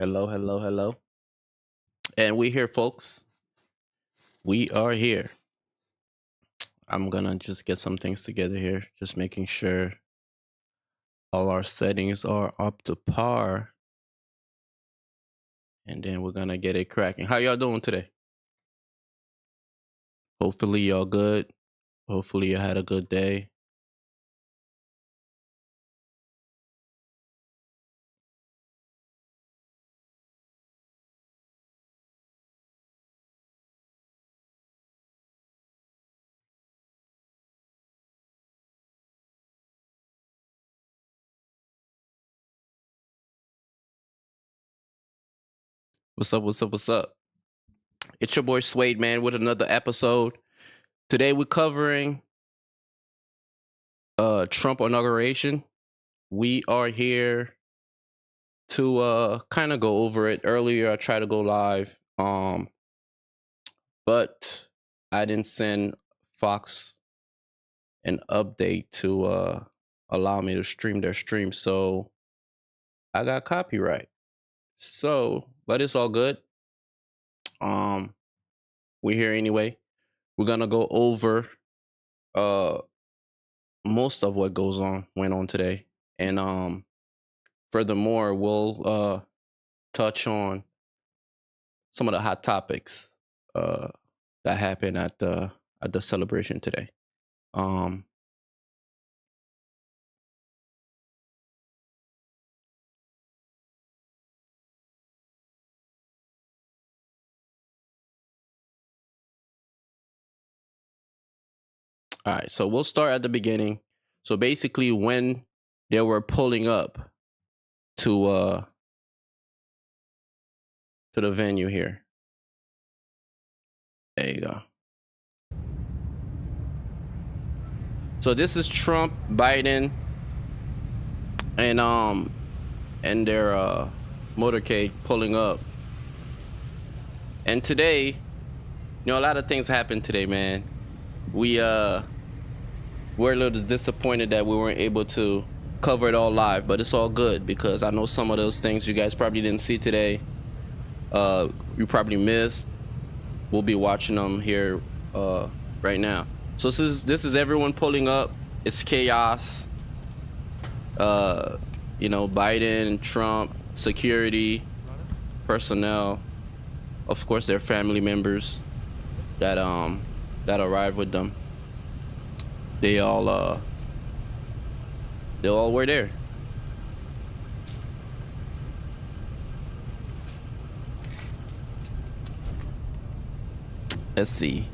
Hello, hello, hello. And we here, folks. We are here. I'm gonna just get some things together here, just making sure all our settings are up to par. And then we're gonna get it cracking. How y'all doing today? Hopefully y'all good. Hopefully you had a good day. What's up? What's up? What's up? It's your boy Suede, man, with another episode. Today we're covering Trump inauguration. We are here to kind of go over it. Earlier I tried to go live. But I didn't send Fox an update to allow me to stream their stream, so I got copyright. So, but it's all good. Um, we're here anyway. We're gonna go over uh most of what went on today, and furthermore, we'll touch on some of the hot topics that happened at the celebration today. Um, All right, so we'll start at the beginning. So basically, when they were pulling up to the venue here, there you go. So this is Trump, Biden, and their motorcade pulling up. And today, a lot of things happened today, man. We're a little disappointed that we weren't able to cover it all live, but it's all good because I know some of those things you guys probably didn't see today. You probably missed. We'll be watching them here right now. So this is everyone pulling up. It's chaos. Biden, Trump, security, personnel, of course their family members that arrived with them. They all were there. Let's see.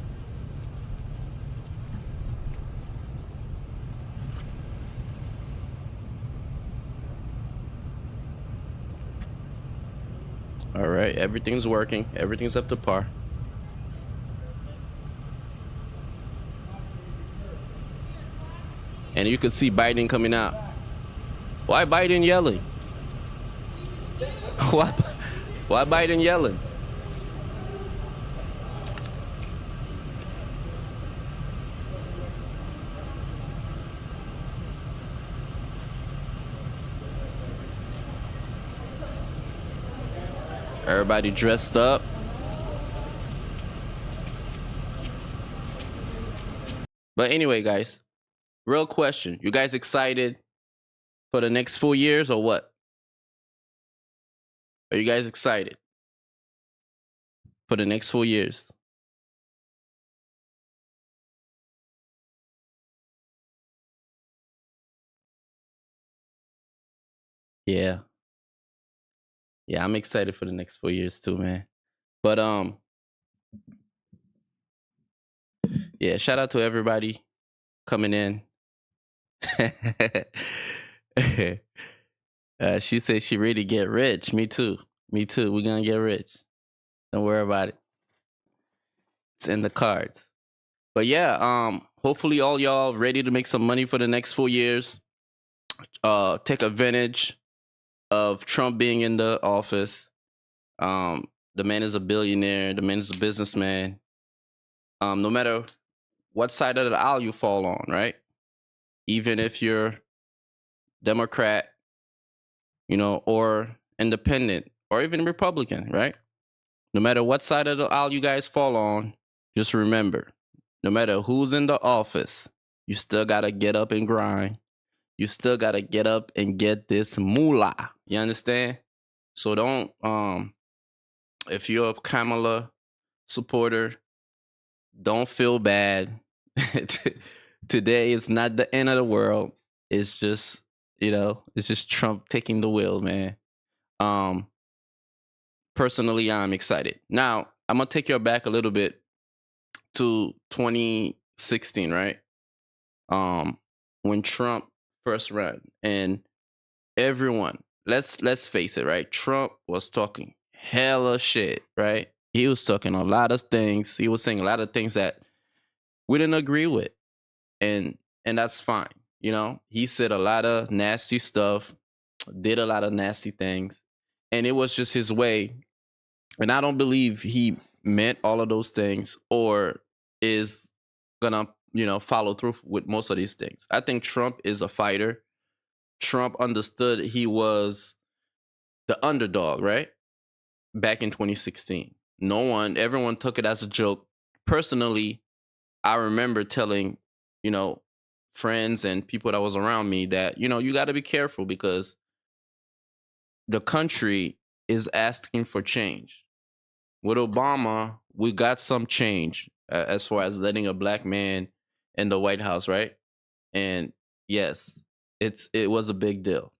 All right, everything's working. Everything's up to par. And you can see Biden coming out. Why Biden yelling? Why Biden yelling? Everybody dressed up. But anyway, guys, real question. You guys excited for the next 4 years or what? Are you guys excited for the next 4 years? Yeah. Yeah, I'm excited for the next 4 years too, man. But yeah, shout out to everybody coming in. She said she ready to get rich. Me too. Me too. We're gonna get rich. Don't worry about it. It's in the cards. But yeah, hopefully all y'all ready to make some money for the next 4 years. Take advantage of Trump being in the office. The man is a billionaire. The man is a businessman. No matter what side of the aisle you fall on, right? Even if you're Democrat, or independent or even Republican, right? No matter what side of the aisle you guys fall on, just remember, no matter who's in the office, you still got to get up and grind. You still got to get up and get this moolah. You understand? So don't, if you're a Kamala supporter, don't feel bad. Today is not the end of the world. It's just, it's just Trump taking the wheel, man. Personally, I'm excited. Now, I'm gonna take you back a little bit to 2016, right? When Trump first ran, and everyone, let's face it, right? Trump was talking hella shit, right? He was talking a lot of things. He was saying a lot of things that we didn't agree with, and that's fine. He said a lot of nasty stuff, did a lot of nasty things, and it was just his way. And I don't believe he meant all of those things or is gonna, follow through with most of these things. I think Trump is a fighter. Trump understood he was the underdog, right? Back in 2016. Everyone took it as a joke. Personally, I remember telling, friends and people that was around me that, you got to be careful because the country is asking for change. With Obama, we got some change as far as letting a black man in the White House, right? And yes, it was a big deal.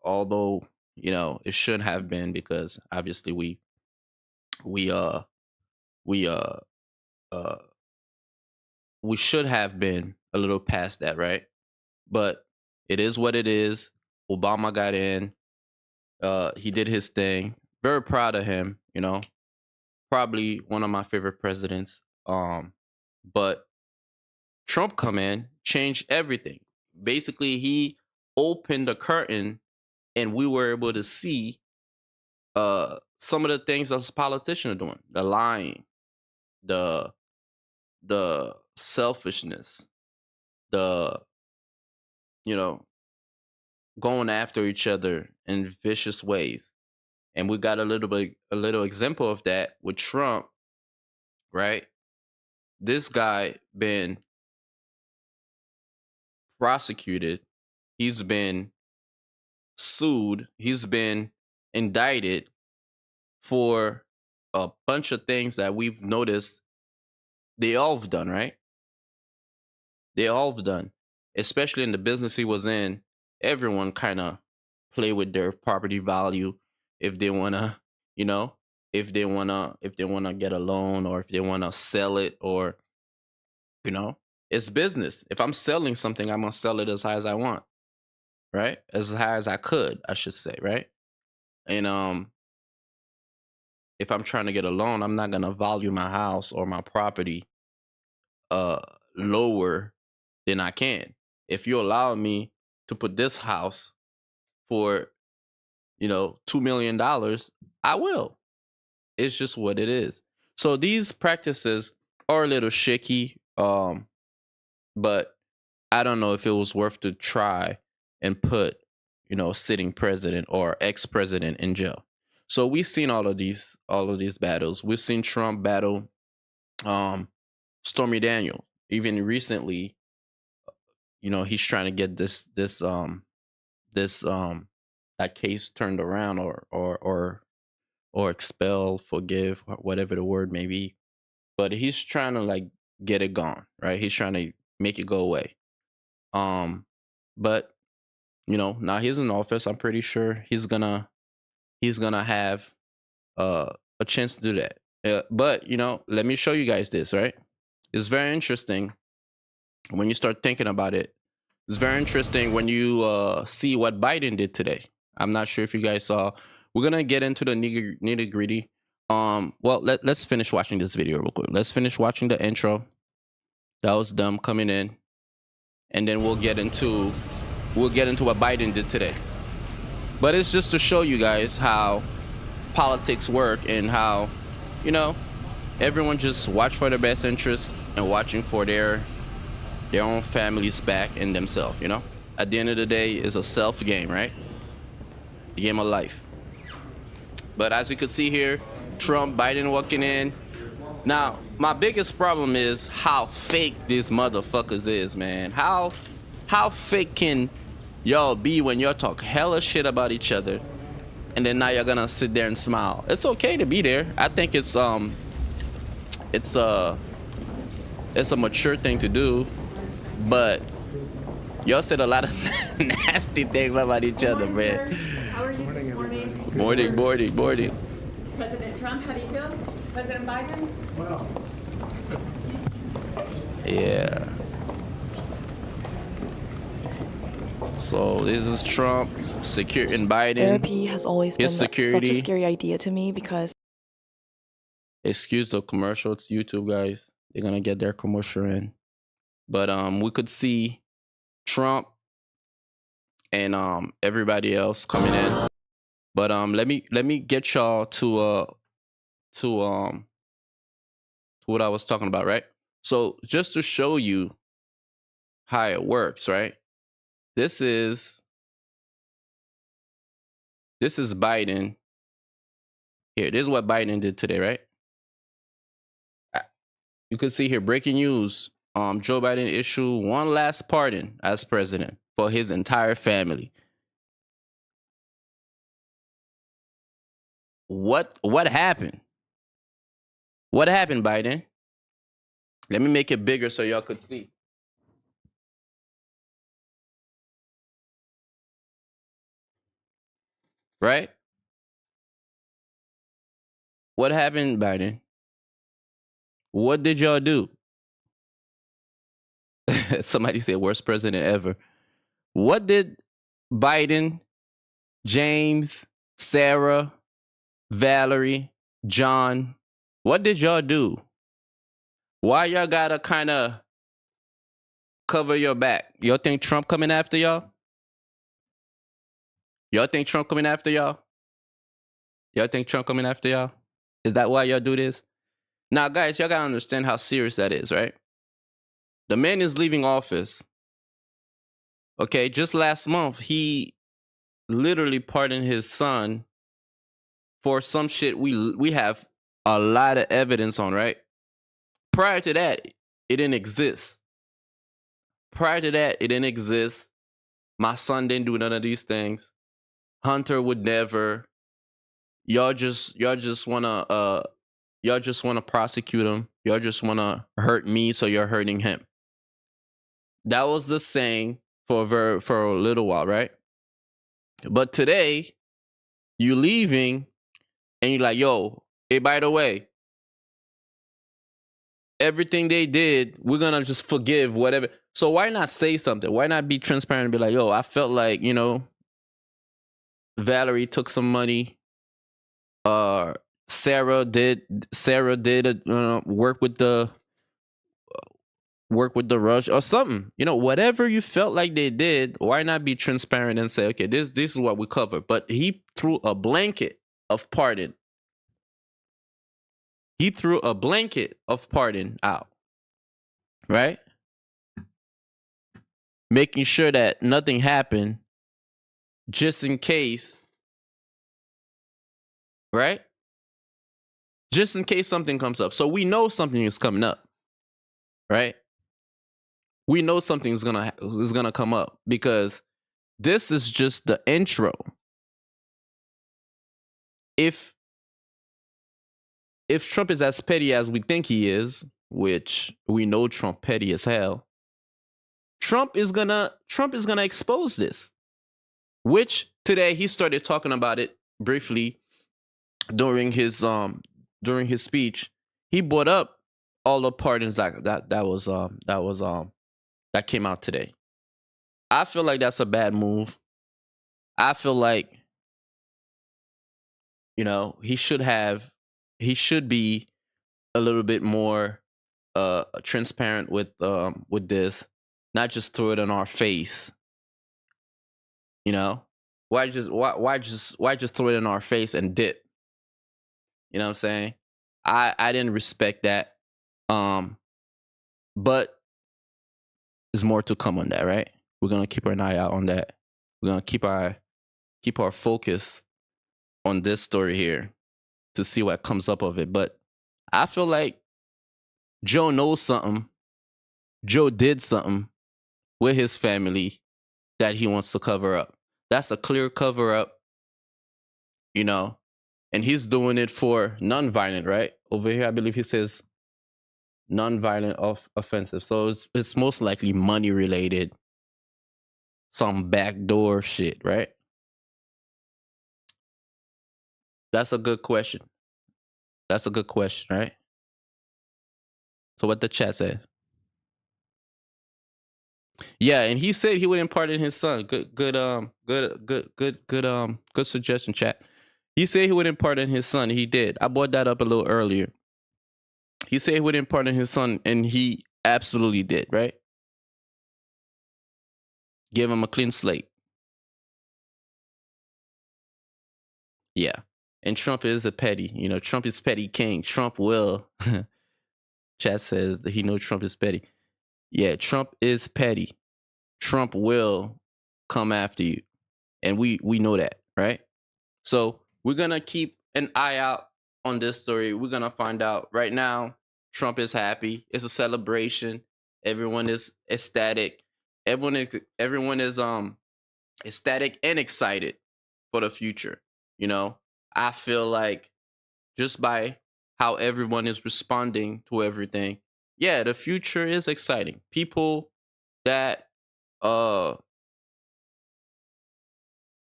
Although, it shouldn't have been because obviously we should have been a little past that, right? But it is what it is. Obama got in. He did his thing. Very proud of him, probably one of my favorite presidents. But Trump come in, changed everything. Basically, he opened the curtain, and we were able to see some of the things those politicians are doing: the lying, the selfishness, the going after each other in vicious ways. And we got a little example of that with Trump, right? This guy been prosecuted, he's been sued, he's been indicted for a bunch of things that we've noticed they all have done, right? They all have done, especially in the business he was in. Everyone kind of play with their property value if they wanna, if they wanna get a loan or if they wanna sell it, or it's business. If I'm selling something, I'm gonna sell it as high as I want, right? As high as I could, I should say, right? And if I'm trying to get a loan, I'm not gonna value my house or my property lower than I can. If you allow me to put this house for $2 million, I will. It's just what it is. So these practices are a little shaky, but I don't know if it was worth to try and put a sitting president or ex-president in jail. So we've seen all of these battles. We've seen Trump battle Stormy Daniel. Even recently, he's trying to get this that case turned around or expel, forgive, whatever the word may be. But he's trying to get it gone, right? He's trying to make it go away. But now he's in office. I'm pretty sure he's gonna have a chance to do that. But let me show you guys this, right? It's very interesting when you start thinking about it. It's very interesting when you see what Biden did today. I'm not sure if you guys saw. We're gonna get into the nitty gritty. Well, let's finish watching this video real quick. Let's finish watching the intro. That was them coming in, and then we'll get into what Biden did today. But it's just to show you guys how politics work and how everyone just watch for their best interests and watching for their own families back and themselves. At the end of the day, it's a self game, right? The game of life. But as you can see here, Trump, Biden walking in. Now, my biggest problem is how fake these motherfuckers is, man. How fake can y'all be when y'all talk hella shit about each other, and then now you're gonna sit there and smile? It's okay to be there. I think it's a mature thing to do, but y'all said a lot of nasty things about each other, man. How are you this morning? Morning. President Trump, how do you feel? President Biden? Well, Yeah. So this is Trump, and Biden. Therapy has always been His such security. a scary idea to me because Excuse the commercial. It's YouTube, guys. They're gonna get their commercial in. But we could see Trump and everybody else coming in. But let me get y'all to what I was talking about, right? So just to show you how it works, right? This is Biden. Here, this is what Biden did today, right? You can see here, breaking news. Joe Biden issued one last pardon as president for his entire family. What happened? What happened, Biden? Let me make it bigger so y'all could see. Right? What happened, Biden? What did y'all do? Somebody said worst president ever. What did Biden, James, Sarah, Valerie, John, what did y'all do? Why y'all gotta kind of cover your back? Y'all think Trump coming after y'all? Y'all think Trump coming after y'all? Y'all think Trump coming after y'all? Is that why y'all do this? Now, guys, y'all gotta understand how serious that is, right? The man is leaving office. Okay, just last month, he literally pardoned his son for some shit we have a lot of evidence on, right? Prior to that, it didn't exist. My son didn't do none of these things. Hunter would never. Y'all just wanna prosecute him. Y'all just wanna hurt me, so you're hurting him. That was the saying for a little while, right? But today, you leaving and you're like, yo, hey, by the way, everything they did, we're gonna just forgive whatever. So why not say something? Why not be transparent and be like, yo, I felt like, Valerie took some money. Sarah did work with the rush or something. Whatever you felt like they did, why not be transparent and say, okay, this is what we cover. But he threw a blanket of pardon. Out. Right? Making sure that nothing happened just in case. Right? Just in case something comes up. So we know something is coming up. Right? We know something is gonna come up because this is just the intro. If Trump is as petty as we think he is, which we know Trump petty as hell, Trump is gonna expose this. Which today he started talking about it briefly during his speech. He brought up all the pardons that came out today. I feel like that's a bad move. I feel like he should be a little bit more transparent with this, not just throw it in our face. Why just throw it in our face and dip? You know what I'm saying? I didn't respect that. But there's more to come on that, right? We're gonna keep an eye out on that. We're gonna keep our focus on this story here to see what comes up of it. But I feel like Joe knows something. Joe did something with his family that he wants to cover up. That's a clear cover up, you know, and he's doing it for non-violent, right? Over here, I believe he says non-violent offensive. So it's most likely money related, some backdoor shit, right? That's a good question. That's a good question, right? So what the chat said. Yeah, and he said he would impart in his son. Good suggestion, chat. He said he would impart in his son. He did. I brought that up a little earlier. He said he would impart in his son, and he absolutely did, right? Give him a clean slate. Yeah. And Trump is a petty. You know, Trump is petty king. Trump will. Chat says that he knows Trump is petty. Yeah, Trump is petty. Trump will come after you. And we know that, right? So we're going to keep an eye out on this story. We're going to find out right now. Trump is happy. It's a celebration. Everyone is ecstatic. Everyone is ecstatic and excited for the future. You know, I feel like just by how everyone is responding to everything, yeah, the future is exciting. People that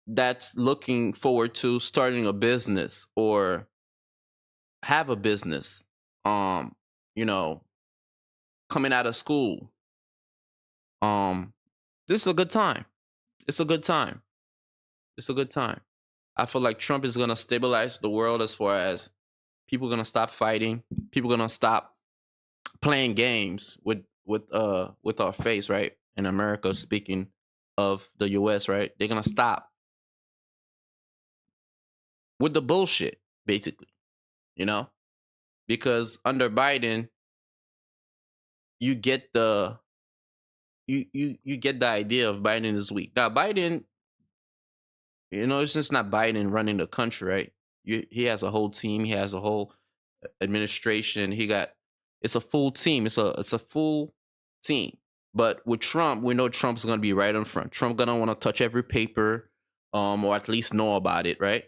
that's looking forward to starting a business or have a business, you know, coming out of school, this is a good time. It's a good time. It's a good time. I feel like Trump is gonna stabilize the world as far as people gonna stop fighting. People gonna stop playing games with our face, right? In America, speaking of the US, right? They're gonna stop with the bullshit, basically, you know? Because under Biden, you get the you get the idea of Biden is weak. Now Biden, you know, it's just not Biden running the country, right? He has a whole team. He has a whole administration. It's a full team. It's a full team. But with Trump, we know Trump's gonna be right in front. Trump gonna want to touch every paper, or at least know about it, right?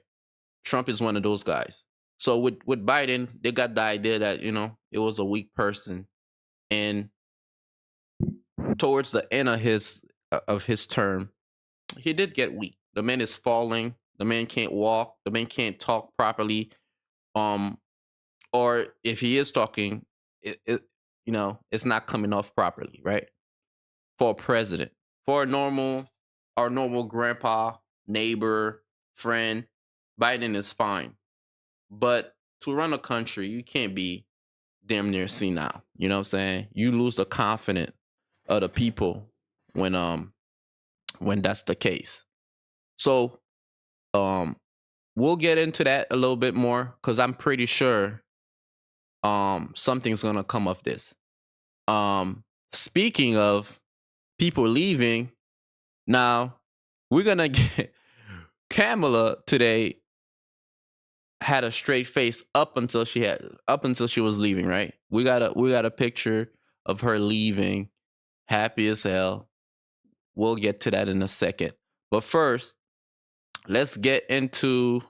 Trump is one of those guys. So with Biden, they got the idea that, you know, it was a weak person, and towards the end of his term, he did get weak. The man is falling. The man can't walk. The man can't talk properly. Or if he is talking, you know, it's not coming off properly, right? For a president, for our normal grandpa, neighbor, friend, Biden is fine. But to run a country, you can't be damn near senile. You know what I'm saying? You lose the confidence of the people when that's the case. So we'll get into that a little bit more because I'm pretty sure something's gonna come of this. Speaking of people leaving, now we're gonna get Kamala today had a straight face up until she was leaving, right? We got a picture of her leaving, happy as hell. We'll get to that in a second. But first, let's get into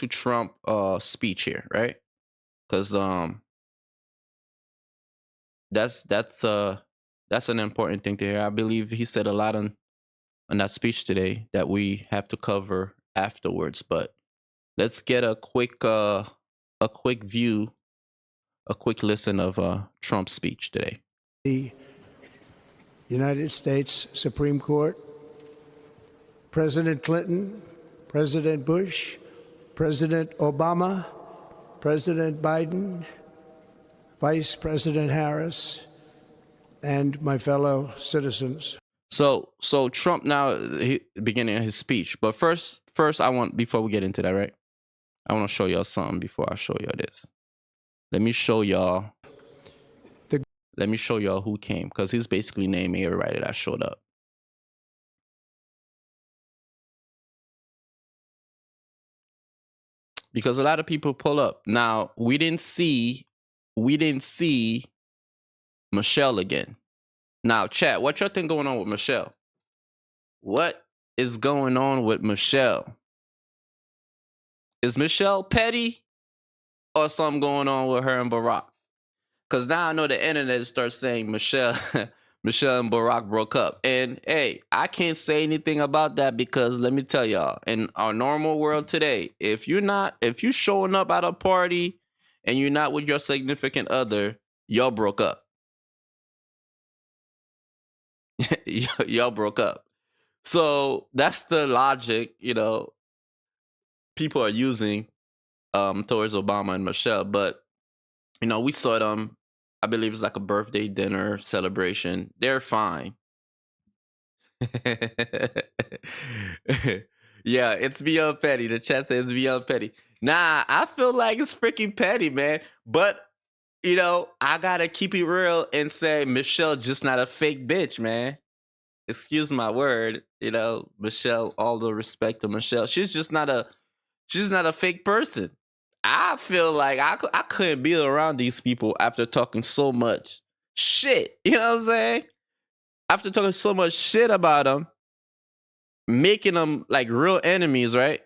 Trump speech here, right? Because that's an important thing to hear. I believe he said a lot on that speech today that we have to cover afterwards. But let's get a quick view, a quick listen of Trump's speech today. The United States Supreme Court, President Clinton, President Bush, President Obama, President Biden, Vice President Harris, and my fellow citizens. So Trump now beginning of his speech. But first before we get into that, right? I want to show y'all something before I show y'all this. Let me show y'all who came, because he's basically naming everybody that showed up. because a lot of people pull up. Now we didn't see Michelle again. Now, chat, what y'all think going on with Michelle? What is going on with Michelle? Is Michelle petty or something going on with her and Barack? Because now I know the internet starts saying Michelle Michelle and Barack broke up. And hey, I can't say anything about that because let me tell y'all, in our normal world today, if you showing up at a party and you're not with your significant other, y'all broke up. Y'all broke up. So that's the logic, people are using towards Obama and Michelle. But we saw them, I believe it's like a birthday dinner celebration. They're fine. Yeah, it's beyond petty. The chat says it's beyond petty. Nah, I feel like it's freaking petty, man. But I gotta keep it real and say Michelle just not a fake bitch, man. Excuse my word, Michelle, all the respect to Michelle. She's not a fake person. I feel like I couldn't be around these people after talking so much shit. You know what I'm saying? After talking so much shit about them, making them like real enemies, right?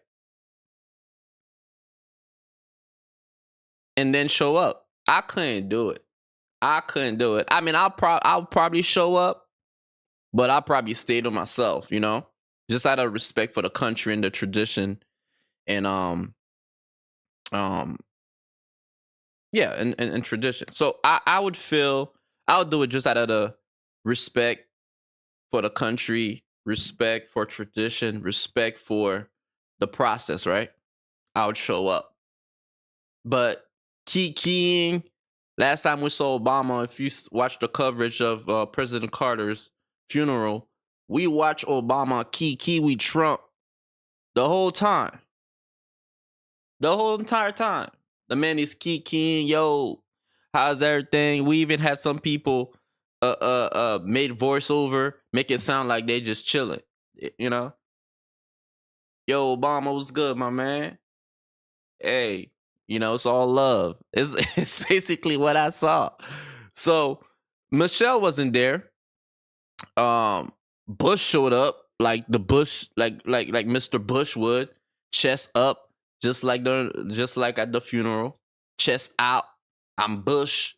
And then show up. I couldn't do it. I mean, I'll probably show up, but I'll probably stay to myself, just out of respect for the country and the tradition, and yeah, and tradition. So I would do it just out of the respect for the country, respect for tradition, respect for the process, right? I would show up. But keying, last time we saw Obama, if you watch the coverage of President Carter's funeral, we watched Obama key with Trump the whole time. The whole entire time. The man is keying, yo, how's everything? We even had some people made voiceover, make it sound like they just chilling, Yo, Obama was good, my man. Hey, it's all love. It's basically what I saw. So Michelle wasn't there. Bush showed up like the Bush, like Mr. Bush would, chest up, just like at the funeral, chest out. I'm Bush.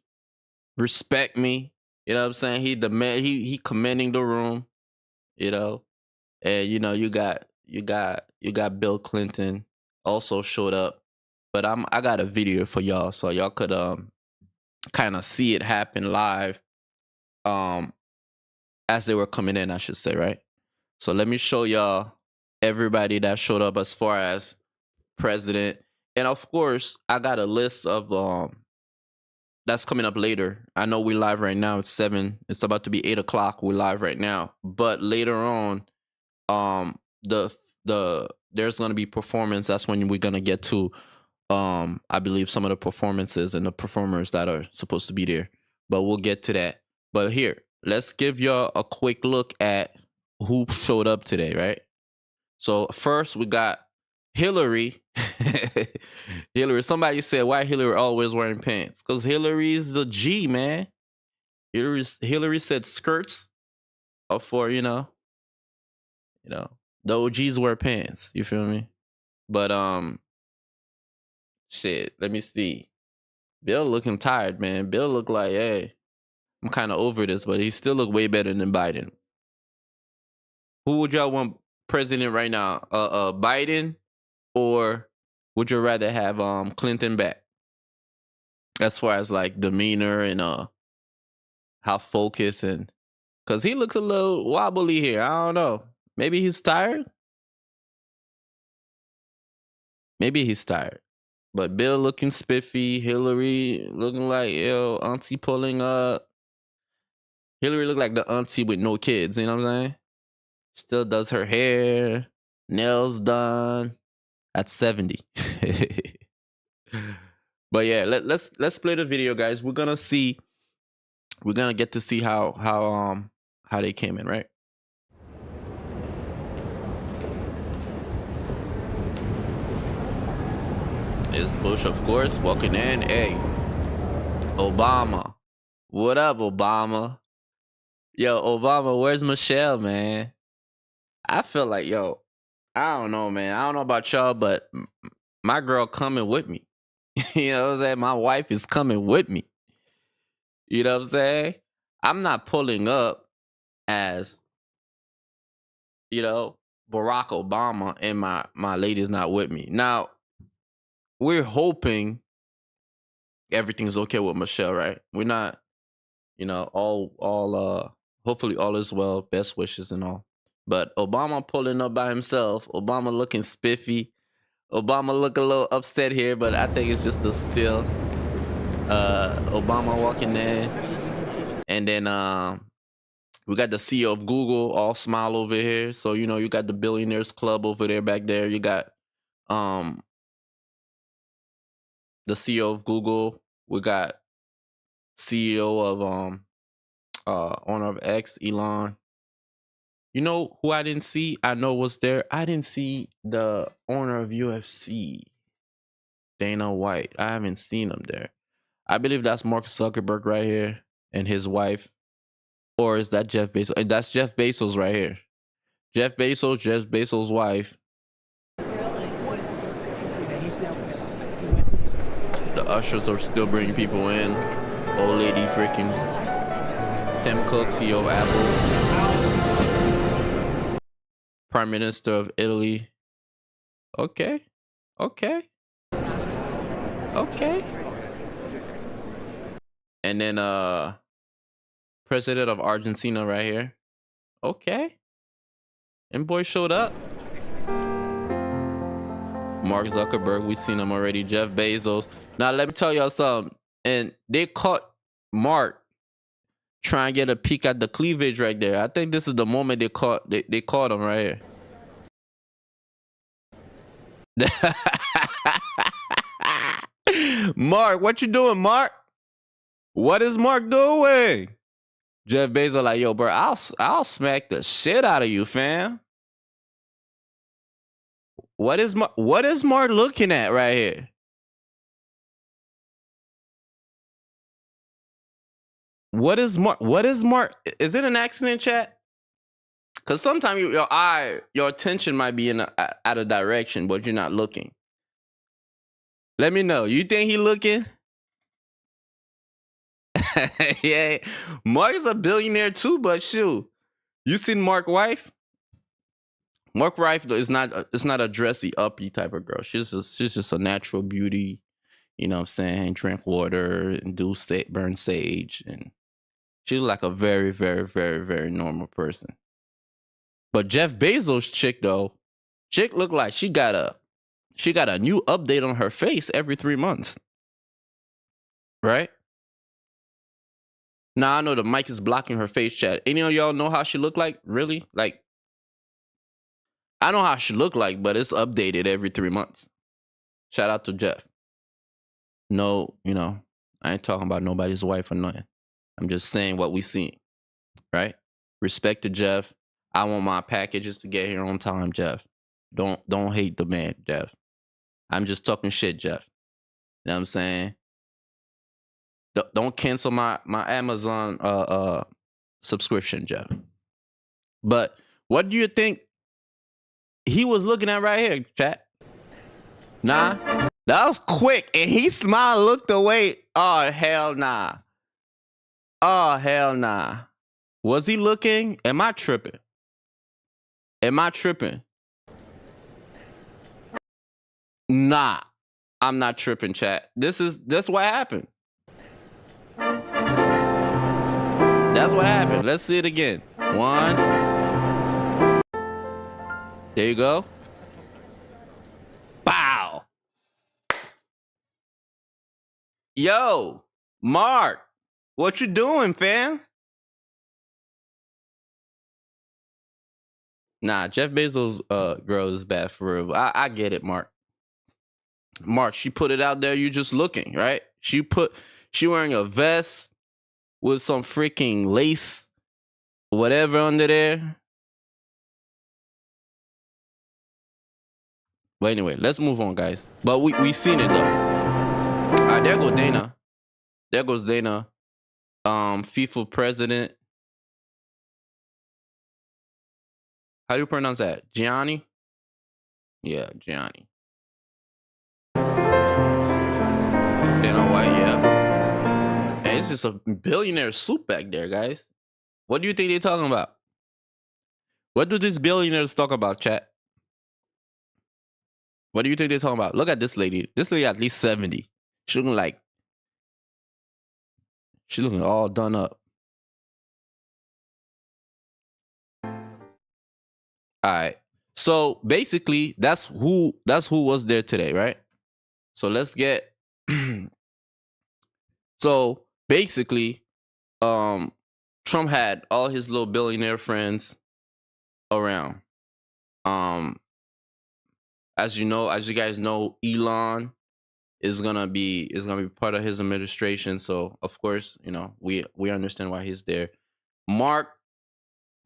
Respect me. You know what I'm saying? He the man. He commanding the room. And you got Bill Clinton also showed up. But I got a video for y'all, so y'all could kind of see it happen live. As they were coming in, I should say, right? So let me show y'all everybody that showed up as far as president. And of course, I got a list of that's coming up later. I know we live right now. It's 7. It's about to be 8 o'clock. We're live right now. But later on, there's gonna be performance. That's when we're gonna get to I believe some of the performances and the performers that are supposed to be there. But we'll get to that. But here, let's give y'all a quick look at who showed up today, right? So first we got Hillary. Hillary. Somebody said, why Hillary always wearing pants? Because Hillary's the G, man. Hillary said skirts are for, the OGs wear pants. You feel me? But shit, let me see. Bill looking tired, man. Bill look like, hey, I'm kind of over this, but he still look way better than Biden. Who would y'all want president right now? Biden, or would you rather have Clinton back? As far as like demeanor and how focused, and because he looks a little wobbly here. I don't know. Maybe he's tired. But Bill looking spiffy. Hillary looking like, yo, auntie pulling up. Hillary look like the auntie with no kids. You know what I'm saying? Still does her hair, nails done at 70. But yeah, let's play the video, guys. We're gonna get to see how they came in, right? It's Bush, of course, walking in. Hey, Obama. What up, Obama? Yo, Obama, where's Michelle, man? I feel like, yo, I don't know, man. I don't know about y'all, but my girl coming with me. You know what I'm saying? My wife is coming with me. You know what I'm saying? I'm not pulling up as, Barack Obama and my lady's not with me. Now, we're hoping everything's okay with Michelle, right? We're not, hopefully all is well, best wishes and all. But Obama pulling up by himself, Obama looking spiffy, Obama look a little upset here, but I think it's just a still. Obama walking there, and then we got the CEO of Google all smile over here. So you got the billionaires club over there back there. You got the CEO of Google. We got CEO of owner of X, Elon. You know who I didn't see? I know was there. I didn't see the owner of UFC, Dana White. I haven't seen him there. I believe that's Mark Zuckerberg right here and his wife. Or is that Jeff Bezos? That's Jeff Bezos right here. Jeff Bezos' wife. The ushers are still bringing people in. Old lady freaking Tim Cook, CEO of Apple. Prime Minister of Italy. Okay. And then President of Argentina right here. Okay. And boy showed up. Mark Zuckerberg, we seen him already. Jeff Bezos. Now let me tell y'all something. And they caught Mark trying to get a peek at the cleavage right there. I think this is the moment they caught him right here. Mark, what you doing, Mark? What is Mark doing? Jeff Bezos like, yo, bro, I'll smack the shit out of you, fam. What is Mark looking at right here? What is Mark? Is it an accident, chat? Because sometimes your attention might be out of direction, but you're not looking. Let me know. You think he looking? Yeah, Mark is a billionaire too, but shoot, you seen Mark's wife? Mark's wife is not a dressy uppy type of girl. She's just a natural beauty. You know what I'm saying? Drink water and burn sage, and she's like a very, very, very, very normal person. But Jeff Bezos' chick look like she got a new update on her face every 3 months, right? Now I know the mic is blocking her face, chat. Any of y'all know how she look like? Really? Like, I know how she look like, but it's updated every 3 months. Shout out to Jeff. No, I ain't talking about nobody's wife or nothing. I'm just saying what we seen, right? Respect to Jeff. I want my packages to get here on time, Jeff. Don't hate the man, Jeff. I'm just talking shit, Jeff. You know what I'm saying? Don't cancel my Amazon subscription, Jeff. But what do you think he was looking at right here, chat? Nah, that was quick, and he smiled, looked away. Oh hell nah. Oh hell nah. Was he looking? Am I tripping? Nah, I'm not tripping, chat. That's what happened. That's what happened. Let's see it again. 1. There you go. Bow. Yo, Mark, what you doing, fam? Nah, Jeff Bezos' girl is bad for real. I get it, Mark. Mark, she put it out there. You just looking, right? She wearing a vest with some freaking lace, whatever under there. But anyway, let's move on, guys. But we seen it though. All right, there goes Dana. There goes Dana. FIFA president. How do you pronounce that? Gianni? Yeah, Gianni. Dana White, yeah. And it's just a billionaire suit back there, guys. What do you think they're talking about? What do these billionaires talk about, chat? What do you think they're talking about? Look at this lady. This lady at least 70. She looking all done up. All right. So basically, that's who was there today, right? So let's get so basically, Trump had all his little billionaire friends around. As you guys know, Elon is gonna be part of his administration. So of course, we understand why he's there. Mark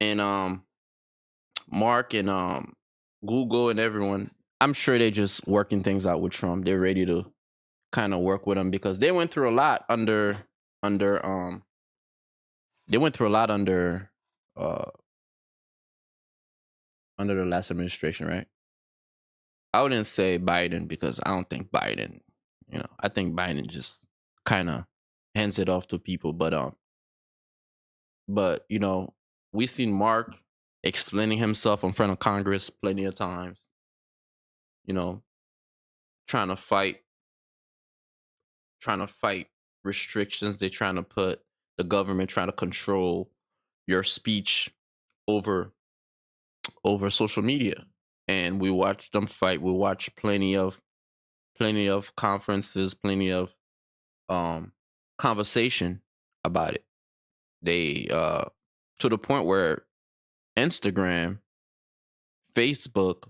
and Google and everyone, I'm sure they're just working things out with Trump. They're ready to kind of work with him because they went through a lot under uh under the last administration, right? I wouldn't say Biden because I don't think Biden, I think Biden just kind of hands it off to people. But we seen Mark explaining himself in front of Congress plenty of times. Trying to fight restrictions they're trying to put, the government trying to control your speech over social media. And we watched them fight. We watched plenty of conferences, plenty of conversation about it. They to the point where Instagram, Facebook,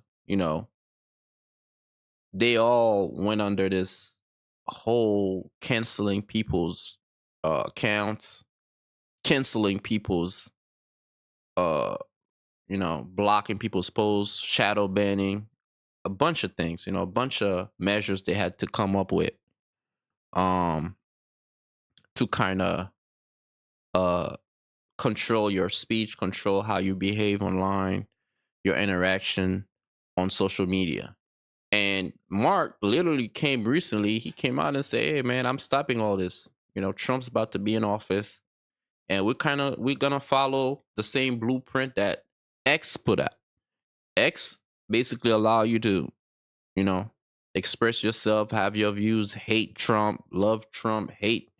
they all went under this whole canceling people's accounts, canceling people's blocking people's posts, shadow banning, a bunch of things, a bunch of measures they had to come up with to kind of control your speech, control how you behave online, your interaction on social media. And Mark literally came recently, he came out and said, "Hey man, I'm stopping all this. Trump's about to be in office, and we're gonna follow the same blueprint that X put out. X basically allow you to, express yourself, have your views, hate Trump, love Trump, hate.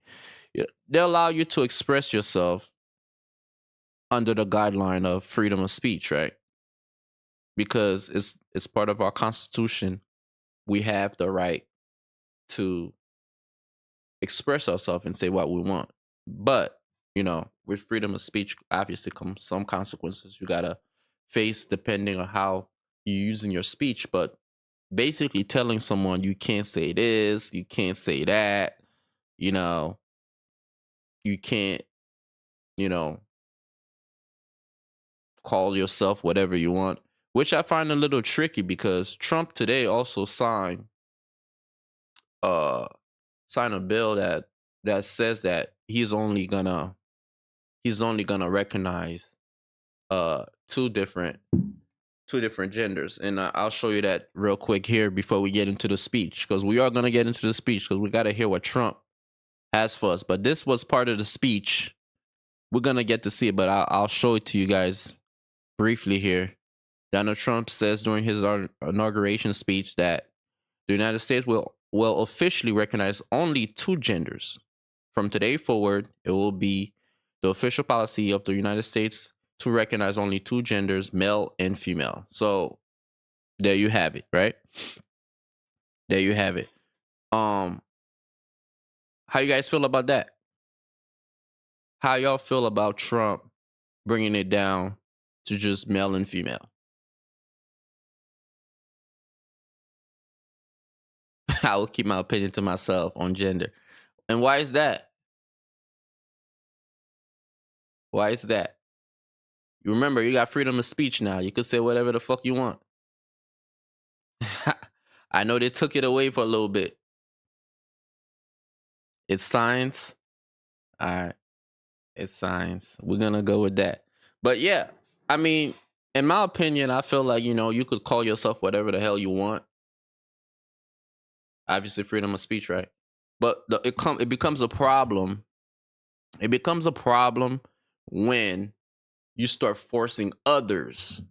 They allow you to express yourself under the guideline of freedom of speech, right? Because it's part of our Constitution. We have the right to express ourselves and say what we want. But, with freedom of speech, obviously comes some consequences you gotta face depending on how you're using your speech. But basically telling someone you can't say this, you can't say that, you can't, call yourself whatever you want, which I find a little tricky because Trump today also signed a bill that says that he's only gonna recognize two different genders. And I'll show you that real quick here before we get into the speech, because we are gonna get into the speech because we got to hear what Trump has for us. But this was part of the speech. We're gonna get to see it, but I'll show it to you guys briefly here. Donald Trump says during his inauguration speech that the United States will officially recognize only two genders. From today forward, it will be the official policy of the United States to recognize only two genders, male and female. So there you have it, right? There you have it. How you guys feel about that? How y'all feel about Trump bringing it down to just male and female? I will keep my opinion to myself on gender. And why is that? Why is that? You remember, you got freedom of speech now. You can say whatever the fuck you want. I know they took it away for a little bit. It's science. All right. It's science. We're going to go with that. But yeah, I mean, in my opinion, I feel like, you could call yourself whatever the hell you want. Obviously, freedom of speech, right? But it becomes a problem. It becomes a problem when you start forcing others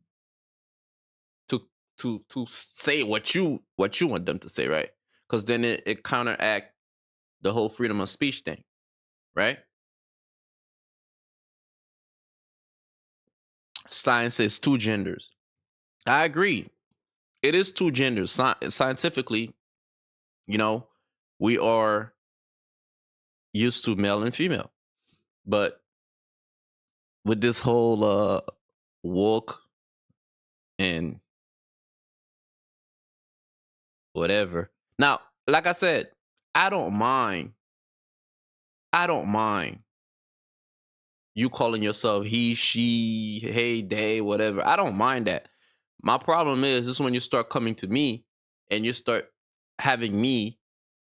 to to say what you want them to say, right? Because then it counteract the whole freedom of speech thing, right? Science says two genders. I agree. It is two genders. Scientifically, we are used to male and female. But with this whole woke and whatever. Now, like I said, I don't mind. I don't mind you calling yourself he, she, hey, they, whatever. I don't mind that. My problem is when you start coming to me and you start having me,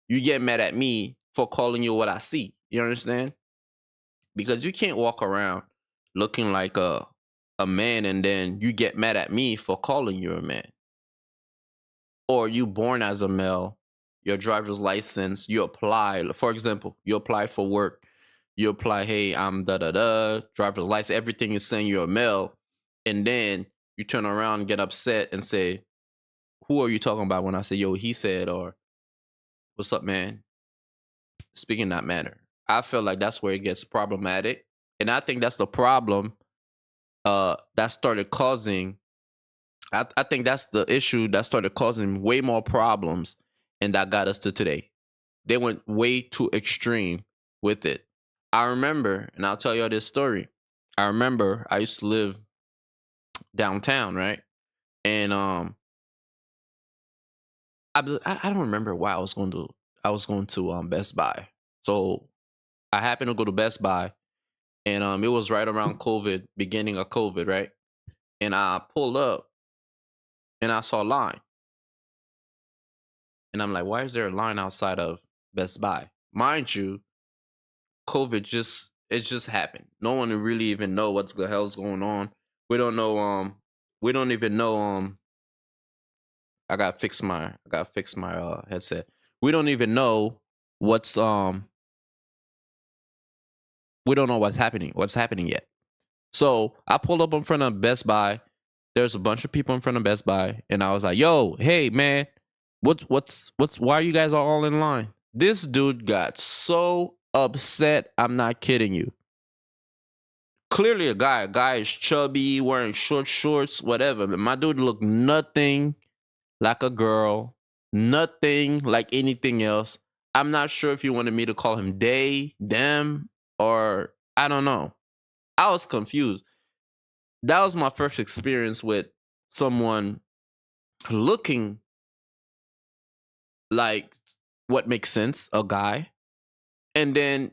you get mad at me for calling you what I see. You understand? Because you can't walk around looking like a man and then you get mad at me for calling you a man. Or you born as a male, your driver's license, you apply, for example, you apply for work, you apply, hey, I'm driver's license, everything is saying you're a male, and then you turn around and get upset and say, who are you talking about when I say, yo, he said, or what's up, man? Speaking that manner. I feel like that's where it gets problematic. And I think that's the problem that started causing I think that's the issue that started causing way more problems and that got us to today. They went way too extreme with it. I remember, and I'll tell you this story. I remember I used to live downtown, right? And I don't remember why I was going to Best Buy. So I happened to go to Best Buy, and it was right around COVID, beginning of COVID, right? And I pulled up and I saw a line. And I'm like, why is there a line outside of Best Buy? Mind you, COVID it just happened. No one really even know what's the hell's going on. We don't know we don't even know I gotta fix my headset. We don't even know what's we don't know what's happening yet. So I pulled up in front of Best Buy. There's a bunch of people in front of Best Buy, and I was like, yo, hey man, what's why are you guys all in line? This dude got so upset, I'm not kidding you. Clearly a guy is chubby, wearing short shorts, whatever. But my dude looked nothing like a girl, nothing like anything else. I'm not sure if you wanted me to call him they, them, or I don't know. I was confused. That was my first experience with someone looking like what makes sense, a guy. And then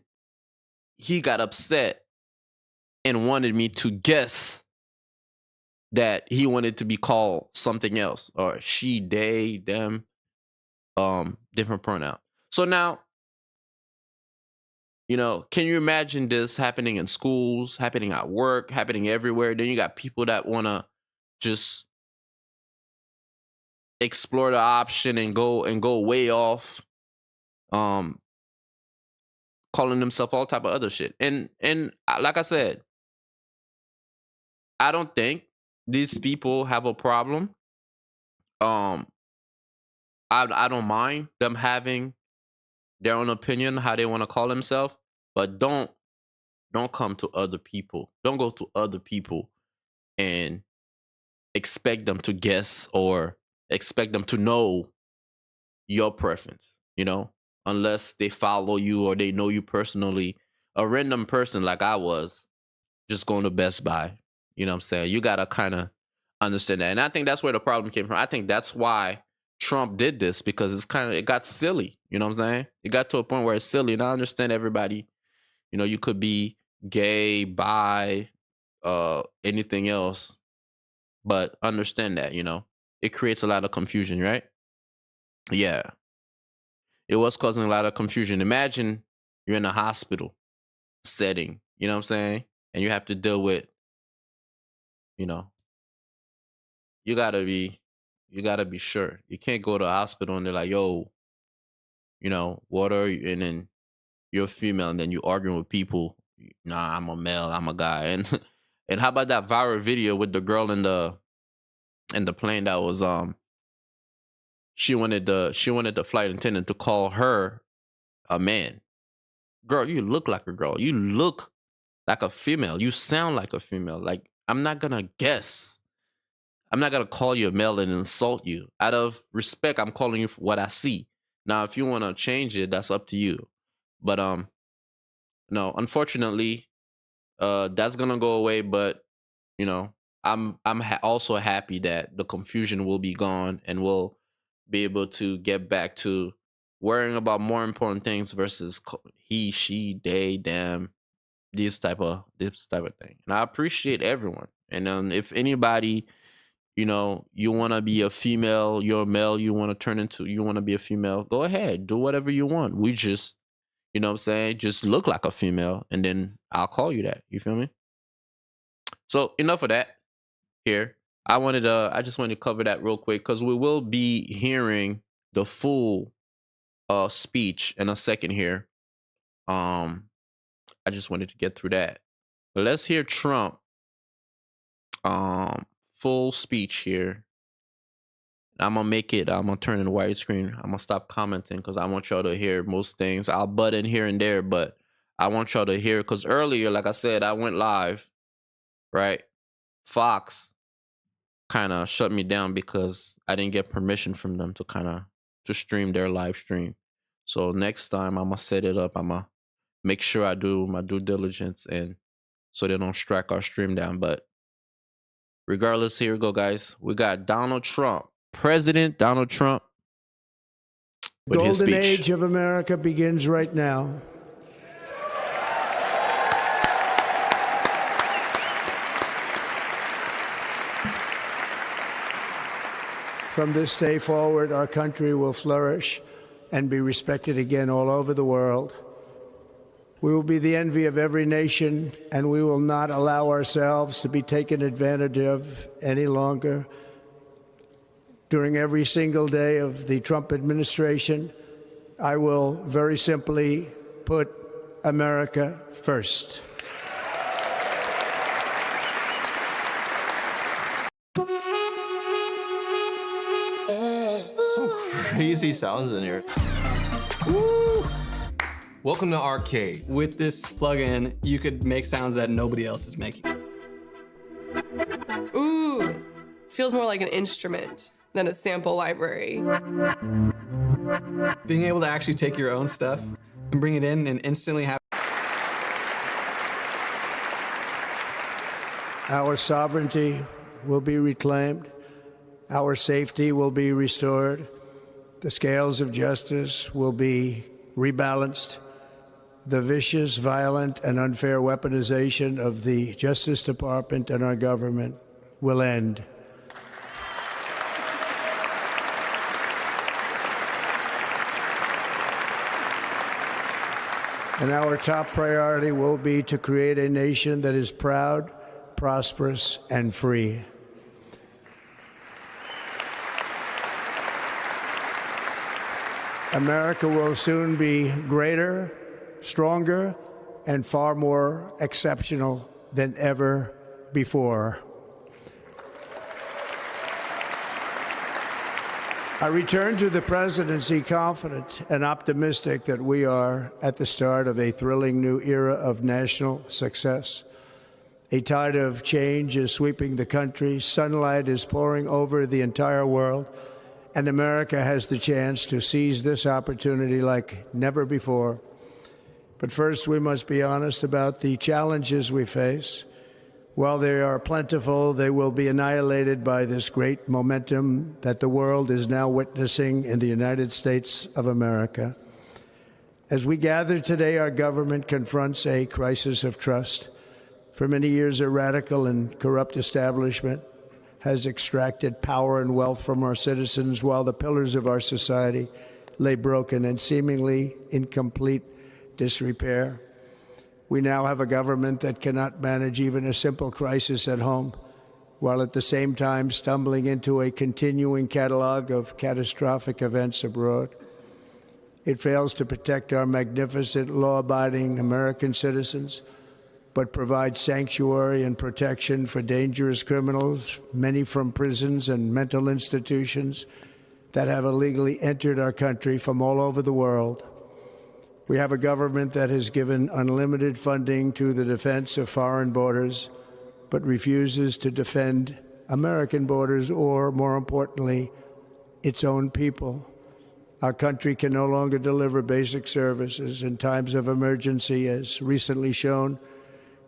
he got upset and wanted me to guess that he wanted to be called something else, or she, they, them, different pronoun. So now, can you imagine this happening in schools, happening at work, happening everywhere? Then you got people that want to just explore the option and go way off, calling themselves all type of other shit. And like I said, I don't think these people have a problem. I don't mind them having their own opinion, how they want to call themselves, but don't come to other people. Don't go to other people and expect them to guess or expect them to know your preference, unless they follow you or they know you personally. A random person like I was just going to Best Buy, you know what I'm saying? You got to kind of understand that. And I think that's where the problem came from. I think that's why Trump did this, because it got silly, you know what I'm saying? It got to a point where it's silly. And I understand everybody, you could be gay, bi, anything else, but understand that, it creates a lot of confusion, right? Yeah, it was causing a lot of confusion. Imagine you're in a hospital setting, you know what I'm saying? And you have to deal with, you know, you gotta be you gotta be sure. You can't go to a hospital and they're like, yo, what are you? And then you're a female and then you arguing with people. Nah, I'm a male, I'm a guy. And and how about that viral video with the girl in the plane that was she wanted the flight attendant to call her a man. Girl, you look like a girl. You look like a female. You sound like a female. Like, I'm not gonna guess. I'm not gonna call you a male and insult you. Out of respect, I'm calling you for what I see. Now, if you wanna change it, that's up to you. But no, unfortunately, that's gonna go away. But you know, also happy that the confusion will be gone and we'll be able to get back to worrying about more important things versus he, she, they, them, this type of thing. And I appreciate everyone. And if anybody, you want to be a female, you're a male, you want to be a female, go ahead, do whatever you want. We just, what I'm saying, just look like a female, and then I'll call you that. You feel me? So enough of that here. I just wanted to cover that real quick because we will be hearing the full speech in a second here. I just wanted to get through that. But let's hear Trump full speech here. I'm gonna turn in the widescreen. I'm gonna stop commenting because I want y'all to hear most things. I'll butt in here and there, but I want y'all to hear, because earlier, like I said, I went live, right? Fox kind of shut me down because I didn't get permission from them to stream their live stream. So next time I'm gonna set it up. I'm gonna make sure I do my due diligence and so they don't strike our stream down. But regardless, here we go, guys. We got Donald Trump, President Donald Trump, with his speech. The golden age of America begins right now. From this day forward, our country will flourish and be respected again all over the world. We will be the envy of every nation, and we will not allow ourselves to be taken advantage of any longer. During every single day of the Trump administration, I will very simply put America first. Crazy sounds in here. Woo! Welcome to Arcade. With this plugin, you could make sounds that nobody else is making. Ooh, feels more like an instrument than a sample library. Being able to actually take your own stuff and bring it in and instantly have. Our sovereignty will be reclaimed. Our safety will be restored. The scales of justice will be rebalanced. The vicious, violent, and unfair weaponization of the Justice Department and our government will end. And our top priority will be to create a nation that is proud, prosperous, and free. America will soon be greater, stronger, and far more exceptional than ever before. I return to the presidency confident and optimistic that we are at the start of a thrilling new era of national success. A tide of change is sweeping the country. Sunlight is pouring over the entire world. And America has the chance to seize this opportunity like never before. But first, we must be honest about the challenges we face. While they are plentiful, they will be annihilated by this great momentum that the world is now witnessing in the United States of America. As we gather today, our government confronts a crisis of trust. For many years, a radical and corrupt establishment has extracted power and wealth from our citizens while the pillars of our society lay broken and seemingly in complete disrepair. We now have a government that cannot manage even a simple crisis at home, while at the same time stumbling into a continuing catalog of catastrophic events abroad. It fails to protect our magnificent, law-abiding American citizens, but provides sanctuary and protection for dangerous criminals, many from prisons and mental institutions that have illegally entered our country from all over the world. We have a government that has given unlimited funding to the defense of foreign borders, but refuses to defend American borders or, more importantly, its own people. Our country can no longer deliver basic services in times of emergency, as recently shown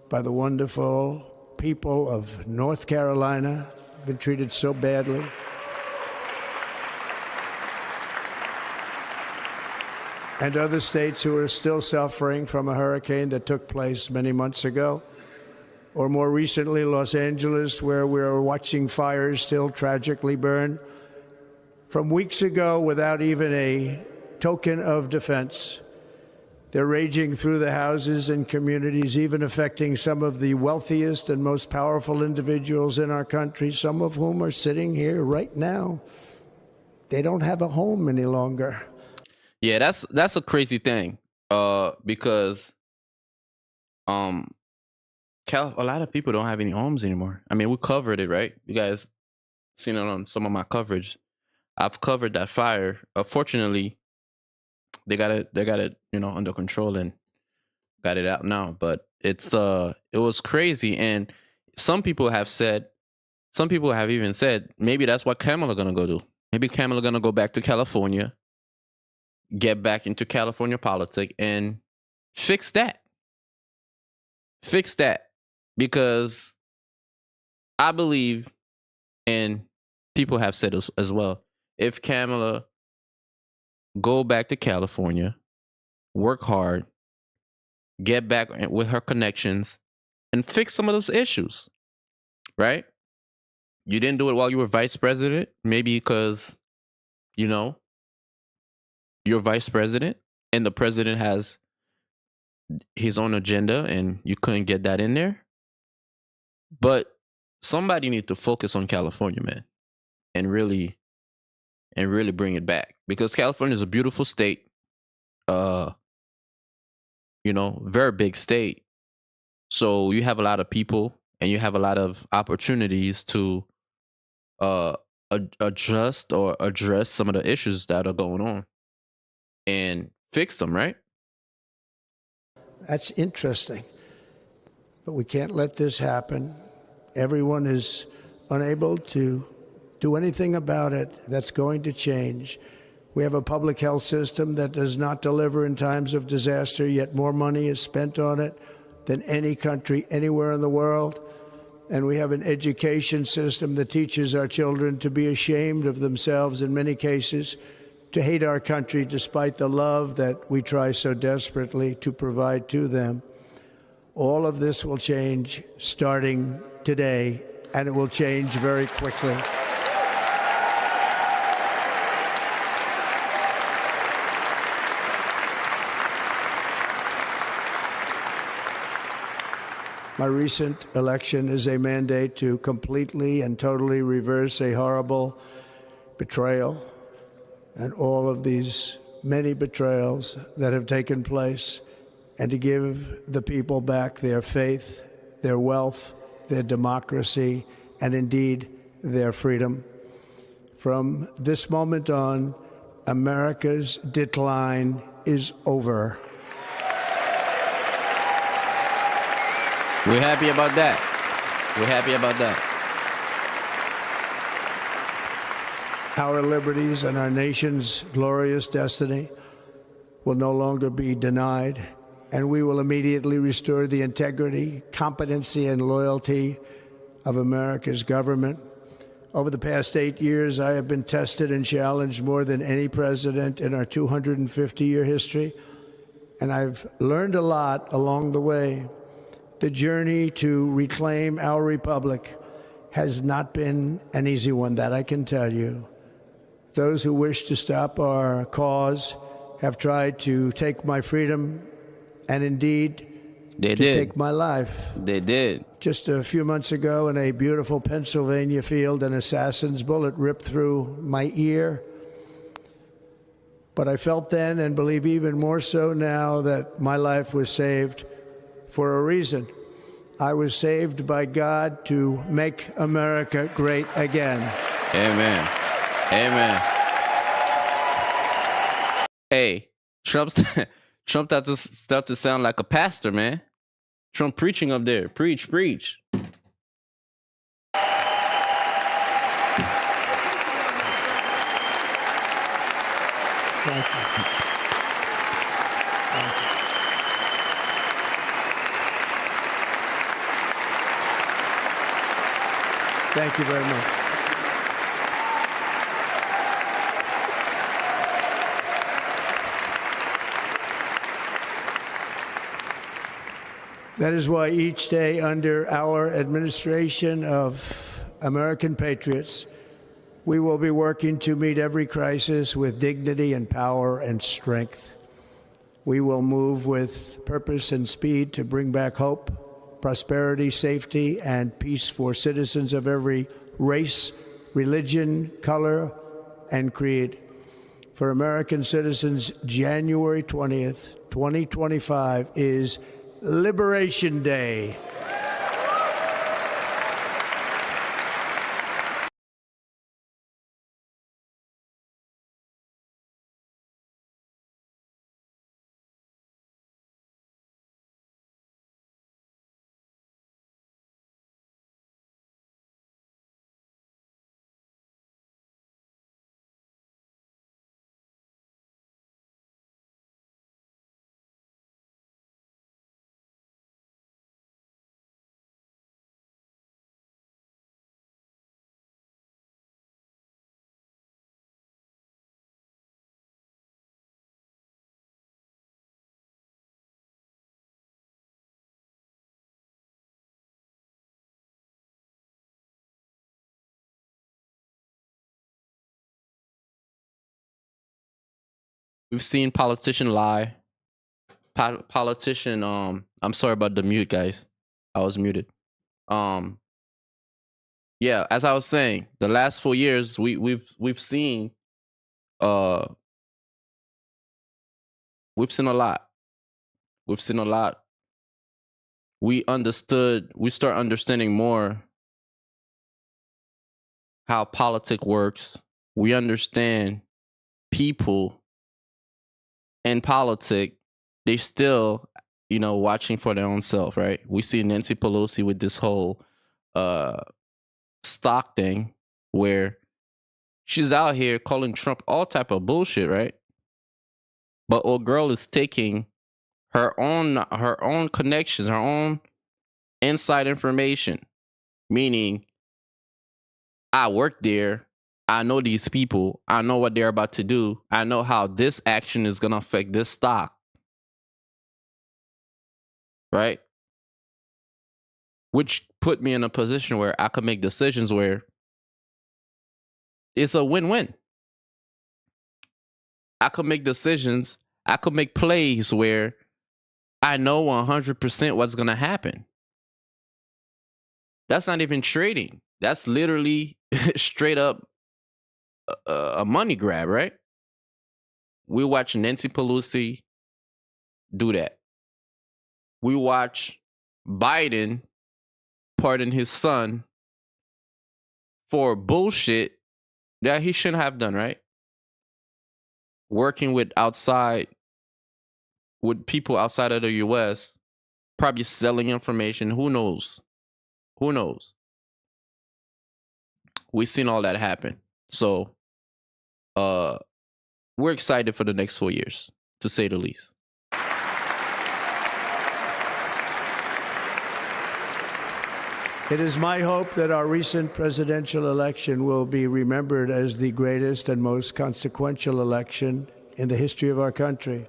by the wonderful people of North Carolina, been treated so badly. And other states who are still suffering from a hurricane that took place many months ago. Or more recently, Los Angeles, where we're watching fires still tragically burn. From weeks ago, without even a token of defense, they're raging through the houses and communities, even affecting some of the wealthiest and most powerful individuals in our country, some of whom are sitting here right now. They don't have a home any longer. Yeah, that's a crazy thing. Because a lot of people don't have any homes anymore. I mean, we covered it, right? You guys seen it on some of my coverage. I've covered that fire. Fortunately, they got it, under control and got it out now. But it was crazy. And some people have even said, maybe that's what Kamala gonna go do. Maybe Kamala gonna go back to California, get back into California politics and fix that. Because I believe, and people have said as well, if Kamala go back to California, work hard, get back with her connections, and fix some of those issues, right? You didn't do it while you were vice president, maybe because, you're vice president and the president has his own agenda and you couldn't get that in there. But somebody need to focus on California, man, and really bring it back, because California is a beautiful state, very big state. So you have a lot of people and you have a lot of opportunities to adjust or address some of the issues that are going on and fix them, right? That's interesting. But we can't let this happen. Everyone is unable to do anything about it. That's going to change. We have a public health system that does not deliver in times of disaster, yet more money is spent on it than any country anywhere in the world. And we have an education system that teaches our children to be ashamed of themselves in many cases, to hate our country despite the love that we try so desperately to provide to them. All of this will change starting today, and it will change very quickly. My recent election is a mandate to completely and totally reverse a horrible betrayal and all of these many betrayals that have taken place, and to give the people back their faith, their wealth, their democracy, and indeed their freedom. From this moment on, America's decline is over. We're happy about that. Our liberties and our nation's glorious destiny will no longer be denied, and we will immediately restore the integrity, competency, and loyalty of America's government. Over the past 8 years, I have been tested and challenged more than any president in our 250-year history, and I've learned a lot along the way. The journey to reclaim our republic has not been an easy one, that I can tell you. Those who wish to stop our cause have tried to take my freedom and indeed They to did. take my life. They did. Just a few months ago in a beautiful Pennsylvania field, an assassin's bullet ripped through my ear. But I felt then, and believe even more so now, that my life was saved for a reason. I was saved by God to make America great again. Amen. Amen. Hey, Trump started to sound like a pastor, man. Trump preaching up there. Preach, preach. Thank you. Thank you very much. That is why each day under our administration of American patriots, we will be working to meet every crisis with dignity and power and strength. We will move with purpose and speed to bring back hope, prosperity, safety, and peace for citizens of every race, religion, color, and creed. For American citizens, January 20th, 2025 is Liberation Day. We've seen politician lie. Politician, I'm sorry about the mute, guys. I was muted. Yeah, as I was saying, the last 4 years we've seen we've seen a lot. We've seen a lot. We start understanding more how politics works. We understand people in politics, they still, watching for their own self, right? We see Nancy Pelosi with this whole stock thing where she's out here calling Trump all type of bullshit, right? But old girl is taking her own connections, her own inside information, meaning I work there. I know these people. I know what they're about to do. I know how this action is going to affect this stock. Right? Which put me in a position where I could make decisions where it's a win-win. I could make decisions. I could make plays where I know 100% what's going to happen. That's not even trading. That's literally straight up a money grab, right? We watch Nancy Pelosi do that. We watch Biden pardon his son for bullshit that he shouldn't have done, right? Working with people outside of the US, probably selling information. Who knows? Who knows? We've seen all that happen. So we're excited for the next 4 years, to say the least. It is my hope that our recent presidential election will be remembered as the greatest and most consequential election in the history of our country.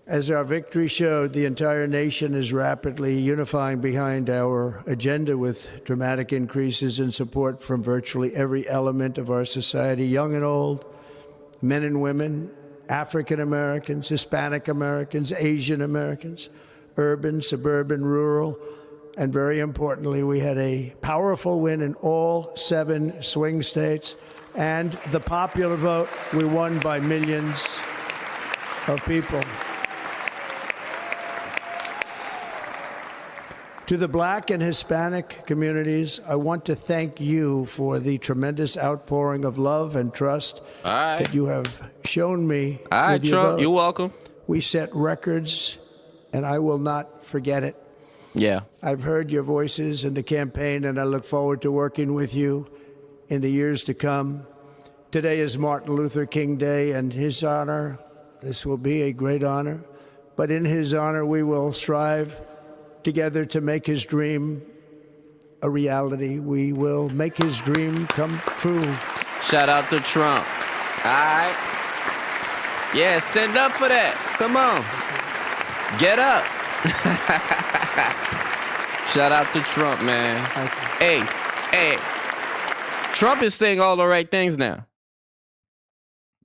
As our victory showed, the entire nation is rapidly unifying behind our agenda with dramatic increases in support from virtually every element of our society, young and old, men and women, African Americans, Hispanic Americans, Asian Americans, urban, suburban, rural, and very importantly, we had a powerful win in all 7 swing states, and the popular vote, we won by millions of people. To the Black and Hispanic communities, I want to thank you for the tremendous outpouring of love and trust that you have shown me. All right, with your Trump, vote. you're welcome. We set records, and I will not forget it. Yeah. I've heard your voices in the campaign, and I look forward to working with you in the years to come. Today is Martin Luther King Day, and his honor, this will be a great honor, but in his honor, we will strive together to make his dream a reality. We will make his dream come true. Shout out to Trump. All right. Yeah, stand up for that. Come on. Get up. Shout out to Trump, man. Hey. Trump is saying all the right things now.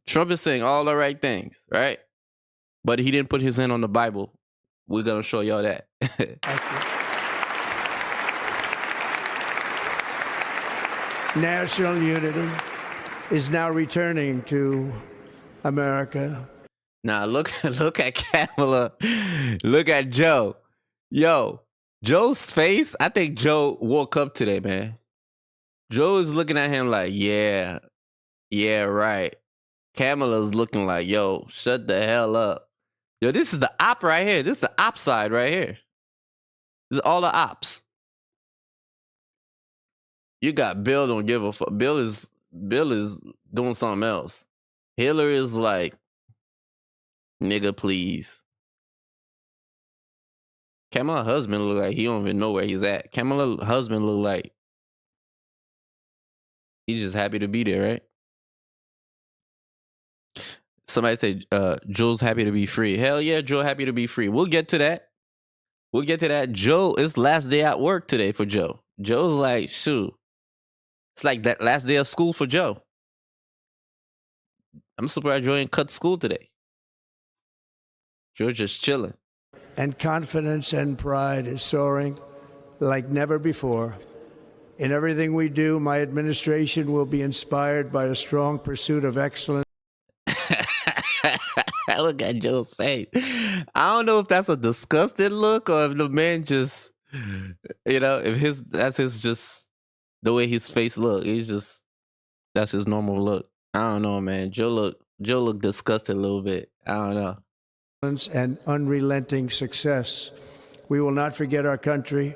Trump is saying all the right things, right? But he didn't put his hand on the Bible. We're going to show y'all that. National unity is now returning to America. Now look at Kamala. Look at Joe. Yo, Joe's face. I think Joe woke up today, man. Joe is looking at him like, yeah, right. Kamala's looking like, yo, shut the hell up. Yo, this is the op right here. This is the op side right here. This is all the ops. You got Bill don't give a fuck. Bill is doing something else. Hillary is like, nigga, please. Kamala's husband look like he don't even know where he's at. Kamala's husband look like he's just happy to be there, right? Somebody said, Joe's happy to be free. Hell yeah, Joe happy to be free. We'll get to that. Joe, it's last day at work today for Joe. Joe's like, shoot. It's like that last day of school for Joe. I'm surprised Joe ain't cut school today. Joe just chilling. And confidence and pride is soaring like never before. In everything we do, my administration will be inspired by a strong pursuit of excellence. Look at Joe's face. I don't know if that's a disgusted look or if the man just, if that's his just the way his face look. That's his normal look. I don't know, man. Joe look disgusted a little bit. I don't know. And unrelenting success. We will not forget our country.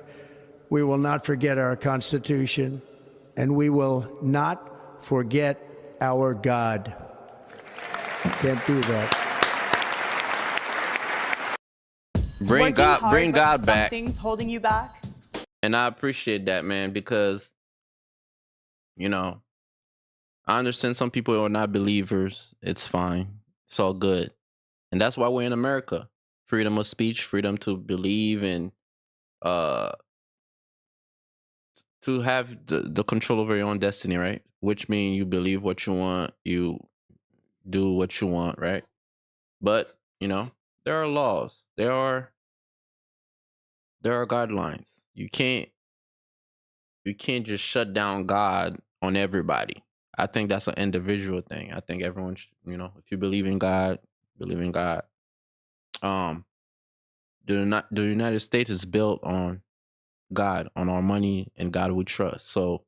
We will not forget our Constitution. And we will not forget our God. Can't do that. Bring God back. Something's holding you back. And I appreciate that, man, because, I understand some people are not believers. It's fine. It's all good. And that's why we're in America. Freedom of speech, freedom to believe, and to have the control over your own destiny, right? Which means you believe what you want, you do what you want, right? But, there are laws. There are guidelines. You can't just shut down God on everybody. I think that's an individual thing. I think everyone should, if you believe in God, believe in God. The United States is built on God, on our money, and God we trust. So,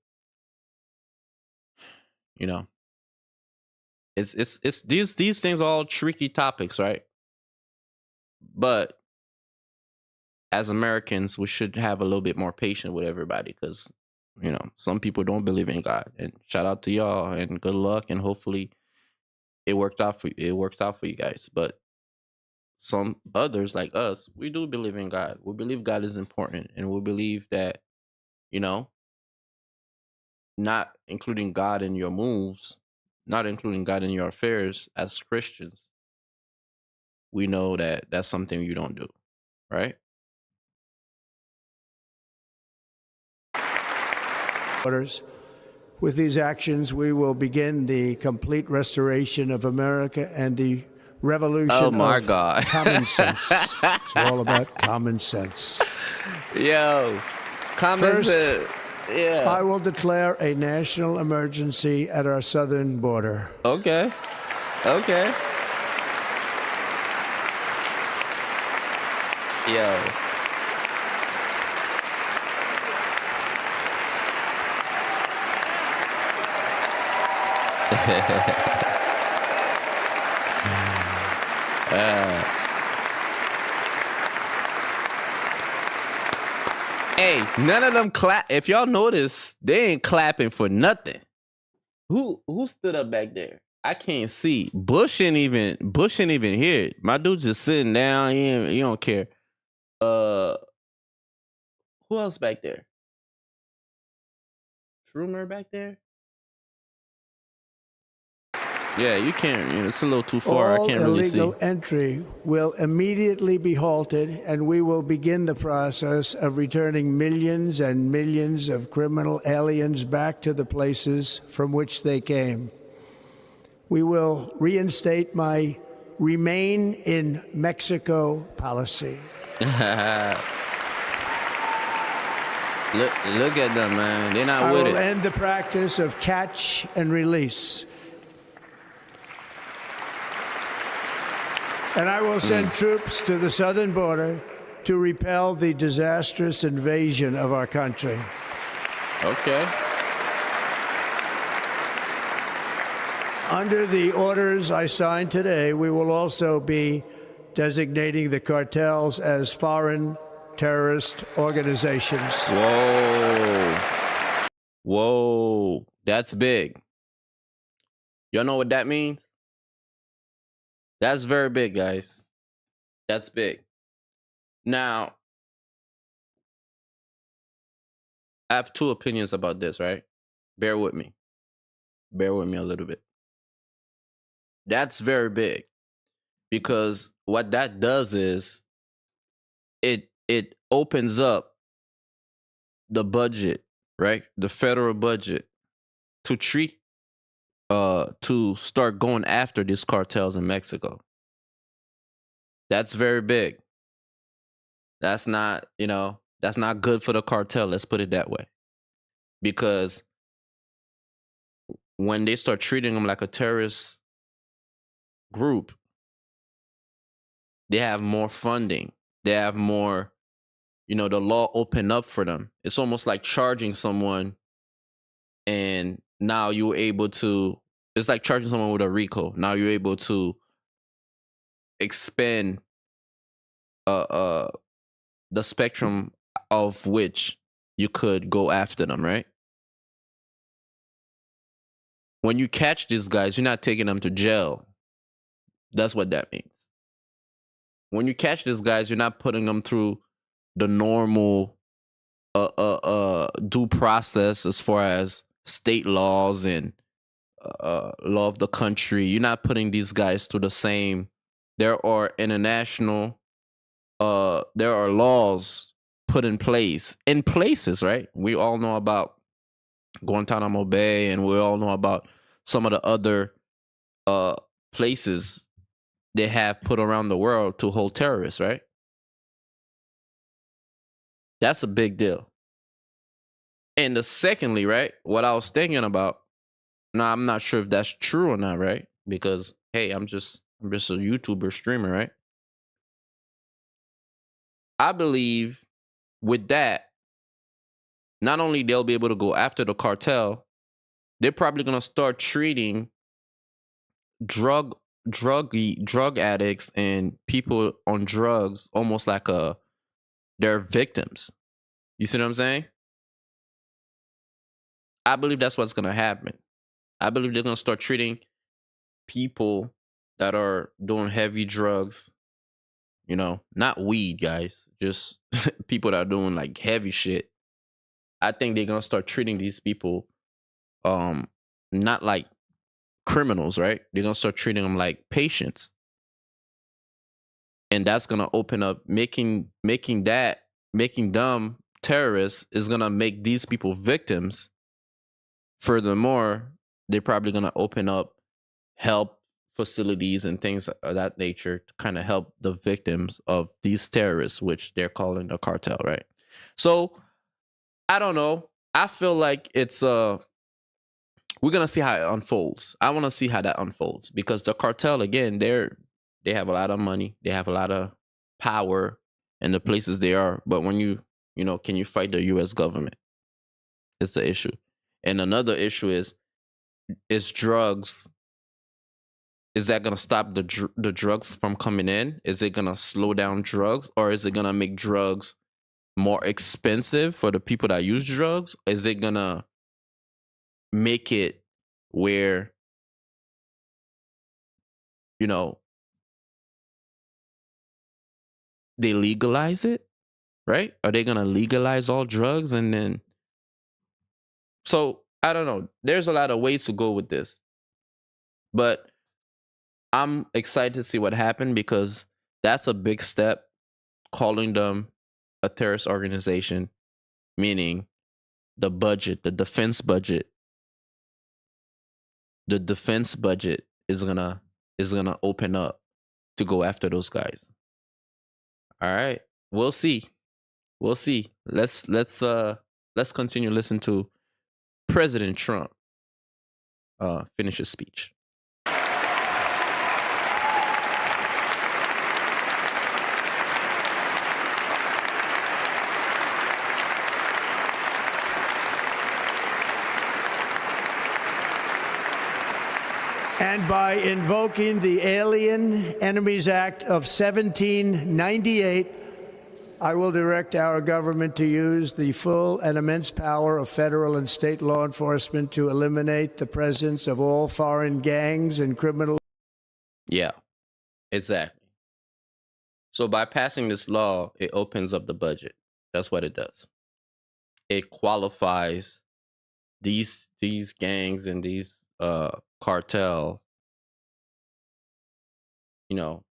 it's these things are all tricky topics, right? But as Americans, we should have a little bit more patience with everybody because, some people don't believe in God. And shout out to y'all and good luck, and hopefully it works out for you guys. But some others like us, we do believe in God. We believe God is important, and we believe that, not including God in your moves, not including God in your affairs as Christians, we know that that's something you don't do, right? Orders. With these actions, we will begin the complete restoration of America and the revolution Oh my of God. common sense. It's all about common sense. Yo, comments. First, Yeah. I will declare a national emergency at our southern border. Okay. Okay. Yo. Hey, none of them clap. If y'all notice, they ain't clapping for nothing. Who stood up back there? I can't see. Bush ain't even here. My dude's just sitting down. He don't care. Who else back there? Schumer back there? Yeah, you can't. It's a little too far. I can't really see. All illegal entry will immediately be halted, and we will begin the process of returning millions and millions of criminal aliens back to the places from which they came. We will reinstate my Remain in Mexico policy. Look at them, man. They're not I with will it. end the practice of catch and release. And I will send troops to the southern border to repel the disastrous invasion of our country. Okay. Under the orders I signed today, we will also be designating the cartels as foreign terrorist organizations. Whoa. Whoa. That's big. Y'all know what that means? That's very big, guys. That's big. Now, I have two opinions about this, right? Bear with me. Bear with me a little bit. That's very big because what that does is it opens up the budget, right? The federal budget to start going after these cartels in Mexico. That's very big. That's not good for the cartel, let's put it that way. Because when they start treating them like a terrorist group, they have more funding. They have more, the law open up for them. It's almost like charging someone and now you're able to, it's like charging someone with a RICO. Now you're able to expand the spectrum of which you could go after them, right? When you catch these guys, you're not taking them to jail. That's what that means. When you catch these guys, you're not putting them through the normal due process as far as state laws and law of the country. You're not putting these guys through the same. There are international, there are laws put in places, right? We all know about Guantanamo Bay, and we all know about some of the other places they have put around the world to hold terrorists, right? That's a big deal. And secondly, right, what I was thinking about, now I'm not sure if that's true or not, right? Because hey, I'm just a YouTuber streamer, right? I believe with that, not only they'll be able to go after the cartel, they're probably gonna start treating drug addicts and people on drugs almost like they're victims. You see what I'm saying? I believe that's what's gonna happen. I believe they're gonna start treating people that are doing heavy drugs, not weed, guys, just people that are doing like heavy shit. I think they're gonna start treating these people not like criminals, right? They're gonna start treating them like patients. And that's gonna open up making them terrorists is gonna make these people victims. Furthermore, they're probably gonna open up help facilities and things of that nature to kind of help the victims of these terrorists, which they're calling the cartel, right? So I don't know. I feel like it's we're gonna see how it unfolds. I want to see how that unfolds because the cartel, again, they have a lot of money, they have a lot of power in the places they are. But when you know, can you fight the U.S. government? It's the issue. And another issue is drugs. Is that gonna stop the drugs from coming in? Is it gonna slow down drugs, or is it gonna make drugs more expensive for the people that use drugs? Is it gonna make it where, you know, they legalize it, right? Are they gonna legalize all drugs and then? So I don't know. There's a lot of ways to go with this, but I'm excited to see what happened because that's a big step. Calling them a terrorist organization, meaning the defense budget is gonna open up to go after those guys. All right, we'll see. Let's continue listening to President Trump finish his speech. And by invoking the Alien Enemies Act of 1798, I will direct our government to use the full and immense power of federal and state law enforcement to eliminate the presence of all foreign gangs and criminal. Yeah, exactly. So by passing this law, it opens up the budget. That's what it does. It qualifies these gangs and these cartel, you know,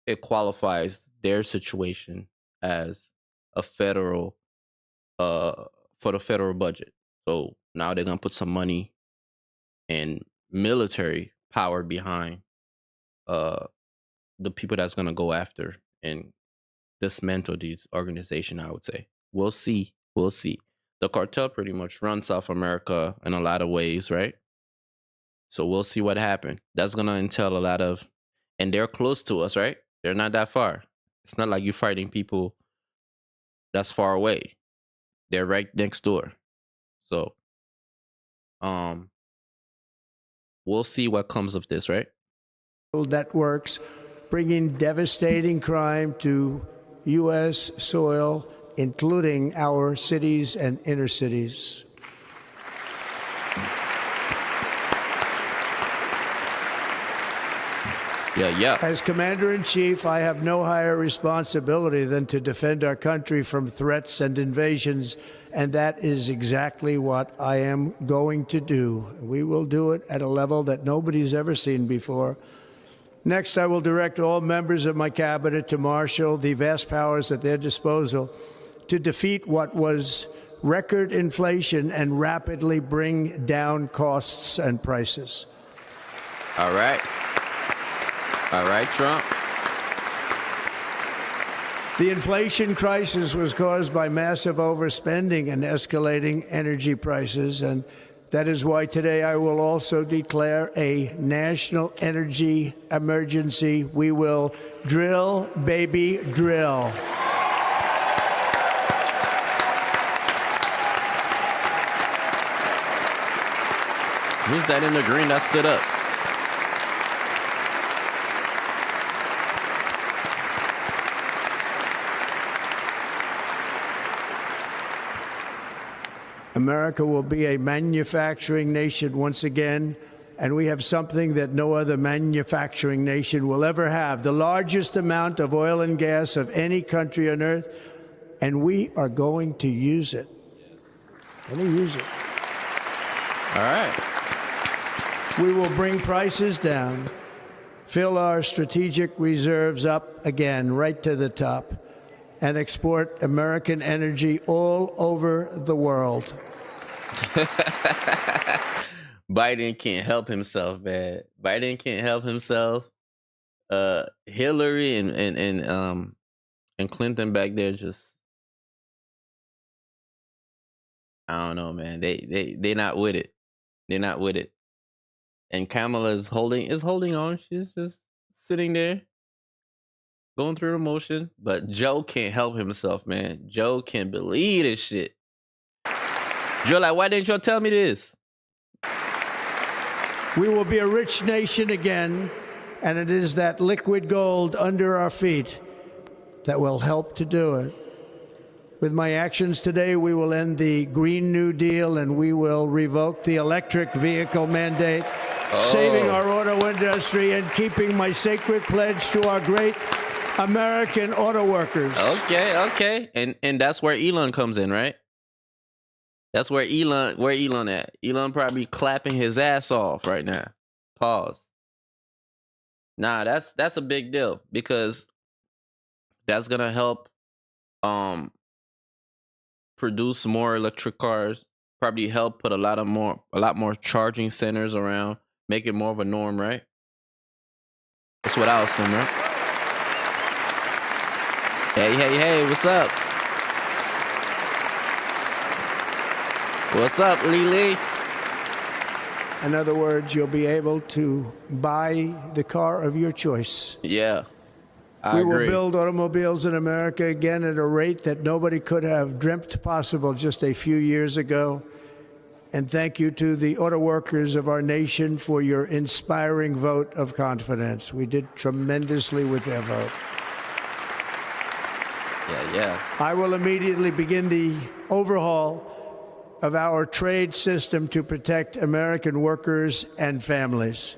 it qualifies their situation as a federal for the federal budget. So now they're gonna put some money and military power behind the people that's gonna go after and dismantle these organizations. I would say we'll see. The cartel pretty much runs South America in a lot of ways, right? So we'll see what happens. That's gonna entail a lot of, and they're close to us, right? They're not that far. It's not like you're fighting people that's far away. They're right next door. So, we'll see what comes of this, right? Networks bringing devastating crime to U.S. soil, including our cities and inner cities. Yeah. As Commander-in-Chief, I have no higher responsibility than to defend our country from threats and invasions, and that is exactly what I am going to do. We will do it at a level that nobody's ever seen before. Next, I will direct all members of my cabinet to marshal the vast powers at their disposal to defeat what was record inflation and rapidly bring down costs and prices. All right, Trump. The inflation crisis was caused by massive overspending and escalating energy prices, and that is why today I will also declare a national energy emergency. We will drill, baby, drill. Who's that in the green that stood up? America will be a manufacturing nation once again, and we have something that no other manufacturing nation will ever have, the largest amount of oil and gas of any country on earth, and we are going to use it. All right. We will bring prices down. fill our strategic reserves up again, right to the top, and export American energy all over the world. Biden can't help himself, man. Biden can't help himself. Hillary and Clinton back there just, I don't know, man. They not with it. They're not with it. And Kamala is holding on. She's just sitting there, going through the motion. But Joe can't help himself, man. Joe can't believe this shit. Joe, like, why didn't y'all tell me this? We will be a rich nation again, and it is that liquid gold under our feet that will help to do it. With my actions today, we will end the Green New Deal and we will revoke the electric vehicle mandate, saving our auto industry and keeping my sacred pledge to our great American auto workers. Okay. And that's where Elon comes in, right? That's where Elon at. Elon probably clapping his ass off right now. Pause. Nah, that's a big deal because that's gonna help produce more electric cars, probably help put a lot more charging centers around, make it more of a norm, right? That's what I was saying, right? Hey, what's up? What's up, Lily? In other words, you'll be able to buy the car of your choice. Yeah, I agree. agree. We will build automobiles in America again at a rate that nobody could have dreamt possible just a few years ago. And thank you to the auto workers of our nation for your inspiring vote of confidence. We did tremendously with their vote. Yeah. I will immediately begin the overhaul of our trade system to protect American workers and families.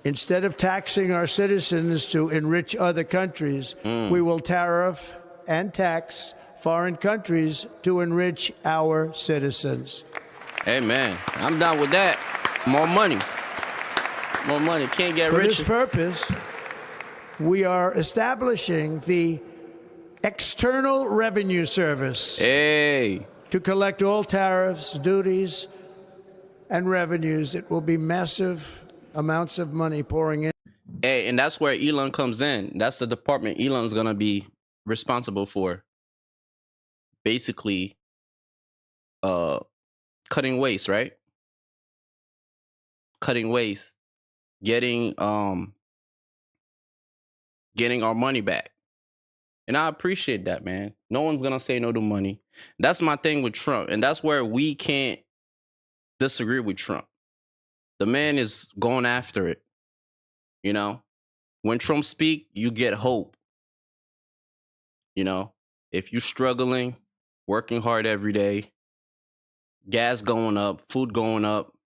Instead of taxing our citizens to enrich other countries, we will tariff and tax foreign countries to enrich our citizens. Amen. I'm down with that. More money. Can't get For richer. this purpose, we are establishing the External Revenue Service. Hey. To collect all tariffs, duties, and revenues. It will be massive amounts of money pouring in. Hey, and that's where Elon comes in. That's the department Elon's going to be responsible for. Basically, cutting waste, right? Cutting waste. Getting our money back. And I appreciate that, man. No one's going to say no to money. That's my thing with Trump. And that's where we can't disagree with Trump. The man is going after it. You know, when Trump speak, you get hope. You know, if you're struggling, working hard every day, gas going up, food going up,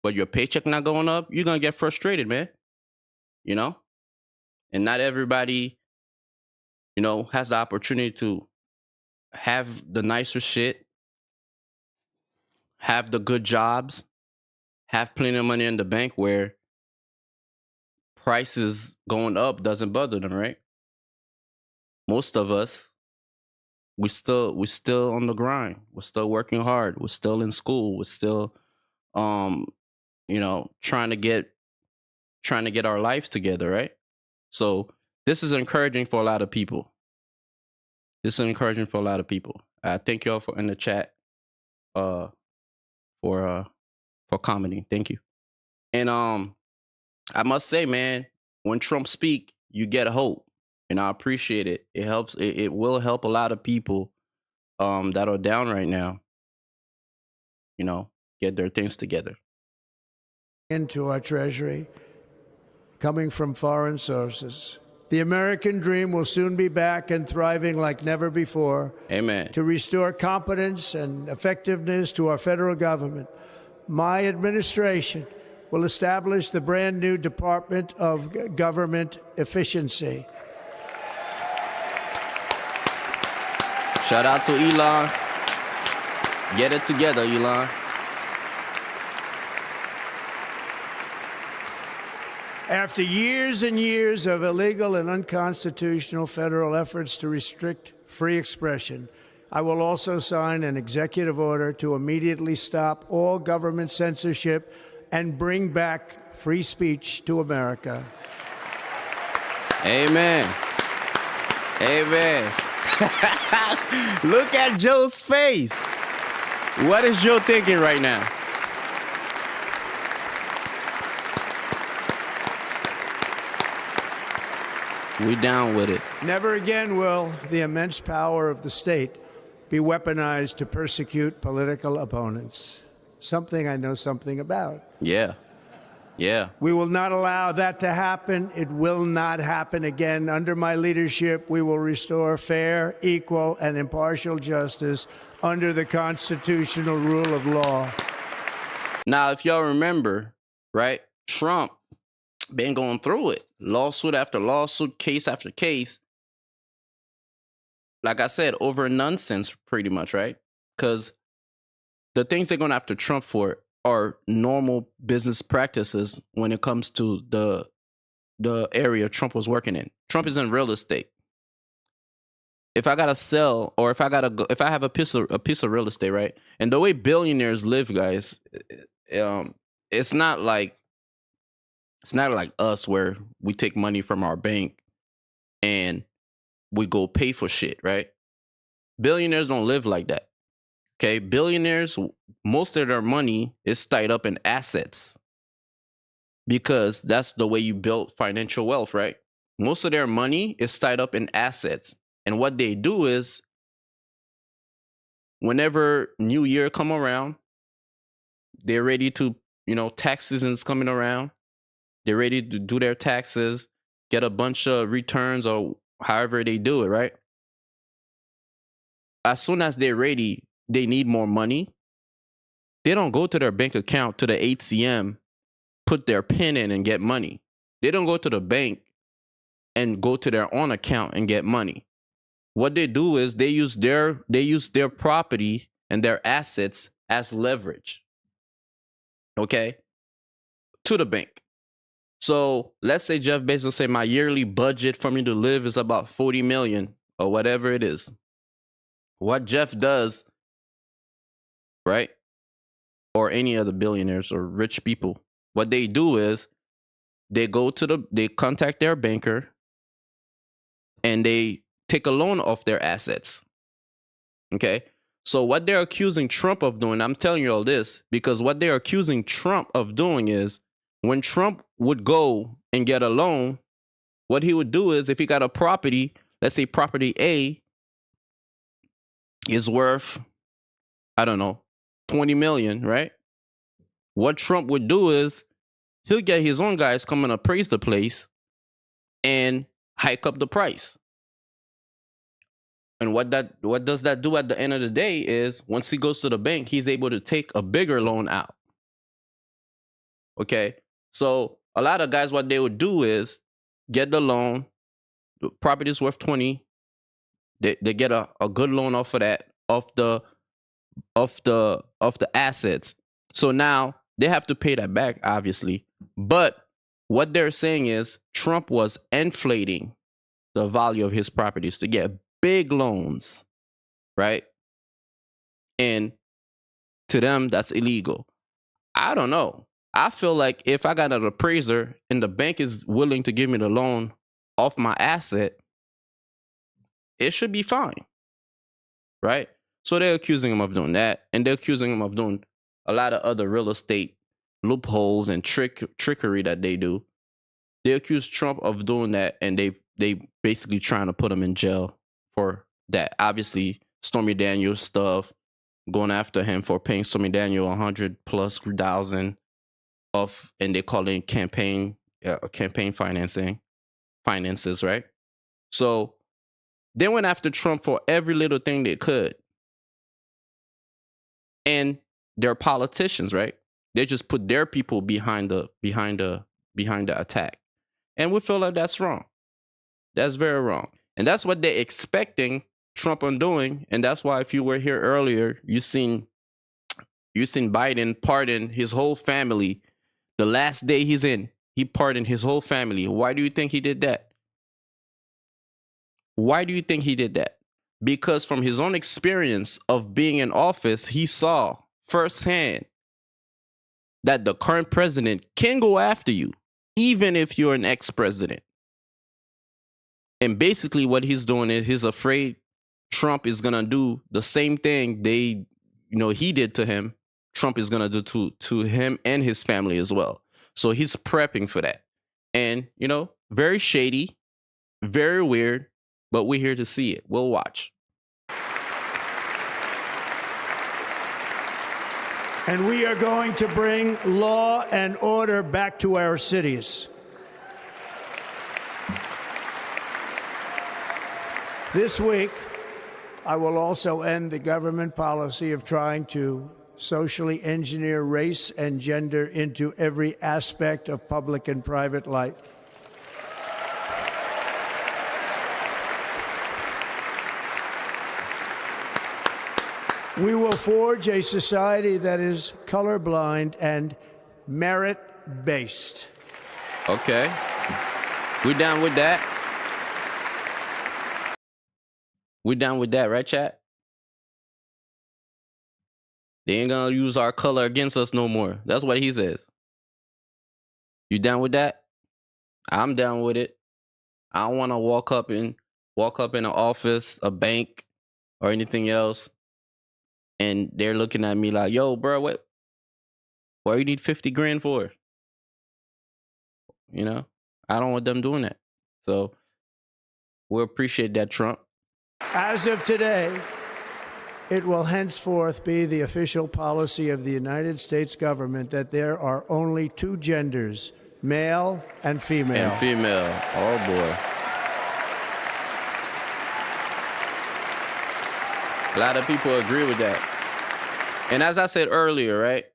but your paycheck not going up, you're going to get frustrated, man. You know, and not everybody, you know, has the opportunity to have the nicer shit, have the good jobs, have plenty of money in the bank where prices going up doesn't bother them, right? Most of us, we're still on the grind. We're still working hard. We're still in school. We're still, you know, trying to get our lives together, right? So this is encouraging for a lot of people. Thank y'all for in the chat for commenting. Thank you. And I must say, man, when Trump speak, you get hope, and I appreciate it. It helps. It will help a lot of people that are down right now. You know, get their things together. Into our treasury, coming from foreign sources. The American dream will soon be back and thriving like never before. Amen. To restore competence and effectiveness to our federal government, my administration will establish the brand new Department of Government Efficiency. Shout out to Elon. Get it together, Elon. After years and years of illegal and unconstitutional federal efforts to restrict free expression, I will also sign an executive order to immediately stop all government censorship and bring back free speech to America. Amen. Amen. Look at Joe's face. What is Joe thinking right now? We down with it. Never again will the immense power of the state be weaponized to persecute political opponents. Something I know something about. Yeah. Yeah. We will not allow that to happen. It will not happen again. Under my leadership, we will restore fair, equal, and impartial justice under the constitutional rule of law. Now, if y'all remember, right, Trump been going through it. Lawsuit after lawsuit, case after case. Like I said, over nonsense, pretty much, right? Because the things they're going after Trump for are normal business practices when it comes to the area Trump was working in. Trump is in real estate. If I gotta sell, or if I have a piece of real estate, right? And the way billionaires live, guys, it's not like us where we take money from our bank and we go pay for shit, right? Billionaires don't live like that. Okay, billionaires, most of their money is tied up in assets because that's the way you build financial wealth, right? Most of their money is tied up in assets. And what they do is whenever New Year come around, they're ready to, tax season's coming around. They're ready to do their taxes, get a bunch of returns or however they do it, right? As soon as they're ready, they need more money. They don't go to their bank account, to the ATM, put their PIN in and get money. They don't go to the bank and go to their own account and get money. What they do is they use their property and their assets as leverage, okay, to the bank. So let's say Jeff Bezos say my yearly budget for me to live is about 40 million or whatever it is. What Jeff does, right, or any other billionaires or rich people, what they do is they contact their banker and they take a loan off their assets. Okay? So what they're accusing Trump of doing, I'm telling you all this because what they're accusing Trump of doing is when Trump would go and get a loan, what he would do is if he got a property, let's say property A is worth, I don't know, 20 million, right? What Trump would do is he'll get his own guys come and appraise the place and hike up the price. And what does that do at the end of the day is once he goes to the bank, he's able to take a bigger loan out. Okay? So a lot of guys, what they would do is get the loan, the property is worth 20. They get a good loan off of that, off the assets. So now they have to pay that back, obviously. But what they're saying is Trump was inflating the value of his properties to get big loans, right? And to them, that's illegal. I don't know. I feel like if I got an appraiser and the bank is willing to give me the loan off my asset, it should be fine, right? So they're accusing him of doing that, and they're accusing him of doing a lot of other real estate loopholes and trickery that they do. They accuse Trump of doing that, and they basically trying to put him in jail for that. Obviously, Stormy Daniels stuff, going after him for paying Stormy Daniels $100,000+ of, and they call it campaign finances, right? So they went after Trump for every little thing they could. And they're politicians, right? They just put their people behind the attack. And we feel like that's wrong. That's very wrong. And that's what they're expecting Trump on doing. And that's why if you were here earlier, you seen Biden pardon his whole family the last day he's in. He pardoned his whole family. Why do you think he did that? Why do you think he did that? Because from his own experience of being in office, he saw firsthand that the current president can go after you, even if you're an ex-president. And basically what he's doing is he's afraid Trump is going to do the same thing he did to him. Trump is going to do to him and his family as well. So he's prepping for that. And, very shady, very weird, but we're here to see it. We'll watch. And we are going to bring law and order back to our cities. This week, I will also end the government policy of trying to socially engineer race and gender into every aspect of public and private life. We will forge a society that is colorblind and merit-based. Okay. We down with that? We down with that, right, chat? They ain't gonna use our color against us no more. That's what he says. You down with that? I'm down with it. I don't want to walk up in an office, a bank, or anything else, and they're looking at me like, "Yo, bro, what you need 50 grand for?" I don't want them doing that. So we'll appreciate that, Trump. As of today, it will henceforth be the official policy of the United States government that there are only two genders, male and female. And female. Oh, boy. A lot of people agree with that. And as I said earlier, right?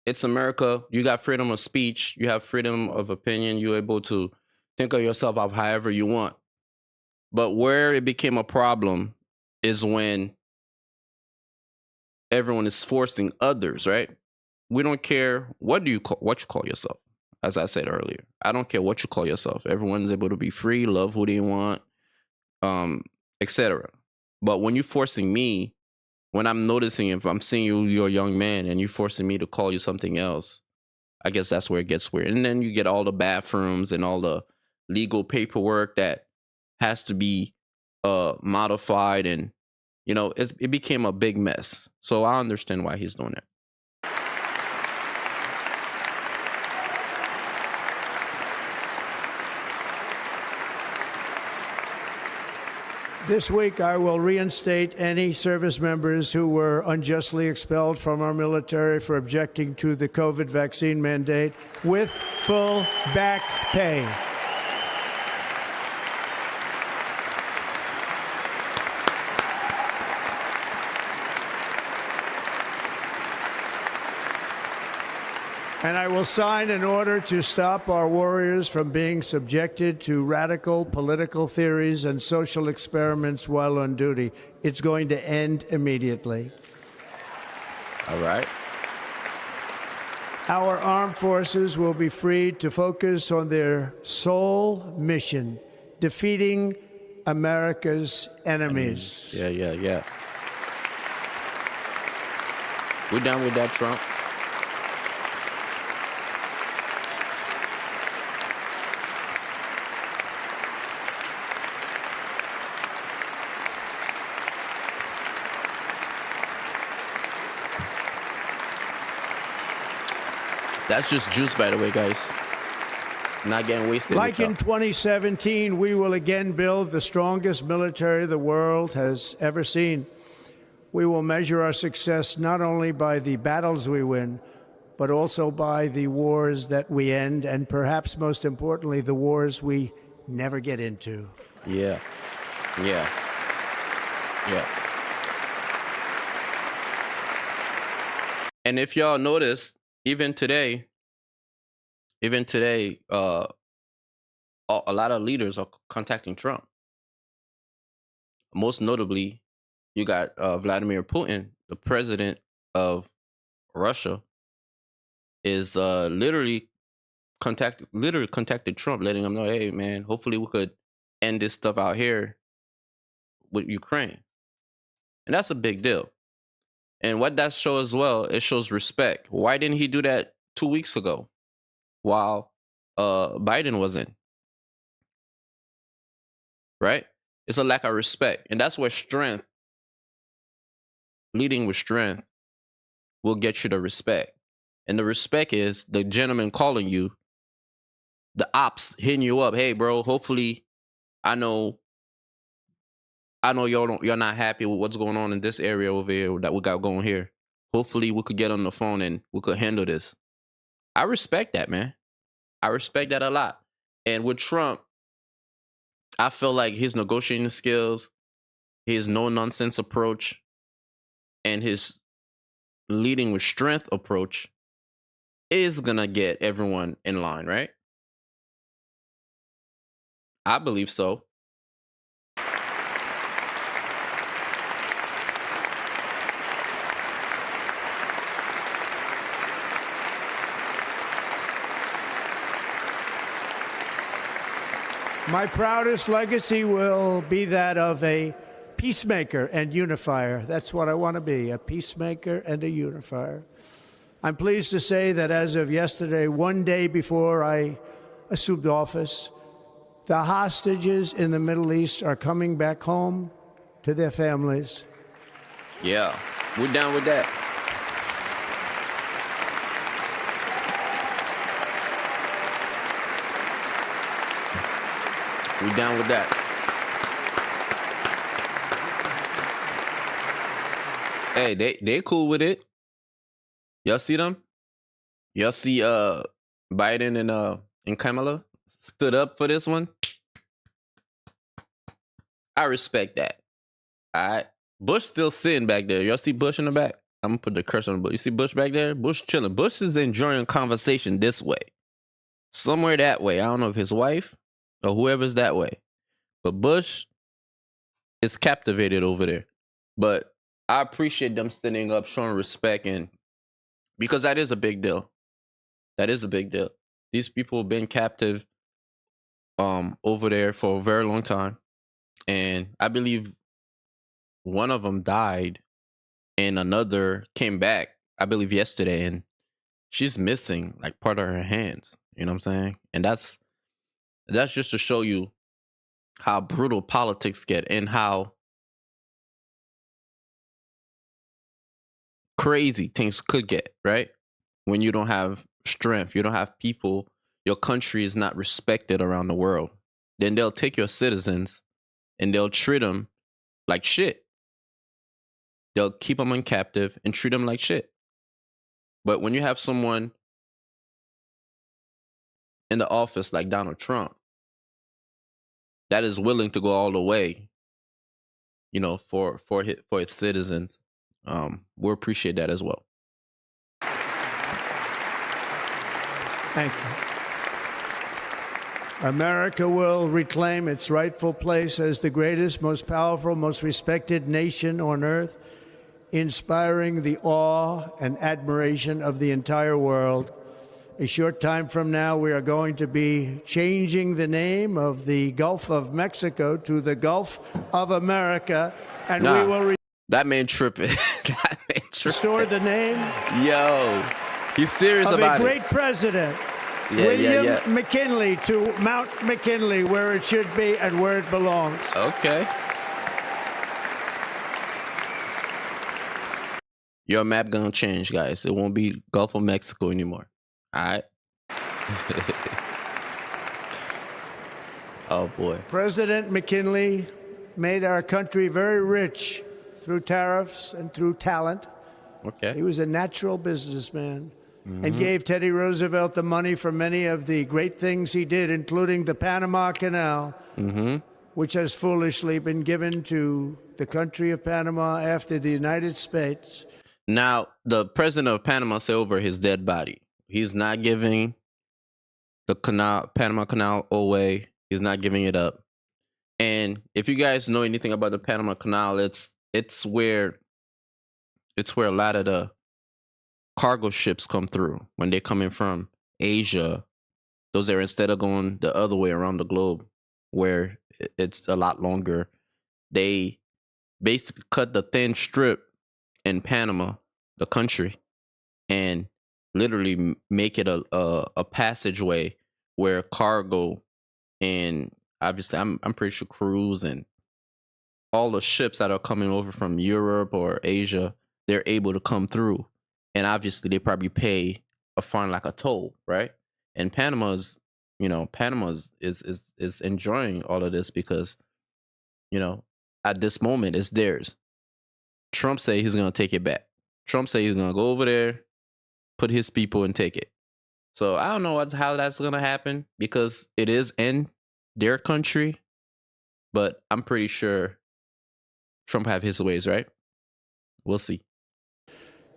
It's America. You got freedom of speech. You have freedom of opinion. You're able to think of yourself of however you want. But where it became a problem is when everyone is forcing others, right? We don't care what you call yourself. As I said earlier, I don't care what you call yourself. Everyone's able to be free, love who they want, etc. But when you're forcing me, when I'm noticing, if I'm seeing you're a young man and you're forcing me to call you something else, I guess that's where it gets weird. And then you get all the bathrooms and all the legal paperwork that has to be modified, and it became a big mess. So I understand why he's doing it. This week, I will reinstate any service members who were unjustly expelled from our military for objecting to the COVID vaccine mandate with full back pay. And I will sign an order to stop our warriors from being subjected to radical political theories and social experiments while on duty. It's going to end immediately. All right. Our armed forces will be freed to focus on their sole mission, defeating America's enemies. Yeah. We're done with that, Trump. That's just juice, by the way, guys. Not getting wasted. Like in 2017, we will again build the strongest military the world has ever seen. We will measure our success not only by the battles we win, but also by the wars that we end, and perhaps most importantly, the wars we never get into. Yeah. And if y'all notice, even today, a lot of leaders are contacting Trump. Most notably, you got Vladimir Putin, the president of Russia, is literally literally contacted Trump, letting him know, hey man, hopefully we could end this stuff out here with Ukraine. And that's a big deal. And what that shows as well, it shows respect. Why didn't he do that 2 weeks ago while Biden was in? Right? It's a lack of respect. And that's where strength, leading with strength, will get you the respect. And the respect is the gentleman calling you, the ops hitting you up. Hey, bro, hopefully, I know you're not happy with what's going on in this area over here that we got going here. Hopefully, we could get on the phone and we could handle this. I respect that, man. I respect that a lot. And with Trump, I feel like his negotiating skills, his no-nonsense approach, and his leading with strength approach is going to get everyone in line, right? I believe so. My proudest legacy will be that of a peacemaker and unifier. That's what I want to be, a peacemaker and a unifier. I'm pleased to say that as of yesterday, one day before I assumed office, the hostages in the Middle East are coming back home to their families. Yeah, we're down with that. We're down with that. Hey, they cool with it. Y'all see them? Y'all see Biden and Kamala stood up for this one? I respect that. All right. Bush still sitting back there. Y'all see Bush in the back? I'm gonna put the cursor on Bush. You see Bush back there? Bush chilling. Bush is enjoying conversation this way. Somewhere that way. I don't know if his wife or whoever's that way. But Bush is captivated over there. But I appreciate them standing up, showing respect, and because that is a big deal. That is a big deal. These people have been captive over there for a very long time. And I believe one of them died and another came back, I believe yesterday, and she's missing like part of her hands. You know what I'm saying? And that's just to show you how brutal politics get and how crazy things could get, right? When you don't have strength, you don't have people, your country is not respected around the world. Then they'll take your citizens and they'll treat them like shit. They'll keep them in captive and treat them like shit. But when you have someone in the office like Donald Trump that is willing to go all the way, you know, for its citizens, we'll appreciate that as well. Thank you. America will reclaim its rightful place as the greatest, most powerful, most respected nation on earth, inspiring the awe and admiration of the entire world. A short time from now, we are going to be changing the name of the Gulf of Mexico to the Gulf of America, and we will that man tripping. That man tripping. restore the name. Yo, he's serious of about a great president. William McKinley to Mount McKinley, where it should be and where it belongs. Okay. Your map gonna change, guys. It won't be Gulf of Mexico anymore. All right. Oh boy. President McKinley made our country very rich through tariffs and through talent. Okay. He was a natural businessman and gave Teddy Roosevelt the money for many of the great things he did, including the Panama Canal, which has foolishly been given to the country of Panama after the United States. Now, the president of Panama said over his dead body, he's not giving the Panama Canal away. He's not giving it up. And if you guys know anything about the Panama Canal, it's where a lot of the cargo ships come through when they're coming from Asia Those areas, instead of going the other way around the globe, where it's a lot longer, they basically cut the thin strip in Panama, the country, and literally make it a passageway where cargo and obviously I'm pretty sure cruise and all the ships that are coming over from Europe or Asia, they're able to come through. And obviously they probably pay a fine, like a toll, right? And Panama's, Panama's is enjoying all of this because, at this moment it's theirs. Trump say he's gonna take it back. Trump say he's gonna go over there, put his people and take it. So I don't know how that's gonna happen because it is in their country, but I'm pretty sure Trump have his ways, right? We'll see.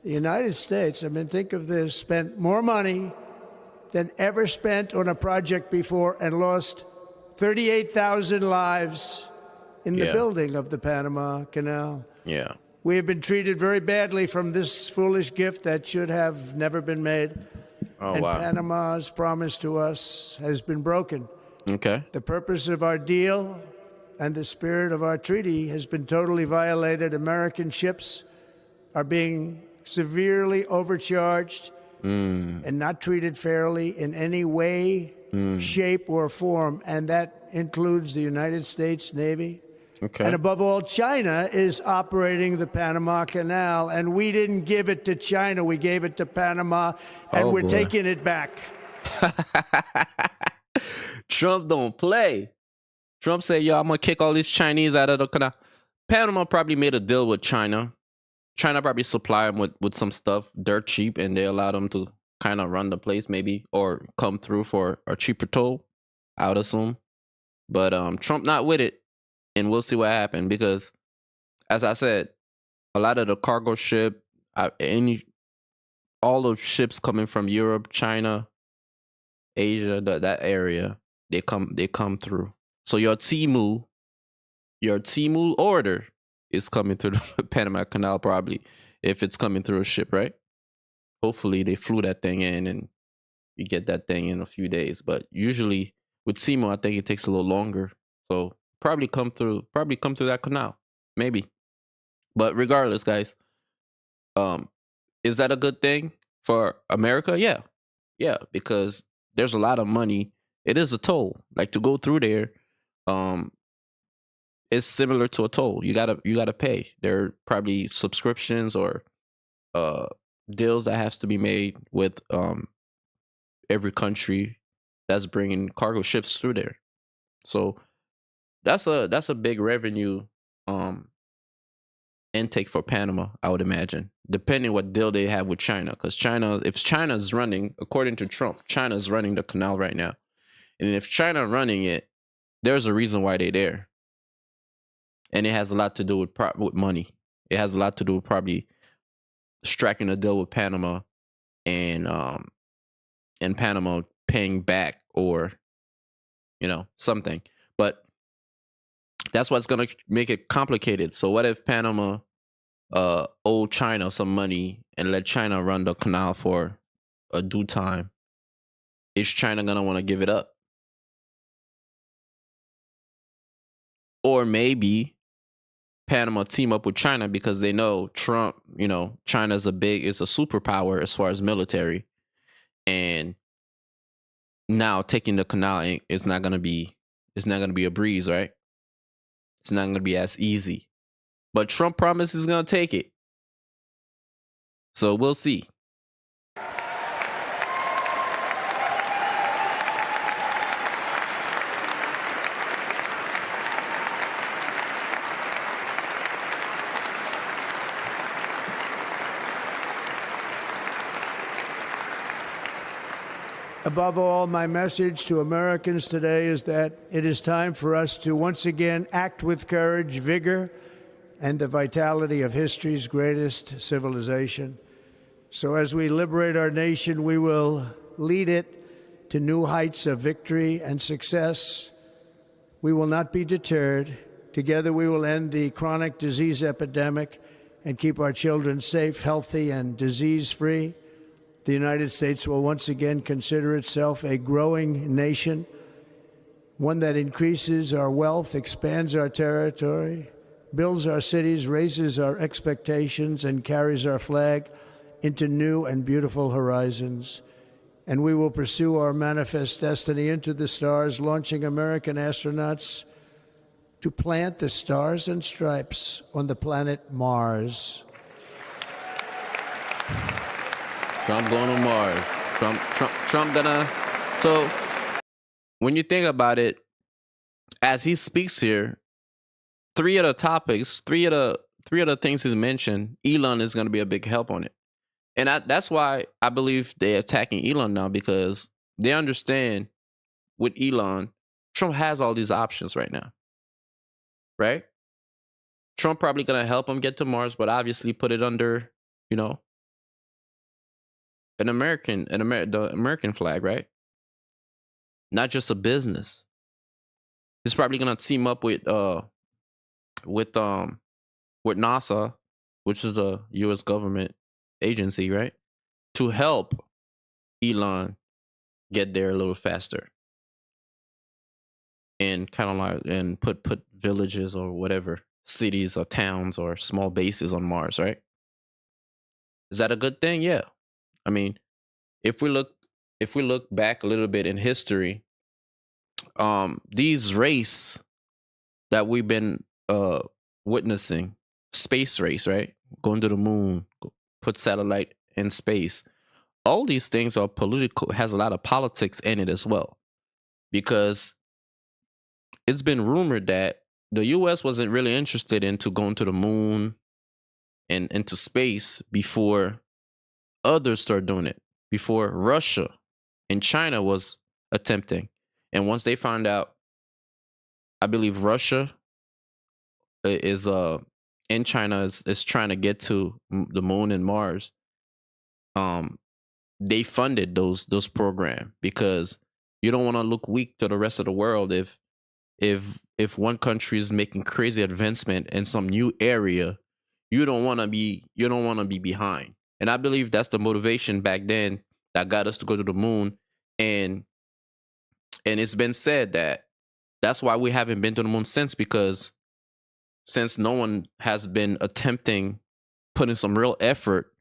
The United States, think of this, spent more money than ever spent on a project before and lost 38,000 lives in the building of the Panama Canal. Yeah. We have been treated very badly from this foolish gift that should have never been made. Oh, and wow. Panama's promise to us has been broken. Okay. The purpose of our deal and the spirit of our treaty has been totally violated. American ships are being severely overcharged and not treated fairly in any way, shape, or form. And that includes the United States Navy. Okay. And above all, China is operating the Panama Canal, and we didn't give it to China. We gave it to Panama, and we're taking it back. Trump don't play. Trump said, yo, I'm going to kick all these Chinese out of the canal. Panama probably made a deal with China. China probably supplied them with some stuff dirt cheap, and they allowed them to kind of run the place maybe, or come through for a cheaper toll, I would assume. But Trump not with it, and we'll see what happens because, as I said, a lot of the cargo ship, all the ships coming from Europe, China, Asia, that area, they come through. So your Temu order is coming through the Panama Canal probably, if it's coming through a ship, right? Hopefully they flew that thing in and you get that thing in a few days. But usually with Temu, I think it takes a little longer. So probably come through that canal, maybe. But regardless, guys, is that a good thing for America? Yeah, because there's a lot of money. It is a toll. Like, to go through there, it's similar to a toll. You gotta pay. There are probably subscriptions or deals that has to be made with every country that's bringing cargo ships through there. So that's a big revenue intake for Panama, I would imagine, depending what deal they have with China. Because if China's running, according to Trump, China's running the canal right now, and if China running it, there's a reason why they're there, and it has a lot to do with money. It has a lot to do with probably striking a deal with Panama, and Panama paying back, or something. But that's what's gonna make it complicated. So what if Panama owe China some money and let China run the canal for a due time? Is China gonna want to give it up? Or maybe Panama team up with China because they know Trump, China's it's a superpower as far as military. And now taking the canal it's not gonna be a breeze, right? It's not gonna be as easy. But Trump promised he's gonna take it. So we'll see. Above all, my message to Americans today is that it is time for us to once again act with courage, vigor, and the vitality of history's greatest civilization. So as we liberate our nation, we will lead it to new heights of victory and success. We will not be deterred. Together we will end the chronic disease epidemic and keep our children safe, healthy, and disease-free. The United States will once again consider itself a growing nation, one that increases our wealth, expands our territory, builds our cities, raises our expectations, and carries our flag into new and beautiful horizons. And we will pursue our manifest destiny into the stars, launching American astronauts to plant the stars and stripes on the planet Mars. Trump going to Mars. Trump gonna. So when you think about it, as he speaks here, three of the things he's mentioned, Elon is gonna be a big help on it. And that's why I believe they're attacking Elon now, because they understand with Elon, Trump has all these options right now, right? Trump probably gonna help him get to Mars, but obviously put it under, the American flag, right? Not just a business. He's probably gonna team up with NASA, which is a U.S. government agency, right, to help Elon get there a little faster, and kind of like and put villages or whatever, cities or towns or small bases on Mars, right? Is that a good thing? Yeah. I mean, if we look back a little bit in history, these race that we've been witnessing, space race, right? Going to the moon, put satellite in space. All these things are political, has a lot of politics in it as well. Because it's been rumored that the US wasn't really interested into going to the moon and into space before others started doing it, before Russia and China was attempting. And once they found out, I believe Russia is and China is trying to get to the moon and Mars. They funded those programs, because you don't want to look weak to the rest of the world if one country is making crazy advancement in some new area. You don't want to be behind. And I believe that's the motivation back then that got us to go to the moon. And it's been said that that's why we haven't been to the moon since, because since no one has been attempting, putting some real effort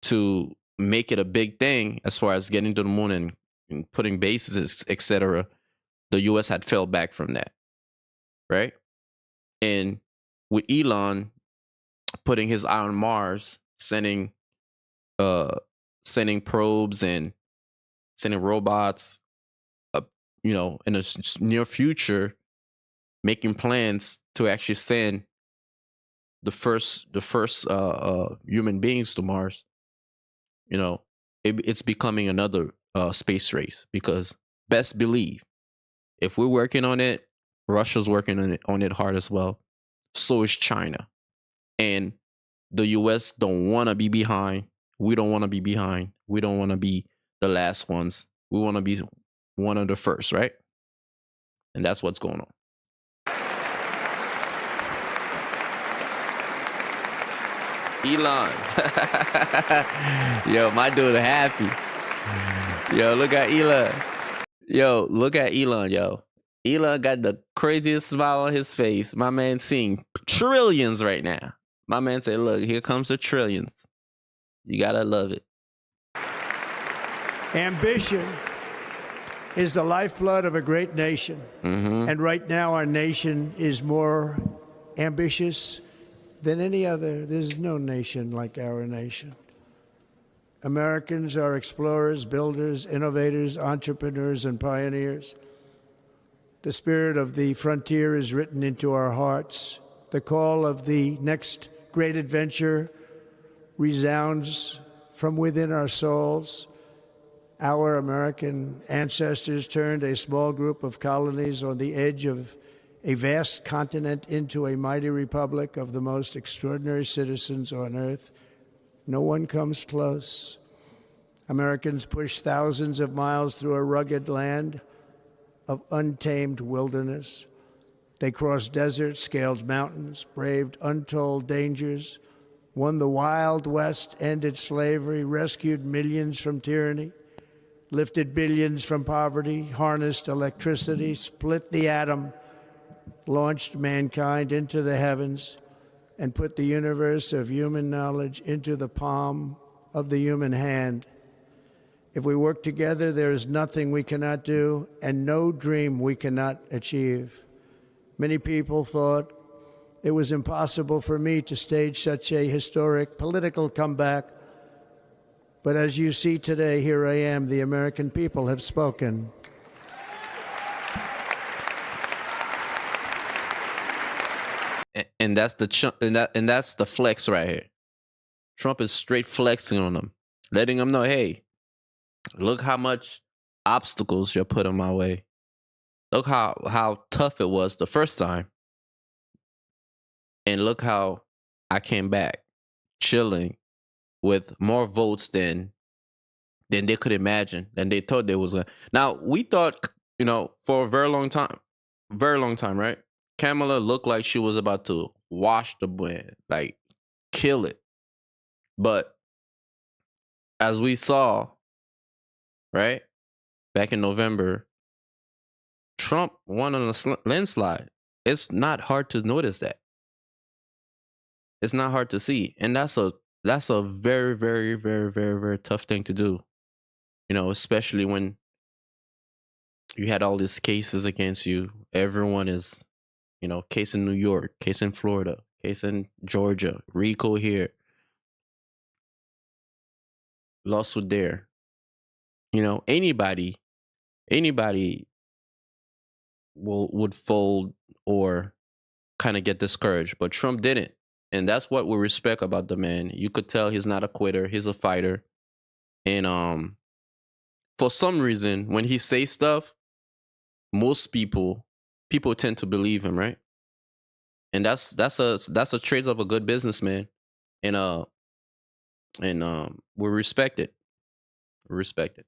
to make it a big thing as far as getting to the moon and putting bases, etc., the U.S. had fell back from that, right? And with Elon putting his eye on Mars, sending probes and sending robots, in a near future, making plans to actually send the first human beings to Mars. It's becoming another space race, because best believe, if we're working on it, Russia's working on it hard as well. So is China. And the US don't want to be behind. We don't want to be behind. We don't want to be the last ones. We want to be one of the first, right? And that's what's going on. Elon. Yo, my dude happy. Yo, look at Elon. Yo, look at Elon, yo. Elon got the craziest smile on his face. My man seeing trillions right now. My man said, look, here comes the trillions. You gotta love it. Ambition is the lifeblood of a great nation. Mm-hmm. And right now our nation is more ambitious than any other. There's no nation like our nation. Americans are explorers, builders, innovators, entrepreneurs, and pioneers. The spirit of the frontier is written into our hearts. The call of the next great adventure resounds from within our souls. Our American ancestors turned a small group of colonies on the edge of a vast continent into a mighty republic of the most extraordinary citizens on earth. No one comes close. Americans pushed thousands of miles through a rugged land of untamed wilderness. They crossed deserts, scaled mountains, braved untold dangers, won the Wild West, ended slavery, rescued millions from tyranny, lifted billions from poverty, harnessed electricity, split the atom, launched mankind into the heavens, and put the universe of human knowledge into the palm of the human hand. If we work together, there is nothing we cannot do and no dream we cannot achieve. Many people thought it was impossible for me to stage such a historic political comeback. But as you see today, here I am. The American people have spoken. And that's the flex right here. Trump is straight flexing on them, letting them know, hey, look how much obstacles you're putting my way. Look how tough it was the first time. And look how I came back chilling with more votes than they could imagine, than they thought they was going to. Now, we thought, for a very long time, right? Kamala looked like she was about to wash the wind, like kill it. But as we saw, right, back in November, Trump won on a landslide. It's not hard to notice that. It's not hard to see. And that's a very, very, very, very, very tough thing to do. Especially when you had all these cases against you. Everyone is, case in New York, case in Florida, case in Georgia, RICO here, lawsuit there. Anybody would fold or kind of get discouraged, but Trump didn't. And that's what we respect about the man. You could tell he's not a quitter. He's a fighter. And for some reason, when he says stuff, most people tend to believe him, right? And that's a trait of a good businessman. And we respect it. We respect it.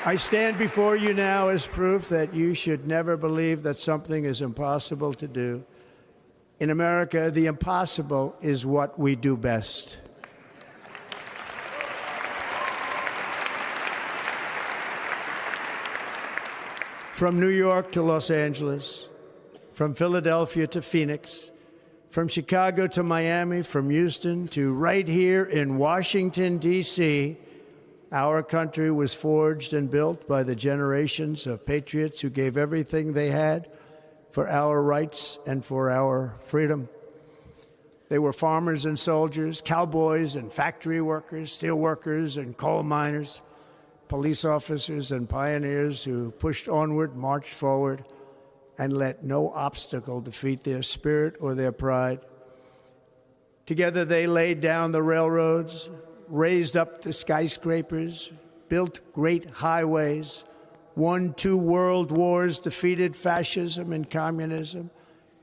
I stand before you now as proof that you should never believe that something is impossible to do. In America, the impossible is what we do best. From New York to Los Angeles, from Philadelphia to Phoenix, from Chicago to Miami, from Houston to right here in Washington, D.C., our country was forged and built by the generations of patriots who gave everything they had for our rights and for our freedom. They were farmers and soldiers, cowboys and factory workers, steel workers and coal miners, police officers and pioneers who pushed onward, marched forward, and let no obstacle defeat their spirit or their pride. Together they laid down the railroads, raised up the skyscrapers, built great highways, won 2 world wars, defeated fascism and communism,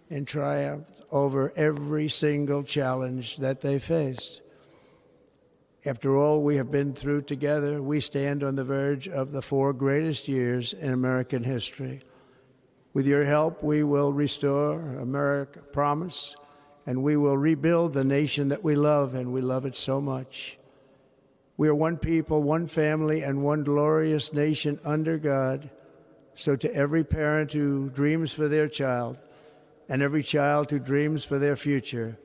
and triumphed over every single challenge that they faced. After all we have been through together, we stand on the verge of the 4 greatest years in American history. With your help, we will restore America, promise, and we will rebuild the nation that we love, and we love it so much. We are one people, one family, and one glorious nation under God. So to every parent who dreams for their child and every child who dreams for their future,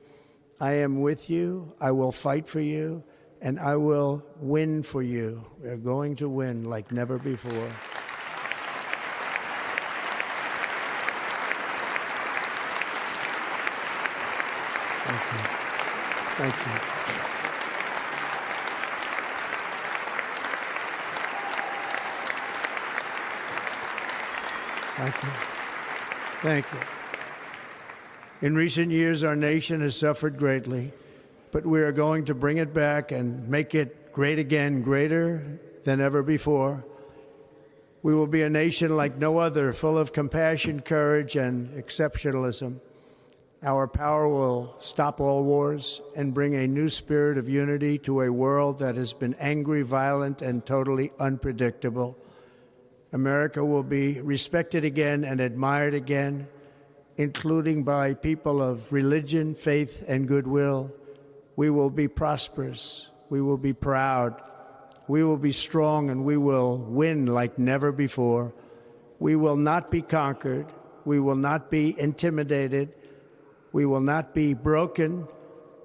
I am with you, I will fight for you, and I will win for you. We are going to win like never before. Thank you. Thank you. Thank you. Thank you. In recent years, our nation has suffered greatly, but we are going to bring it back and make it great again, greater than ever before. We will be a nation like no other, full of compassion, courage, and exceptionalism. Our power will stop all wars and bring a new spirit of unity to a world that has been angry, violent, and totally unpredictable. America will be respected again and admired again, including by people of religion, faith, and goodwill. We will be prosperous. We will be proud. We will be strong, and we will win like never before. We will not be conquered. We will not be intimidated. We will not be broken,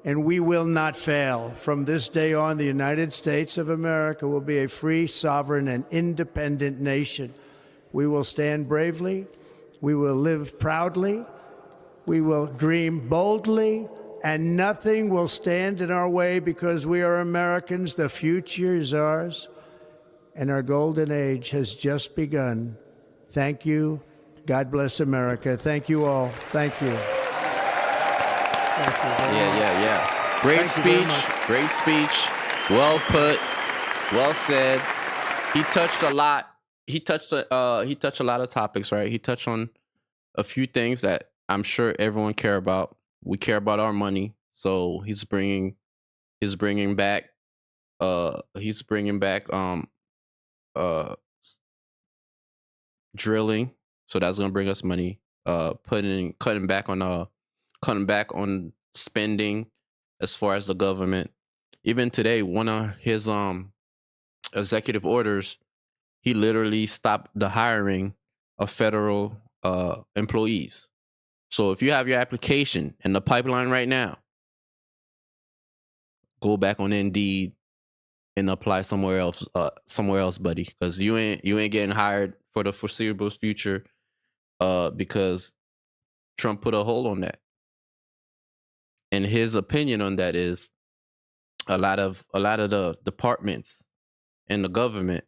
and we will not fail. From this day on, the United States of America will be a free, sovereign, and independent nation. We will stand bravely. We will live proudly. We will dream boldly, and nothing will stand in our way because we are Americans. The future is ours, and our golden age has just begun. Thank you. God bless America. Thank you all. Thank you. Yeah. Great speech. Well put. Well said. He touched a lot. He touched a lot of topics, right? He touched on a few things that I'm sure everyone care about. We care about our money, so he's bringing back drilling, so that's gonna bring us money. Cutting back on spending as far as the government. Even today, one of his executive orders, he literally stopped the hiring of federal employees. So if you have your application in the pipeline right now, go back on Indeed and apply somewhere else, buddy, because you ain't getting hired for the foreseeable future, because Trump put a hold on that. And his opinion on that is a lot of the departments in the government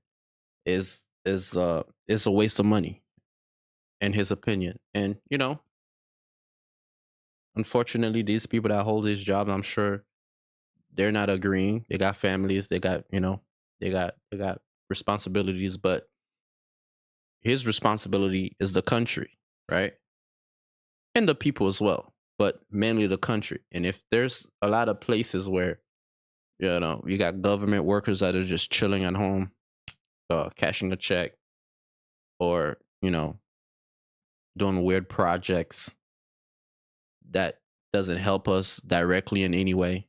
is a waste of money, in his opinion. And unfortunately, these people that hold these jobs, I'm sure they're not agreeing. They got families, they got responsibilities, but his responsibility is the country, right? And the people as well, but mainly the country. And if there's a lot of places where you got government workers that are just chilling at home, cashing a check, or doing weird projects that doesn't help us directly in any way,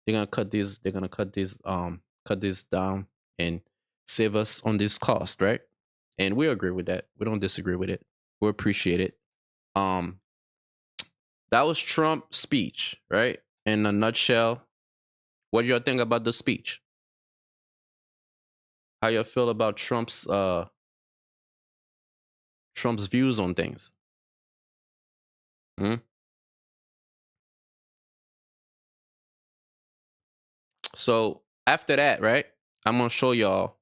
they're gonna cut these down and save us on this cost, right? And we agree with that. We don't disagree with it. We appreciate it. That was Trump's speech, right? In a nutshell, what do y'all think about the speech? How y'all feel about Trump's views on things? So after that, right, I'm gonna show y'all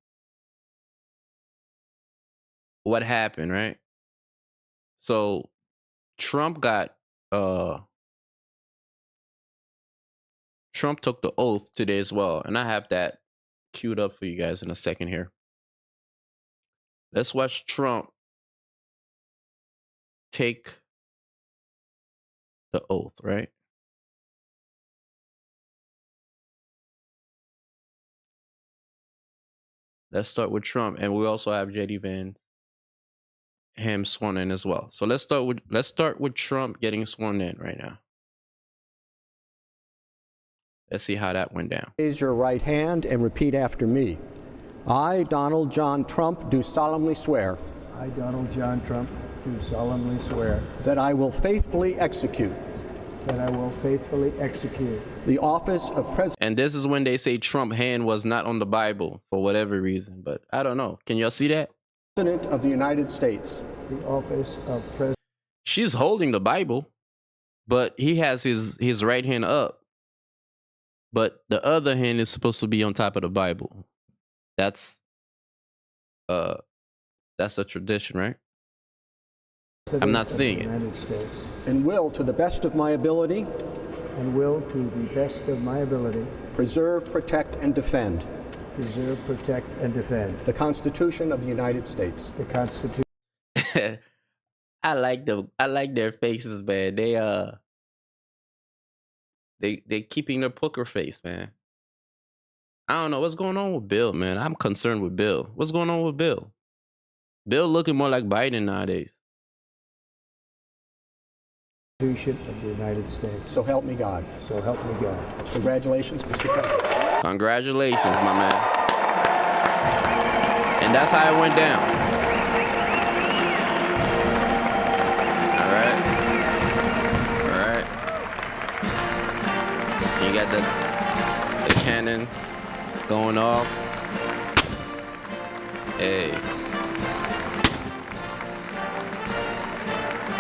what happened, right? So Trump took the oath today as well, and I have that queued up for you guys in a second here. Let's watch Trump take the oath, right? Let's start with Trump, and we also have JD Vance, him sworn in as well. So let's start with Trump getting sworn in right now. Let's see how that went down. Raise your right hand and repeat after me. I, Donald John Trump, do solemnly swear. I, Donald John Trump, do solemnly swear that I will faithfully execute. That I will faithfully execute the office of President. And this is when they say Trump's hand was not on the Bible for whatever reason, but I don't know. Can y'all see that? President of the United States. The office of President. She's holding the Bible, but he has his right hand up, but the other hand is supposed to be on top of the Bible. That's a tradition, right? I'm not seeing it. And will, to the best of my ability. And will, to the best of my ability. Preserve, protect, and defend. Preserve, protect, and defend. The Constitution of the United States. The Constitution. I like them. I like their faces, man. They keeping their poker face, man. I don't know what's going on with Bill, man. I'm concerned with Bill. What's going on with Bill? Bill looking more like Biden nowadays. Constitution of the United States. So help me God. So help me God. Congratulations, Mr. President. Congratulations, my man. And that's how it went down. All right. All right. You got the cannon going off. Hey.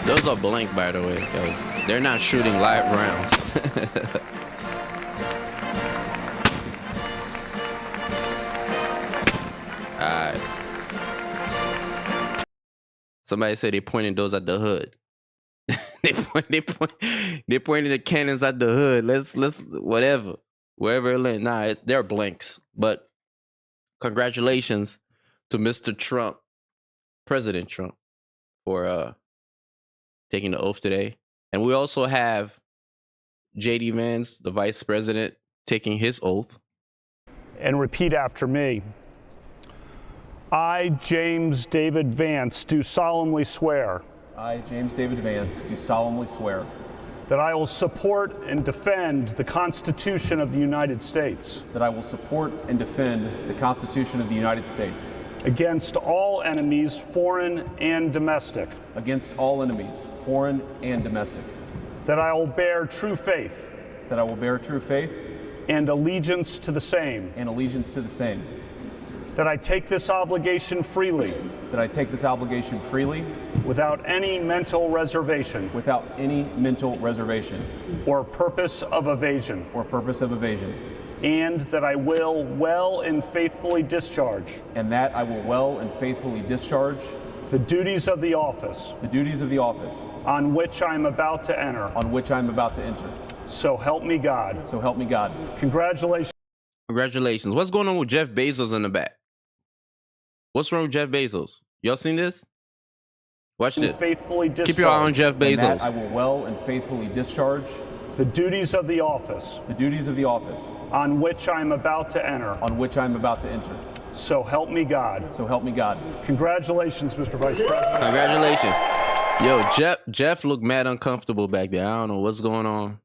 Those are blank, by the way. Yo. They're not shooting live rounds. Alright. Somebody said they pointed those at the hood. they pointed the cannons at the hood. Let's whatever. Wherever it lands. Nah, they're blanks. But congratulations to Mr. Trump, President Trump, for taking the oath today. And we also have J.D. Vance, the vice president, taking his oath. And repeat after me. I, James David Vance, do solemnly swear. I, James David Vance, do solemnly swear. That I will support and defend the Constitution of the United States. That I will support and defend the Constitution of the United States. Against all enemies, foreign and domestic. Against all enemies, foreign and domestic. That I will bear true faith. That I will bear true faith. And allegiance to the same. And allegiance to the same. That I take this obligation freely. That I take this obligation freely. Without any mental reservation. Without any mental reservation. Or purpose of evasion. Or purpose of evasion. And that I will well and faithfully discharge. And that I will well and faithfully discharge. The duties of the office. The duties of the office. On which I am about to enter. On which I am about to enter. So help me God. So help me God. Congratulations. Congratulations. What's going on with Jeff Bezos in the back? What's wrong with Jeff Bezos? Y'all seen this? Watch this. Faithfully discharge. Keep your eye on Jeff Bezos. And that I will well and faithfully discharge. The duties of the office. The duties of the office. On which I am about to enter. On which I am about to enter. So help me God. So help me God. Congratulations, Mr. Vice President. Congratulations. Yo, Jeff looked mad uncomfortable back there. I don't know what's going on.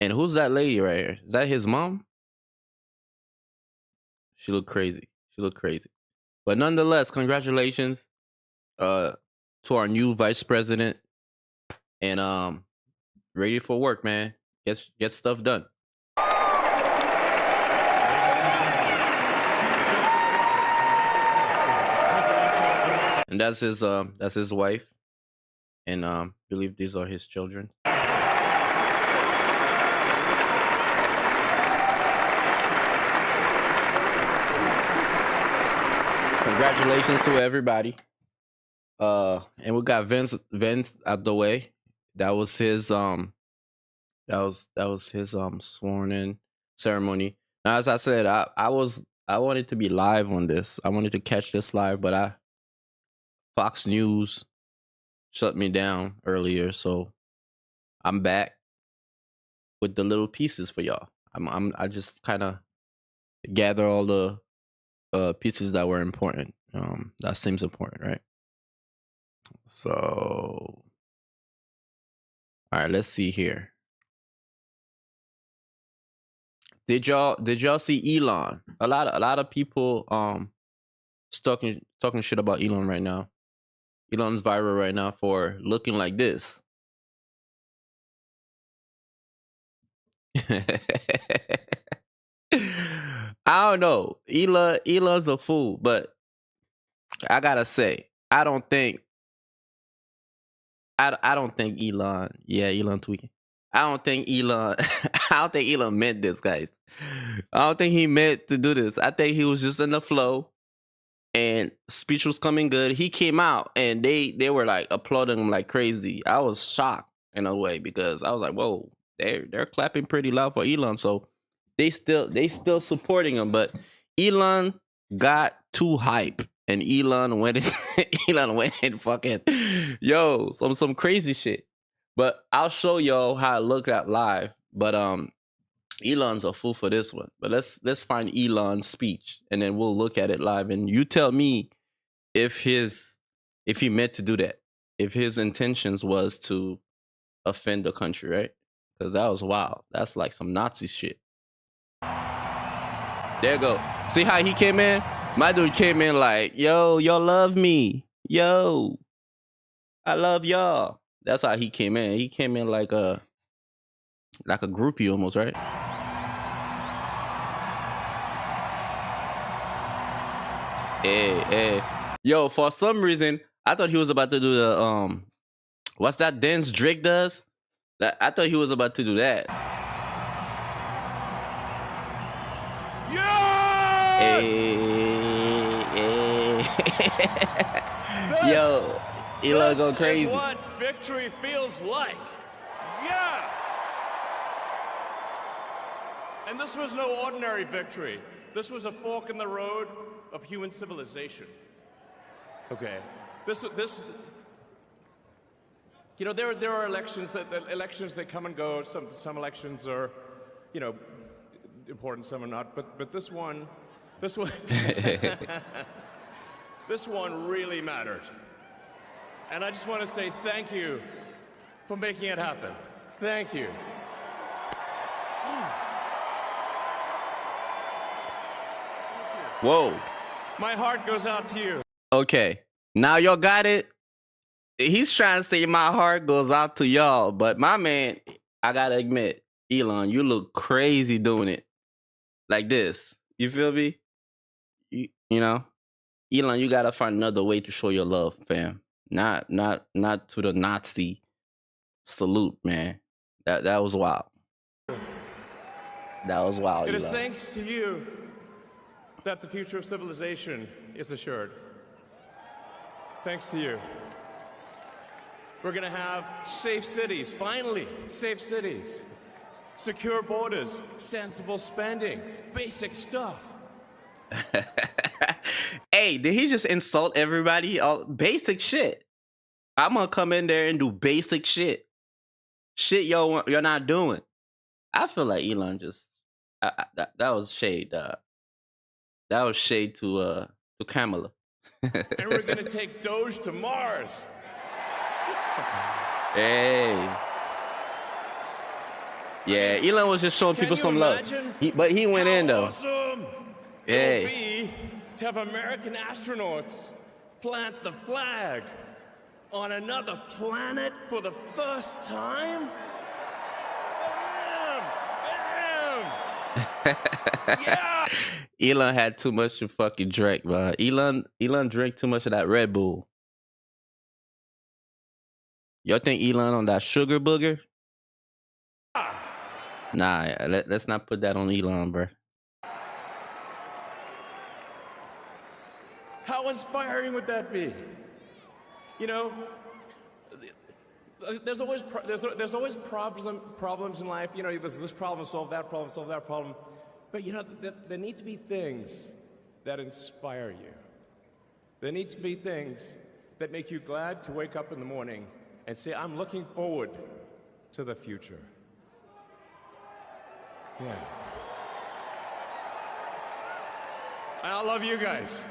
And who's that lady right here? Is that his mom? She looked crazy. She looked crazy. But nonetheless, congratulations to our new vice president. And ready for work, man. Get stuff done. And that's his wife. And I believe these are his children. Congratulations to everybody. And we got Vince out the way. That was his sworn in ceremony. Now, as I said, I wanted to be live on this. I wanted to catch this live, but Fox News shut me down earlier, so I'm back with the little pieces for y'all. I just kind of gather all the pieces that were important. That seems important, right? So, all right, let's see here. Did y'all see Elon? A lot of people talking shit about Elon right now. Elon's viral right now for looking like this. I don't know. Elon's a fool, but I gotta say, I don't think Elon. Yeah, Elon tweaking. I don't think Elon meant this, guys. I don't think he meant to do this. I think he was just in the flow, and speech was coming good. He came out, and they were like applauding him like crazy. I was shocked in a way because I was like, whoa, they're clapping pretty loud for Elon. So they still supporting him, but Elon got too hype. and Elon went in, Elon went in fucking, yo, some crazy shit. But I'll show y'all how it looked at live. But Elon's a fool for this one. But let's find Elon's speech, and then we'll look at it live. And you tell me if he meant to do that, if his intentions was to offend the country, right? Because that was wild. That's like some Nazi shit. There you go. See how he came in? My dude came in like, yo, y'all love me. Yo, I love y'all. That's how he came in. He came in like a groupie almost, right? Hey. Yo, for some reason, I thought he was about to do the what's that dance Drake does? I thought he was about to do that. Yes! Hey. Yo, Elon go crazy. This is what victory feels like. Yeah. And this was no ordinary victory. This was a fork in the road of human civilization. Okay. This. You know, there are elections that come and go. Some elections are, you know, important. Some are not. But this one, this one really mattered. And I just want to say thank you for making it happen. Thank you. Whoa. My heart goes out to you. Okay. Now y'all got it. He's trying to say my heart goes out to y'all, but my man, I gotta admit, Elon, you look crazy doing it like this. You feel me? You know, Elon, you gotta find another way to show your love, fam. Not to the Nazi salute, man. That was wild. That was wild. It Elon. is thanks to you that the future of civilization is assured. Thanks to you. We're going to have safe cities, finally, safe cities, secure borders, sensible spending, basic stuff. Hey, did he just insult everybody? All basic shit. I'm gonna come in there and do basic shit. Shit you're not doing. I feel like Elon just that was shade. That was shade to Kamala. And we're going to take Doge to Mars. Hey. Yeah, Elon was just showing people some love. But he went in though. Awesome. Hey. It'll be to have American astronauts plant the flag on another planet for the first time. Bam! Yeah. Elon had too much to fucking drink, bro. Elon drank too much of that Red Bull. Y'all think Elon on that sugar booger? Nah, let's not put that on Elon, bro. How inspiring would that be? You know, there's always problems in life. You know, there's this problem, solve that problem. But you know, there need to be things that inspire you. There need to be things that make you glad to wake up in the morning and say, I'm looking forward to the future. Yeah. I love you guys.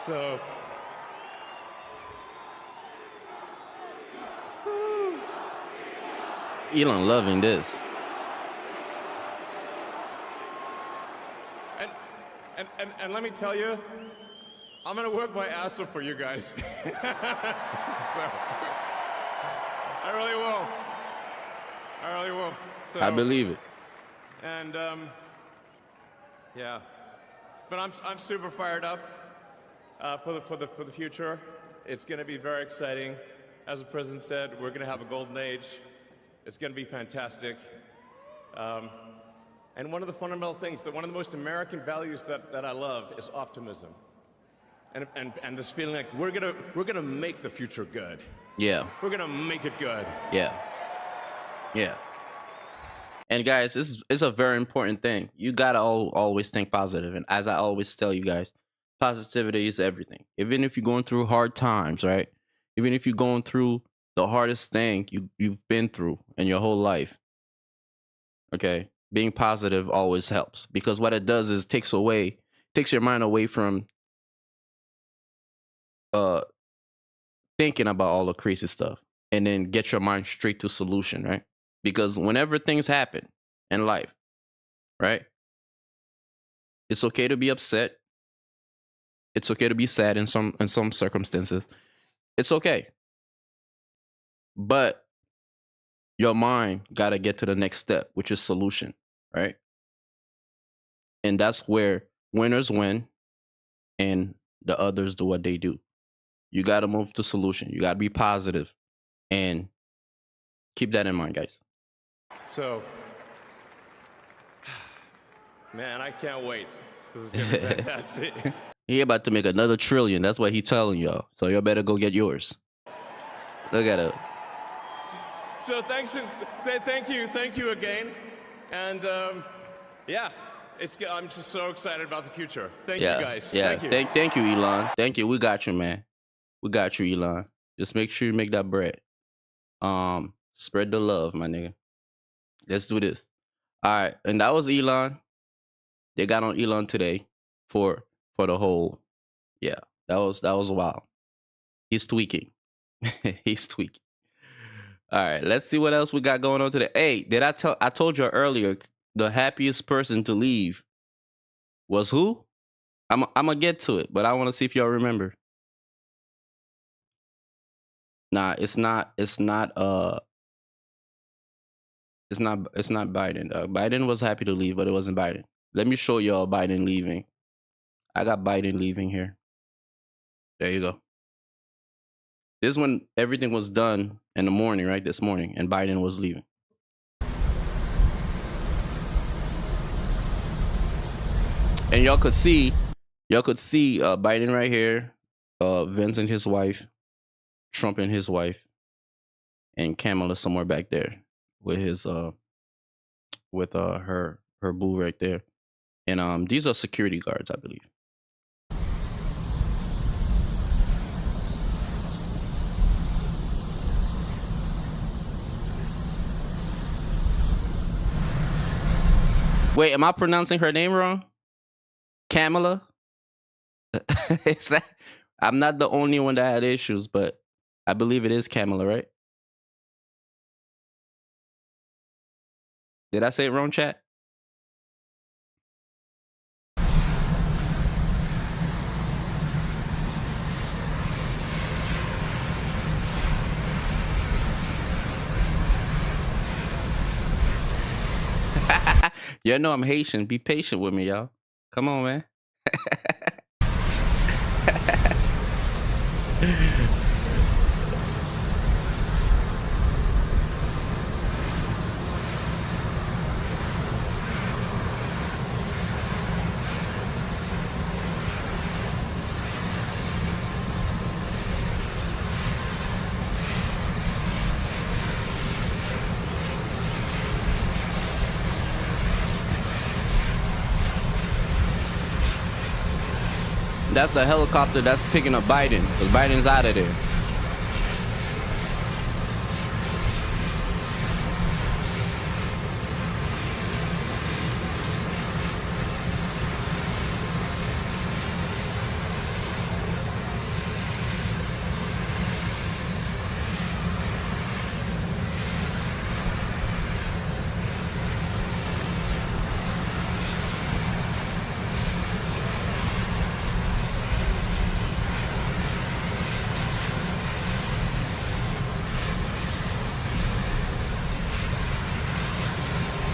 So, Elon loving this. And let me tell you, I'm gonna work my ass off for you guys. So, I really will. So, I believe it. And yeah, but I'm super fired up for the future. It's gonna be very exciting. As the president said, we're gonna have a golden age. It's gonna be fantastic. And one of the fundamental things, one of the most American values that I love is optimism. And this feeling like we're gonna make the future good. Yeah. We're gonna make it good. Yeah. Yeah. And guys, this is a very important thing. You gotta always think positive. And as I always tell you guys, positivity is everything. Even if you're going through hard times, right? Even if you're going through the hardest thing you've been through in your whole life, okay, being positive always helps, because what it does is takes your mind away from uh thinking about all the crazy stuff, and then get your mind straight to solution, right? Because whenever things happen in life, right, it's okay to be upset. It's okay to be sad in some circumstances. It's okay. But your mind got to get to the next step, which is solution, right? And that's where winners win and the others do what they do. You got to move to solution. You got to be positive and keep that in mind, guys. So, man, I can't wait. This is going to be fantastic. He about to make another trillion. That's what he telling y'all. So y'all better go get yours. Look at it. So thank you again. And yeah, I'm just so excited about the future. Thank you guys. Yeah, Thank you. Thank you, Elon. Thank you. We got you, man. We got you, Elon. Just make sure you make that bread. Spread the love, my nigga. Let's do this. All right, and that was Elon. They got on Elon today for the whole. Yeah, that was wild. He's tweaking. He's tweaking. All right, let's see what else we got going on today. Hey, I told you earlier, the happiest person to leave was who? I'm gonna get to it, but I want to see if y'all remember. Nah, it's not Biden. Biden was happy to leave, but it wasn't Biden. Let me show y'all Biden leaving. I got Biden leaving here. There you go. This is when everything was done in the morning, right? This morning, and Biden was leaving. And y'all could see Biden right here, Vince and his wife, Trump and his wife, and Kamala somewhere back there with his her boo right there. And these are security guards, I believe. Wait, am I pronouncing her name wrong? Kamala? Is that? I'm not the only one that had issues, but I believe it is Kamala, right? Did I say it wrong, chat? You know I'm Haitian. Be patient with me, y'all. Come on, man. That's the helicopter that's picking up Biden, because Biden's out of there.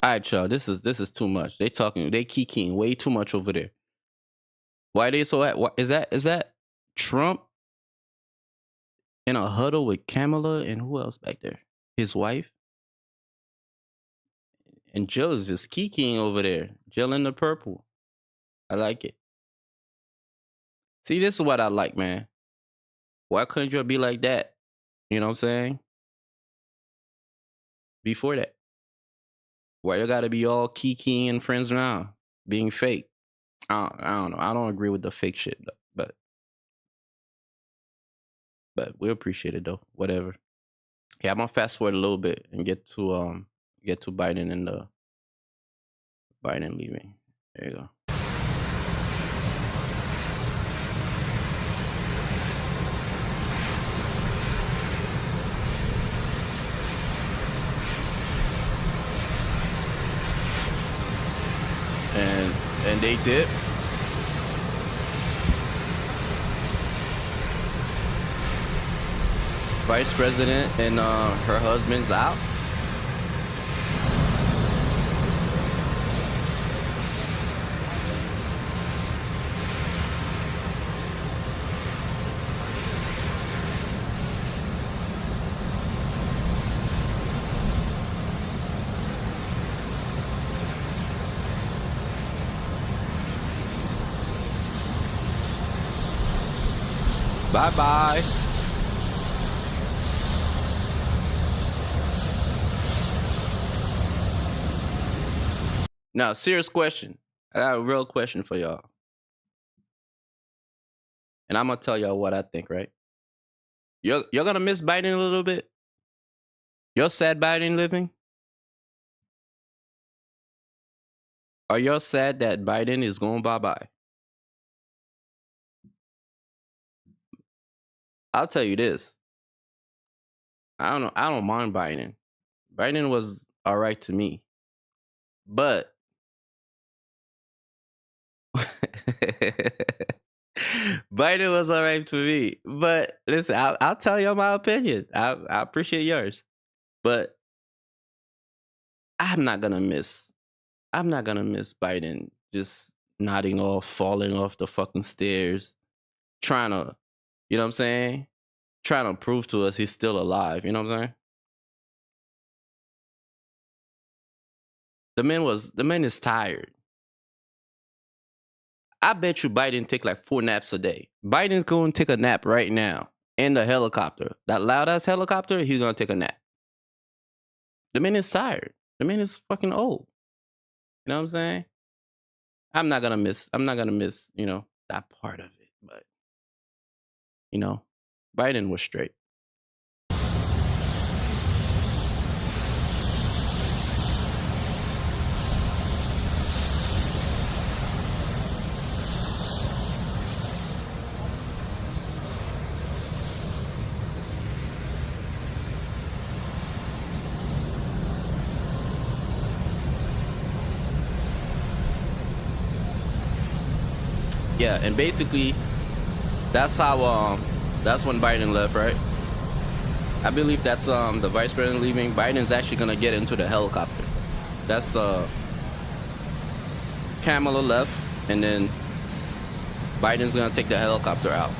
All right, y'all. This is too much. They kikiing way too much over there. Why they so at? Is that Trump in a huddle with Kamala and who else back there? His wife. And Jill is just kikiing over there. Jill in the purple. I like it. See, this is what I like, man. Why couldn't you be like that? You know what I'm saying? Before that. Why you gotta be all kiki and friends now? Being fake. I don't know. I don't agree with the fake shit, but we appreciate it though. Whatever. Yeah, I'm gonna fast forward a little bit and get to Biden and Biden leaving. There you go. And they did. Vice President and her husband's out. Bye-bye. Now, serious question. I got a real question for y'all. And I'm going to tell y'all what I think, right? You're going to miss Biden a little bit? You're sad Biden living? Are you sad that Biden is going bye-bye? I'll tell you this. I don't mind Biden. Biden was all right to me. But Biden was all right to me. But listen, I'll tell you my opinion. I appreciate yours. But I'm not gonna miss Biden just nodding off, falling off the fucking stairs, trying to, you know what I'm saying? Trying to prove to us he's still alive. You know what I'm saying? The man is tired. I bet you Biden take like 4 naps a day. Biden's going to take a nap right now in the helicopter. That loud ass helicopter, he's going to take a nap. The man is tired. The man is fucking old. You know what I'm saying? I'm not gonna miss, you know, that part of it. But, you know, Biden was straight. Yeah, and basically, that's how that's when Biden left, right? I believe that's the vice president leaving. Biden's actually gonna get into the helicopter. That's Kamala left, and then Biden's gonna take the helicopter out.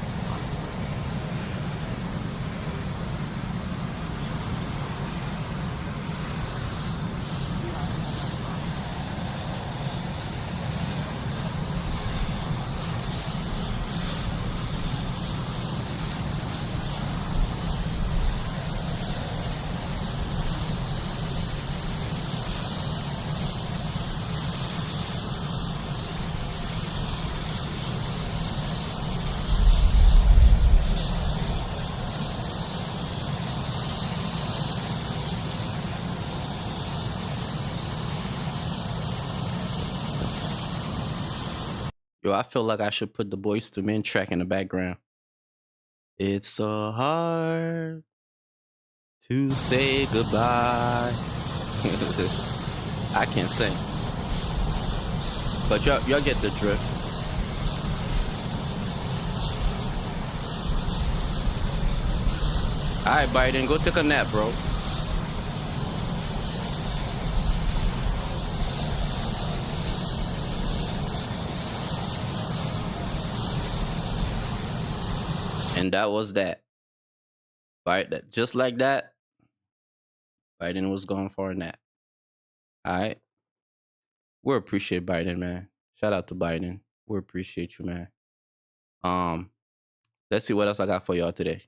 Yo, I feel like I should put the Boys to Men track in the background. It's so hard to say goodbye. I can't sing. But y'all get the drift. Alright, Biden, go take a nap, bro. And that was that. Right? That just like that, Biden was going for a nap. Alright. We appreciate Biden, man. Shout out to Biden. We appreciate you, man. Let's see what else I got for y'all today.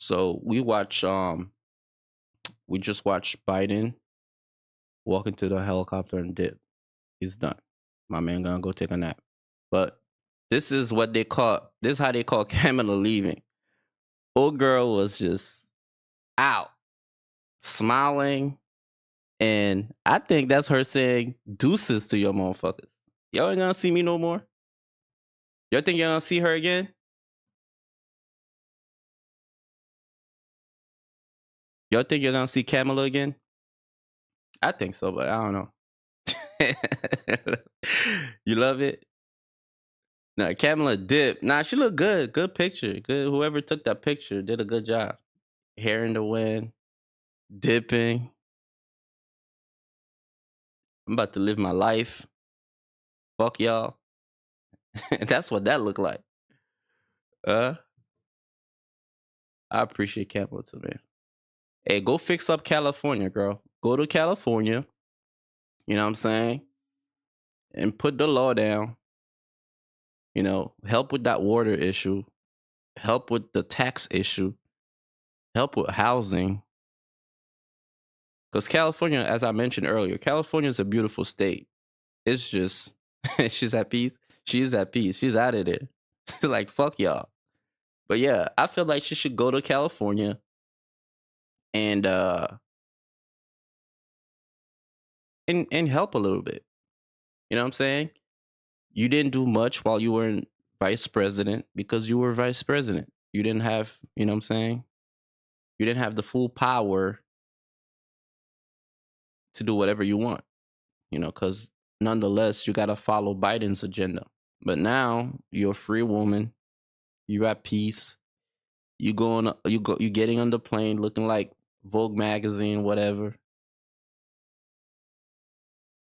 So we just watched Biden walk into the helicopter and dip. He's done. My man gonna go take a nap. But this is how they call Kamala leaving. Old girl was just out, smiling, and I think that's her saying deuces to your motherfuckers. Y'all ain't gonna see me no more. Y'all think y'all gonna see her again? Y'all think you're gonna see Kamala again? I think so, but I don't know. You love it? No, Kamala dip. Nah, she looked good. Good picture. Good. Whoever took that picture did a good job. Hair in the wind, dipping. I'm about to live my life. Fuck y'all. That's what that looked like. I appreciate Kamala too, man. Hey, go fix up California, girl. Go to California. You know what I'm saying? And put the law down. You know, help with that water issue. Help with the tax issue. Help with housing. Because California, as I mentioned earlier, California is a beautiful state. It's just, she's at peace. She's at peace. She's out of there. She's like, fuck y'all. But yeah, I feel like she should go to California and help a little bit. You know what I'm saying? You didn't do much while you were in vice president because you were vice president. You didn't have, you know what I'm saying? You didn't have the full power to do whatever you want, you know, because nonetheless, you got to follow Biden's agenda. But now you're a free woman. You're at peace. You getting on the plane looking like Vogue magazine, whatever.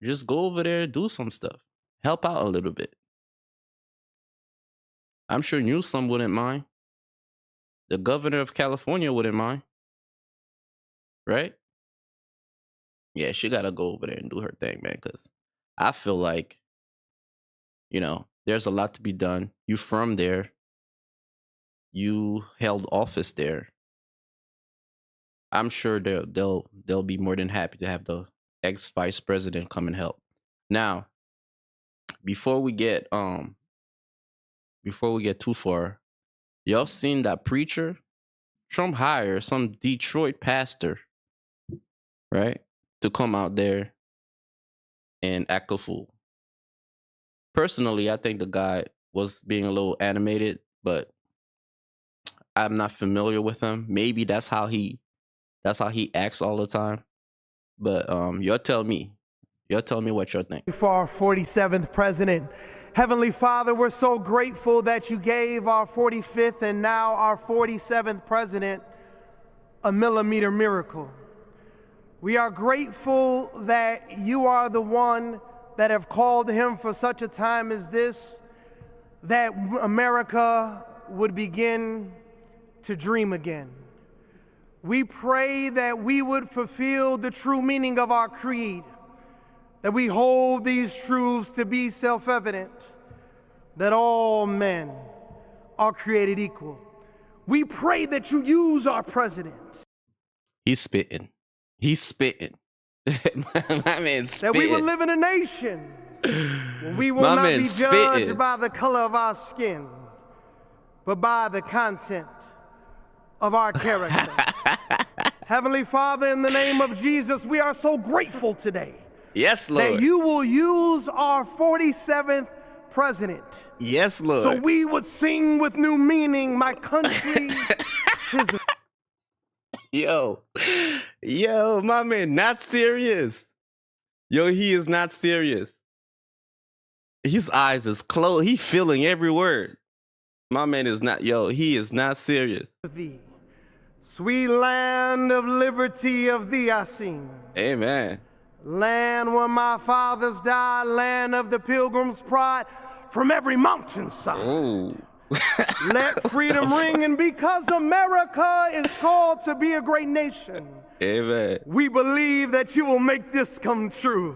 Just go over there, do some stuff. Help out a little bit. I'm sure Newsom wouldn't mind. The governor of California wouldn't mind. Right? Yeah, she got to go over there and do her thing, man, because I feel like, you know, there's a lot to be done. You from there. You held office there. I'm sure they'll be more than happy to have the ex-vice president come and help. Now, before we get too far, y'all seen that preacher? Trump hired some Detroit pastor, right, to come out there and act a fool. Personally, I think the guy was being a little animated, but I'm not familiar with him. Maybe that's how he acts all the time. But y'all tell me what y'all think. For our 47th president, Heavenly Father, we're so grateful that you gave our 45th and now our 47th president a millimeter miracle. We are grateful that you are the one that have called him for such a time as this, that America would begin to dream again. We pray that we would fulfill the true meaning of our creed, that we hold these truths to be self-evident, that all men are created equal. We pray that you use our president. He's spitting. My man's spitting. That we will live in a nation where we will not be judged by the color of our skin, but by the content of our character. Heavenly Father, in the name of Jesus, we are so grateful today. Yes, Lord. That you will use our 47th president. Yes, Lord. So we would sing with new meaning, my country, 'tis a... Yo, my man, not serious. Yo, he is not serious. His eyes is closed. He feeling every word. My man is not, he is not serious. Sweet land of liberty, of thee I sing. Amen. Land where my fathers died, land of the pilgrim's pride, from every mountainside. Ooh. Let freedom ring, and because America is called to be a great nation, amen, we believe that you will make this come true.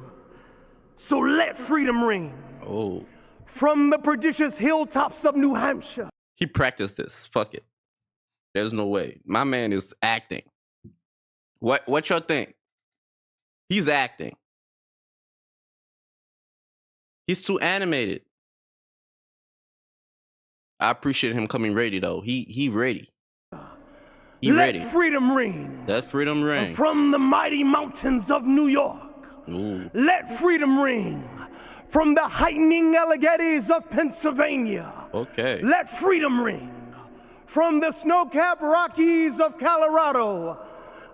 So let freedom ring. Oh. From the prodigious hilltops of New Hampshire. He practiced this. Fuck it. There's no way. My man is acting. What y'all think? He's acting. He's too animated. I appreciate him coming ready though. He ready. He ready. Let freedom ring. Let freedom ring. From the mighty mountains of New York. Ooh. Let freedom ring. From the heightening Alleghenies of Pennsylvania. Okay. Let freedom ring. From the snow-capped Rockies of Colorado.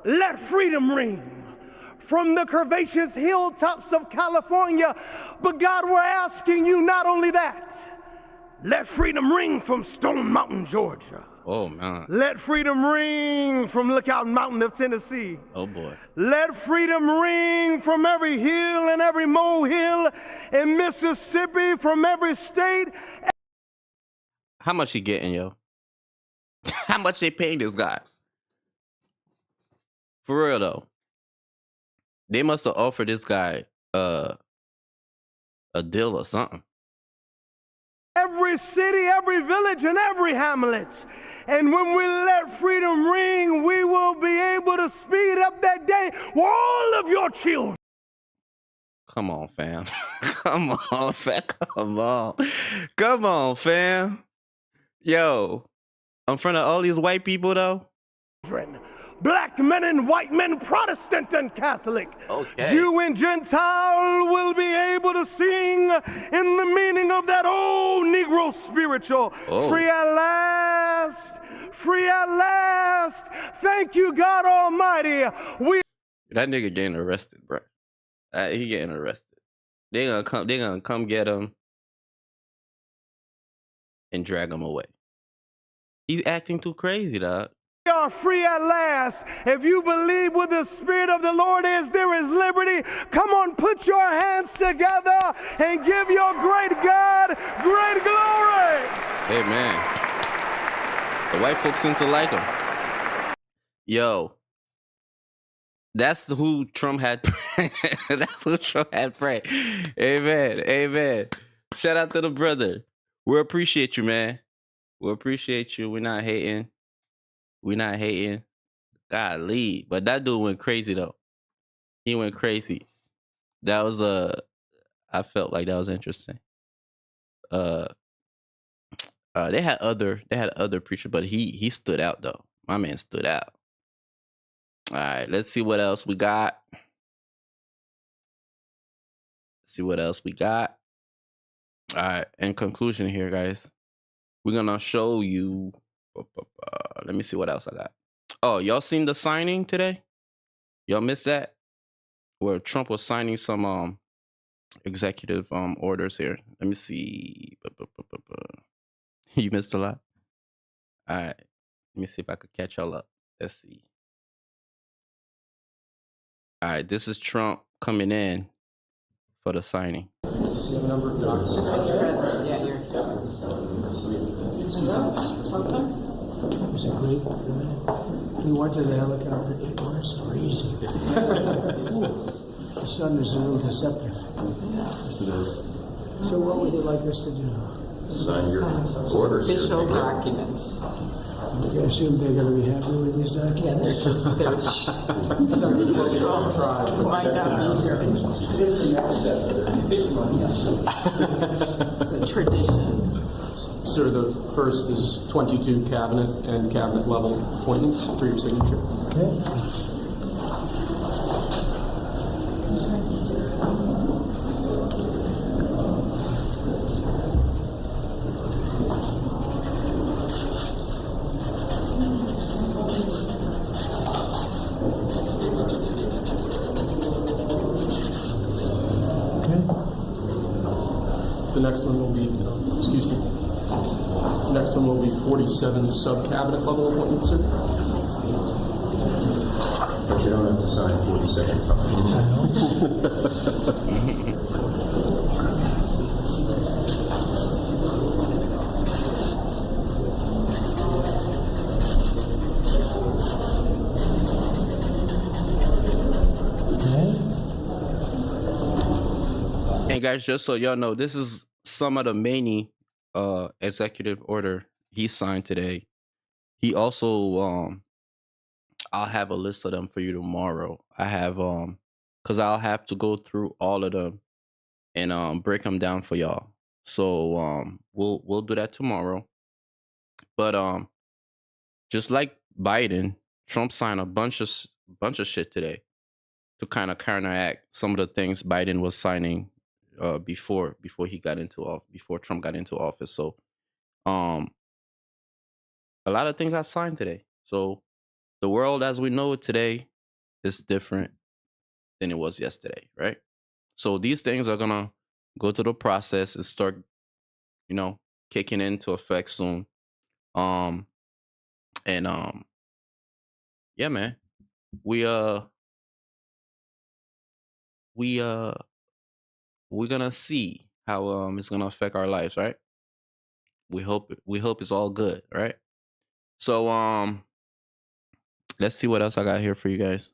Let freedom ring. From the curvaceous hilltops of California. But God, we're asking you not only that. Let freedom ring from Stone Mountain, Georgia. Oh, man. Let freedom ring from Lookout Mountain of Tennessee. Oh, boy. Let freedom ring from every hill and every molehill in Mississippi, from every state. How much he getting, yo? How much they paying this guy? For real, though. They must have offered this guy a deal or something. Every city, every village, and every hamlet. And when we let freedom ring, we will be able to speed up that day with all of your children. Come on, fam. Come on, fam. Come on. Come on, fam. Yo, in front of all these white people, though? Black men and white men, Protestant and Catholic, okay. Jew and Gentile will be able to sing in the meaning of that old Negro spiritual. Oh. Free at last, free at last. Thank you, God Almighty. That nigga getting arrested, bro. He getting arrested. They gonna come get him and drag him away. He's acting too crazy, dog. We are free at last. If you believe where the Spirit of the Lord is, there is liberty. Come on, put your hands together and give your great God great glory. Amen. The white folks seem to like him. Yo, that's who Trump had. That's who Trump had prayed. Amen. Amen. Shout out to the brother. We appreciate you, man. We appreciate you. We're not hating. We're not hating. Golly. But that dude went crazy, though. He went crazy. That was, I felt like that was interesting. They had other preachers, but he stood out, though. My man stood out. All right, let's see what else we got. See what else we got. All right, in conclusion here, guys, we're going to show you. Let me see what else I got. Oh, y'all seen the signing today? Y'all missed that? Where Trump was signing some executive orders here. Let me see. You missed a lot? All right. Let me see if I could catch y'all up. Let's see. All right. This is Trump coming in for the signing. Was it great? We went to the helicopter. It was freezing. The sun is a little deceptive. Yes, it is. So what would you like us to do? Sign your orders. Official documents. I assume they're going to be happy with these documents? Yeah, they're just, might not be here. This is the tradition. Sir, the first is 22 cabinet and cabinet level appointments for your signature. Okay. The next one will be, excuse me. The next one will be 47 sub-cabinet level appointments, sir. But you don't have to sign 47 Hey guys, just so y'all know, this is some of the many executive order he signed today. he also I'll have a list of them for you tomorrow. I have because I'll have to go through all of them and break them down for y'all. So we'll do that tomorrow. But just like Biden, Trump signed a bunch of shit today to kind of counteract some of the things Biden was signing before he got into before Trump got into office. So a lot of things got signed today. So the world as we know it today is different than it was yesterday, right? So these things are gonna go through the process and start, kicking into effect soon. And yeah, man, we're gonna see how it's gonna affect our lives, right? We hope it's all good, right? So let's see what else I got here for you guys.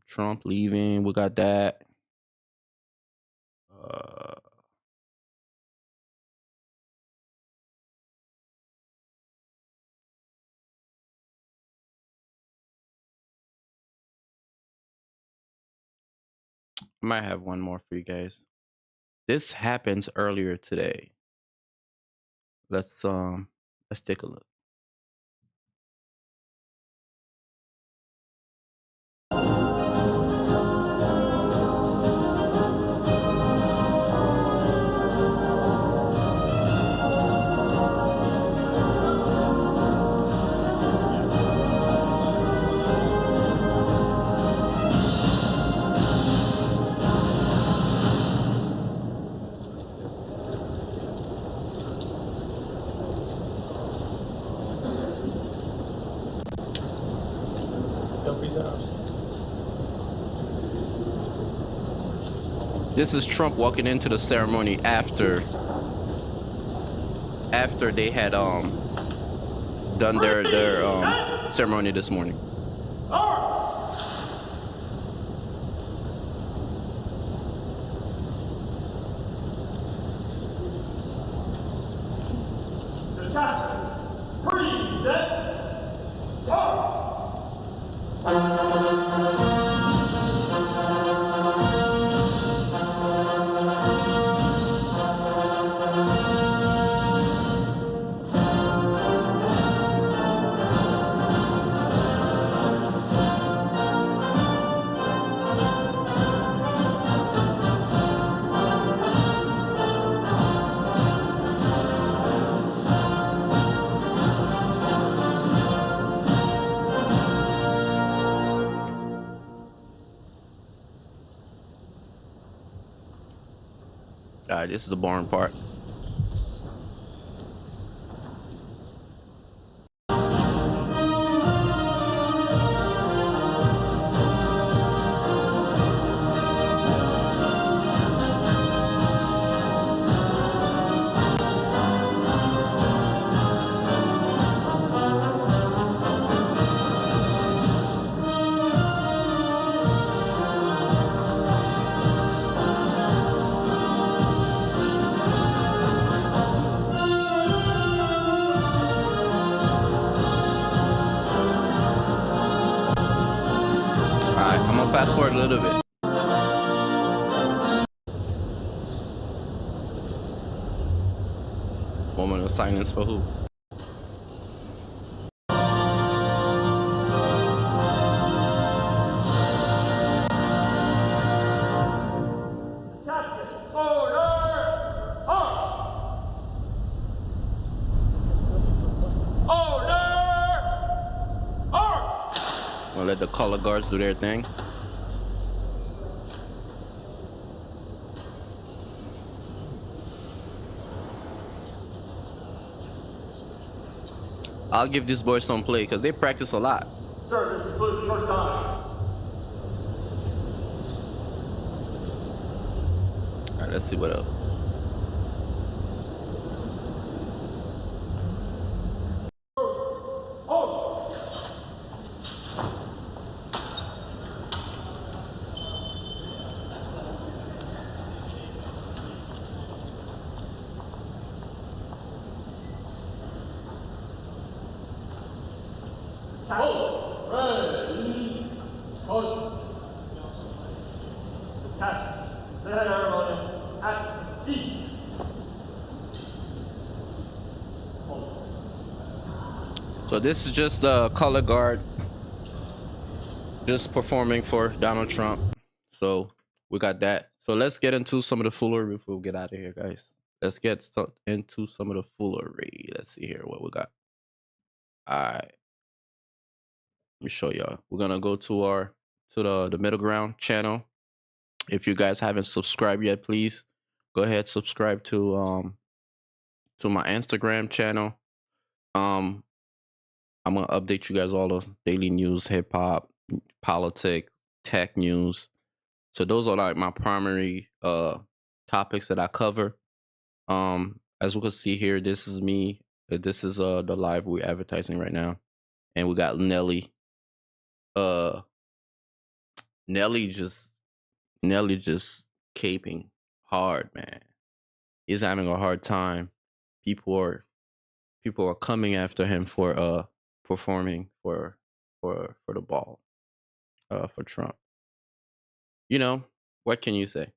Trump leaving, we got that. I might have one more for you guys. This happens earlier today. Let's take a look. This is Trump walking into the ceremony after they had done their ceremony this morning. All right, this is the boring part. Fast forward a little bit. Moment of silence for who? We'll let the color guards do their thing. I'll give these boys some play because they practice a lot. Sir, this includes first time. All right, let's see what else. So this is just a color guard, just performing for Donald Trump. So we got that. So let's get into some of the foolery before we get out of here, guys. Let's get into some of the foolery. Let's see here what we got. All right, let me show y'all. We're gonna go to the middle ground channel. If you guys haven't subscribed yet, please go ahead, subscribe to my Instagram channel. I'm gonna update you guys all the daily news, hip hop, politics, tech news. So those are like my primary topics that I cover. As we can see here, this is me. This is the live we're advertising right now, and we got Nelly. Nelly just caping hard, man. He's having a hard time. People are coming after him for performing for the ball for Trump. You know, what can you say?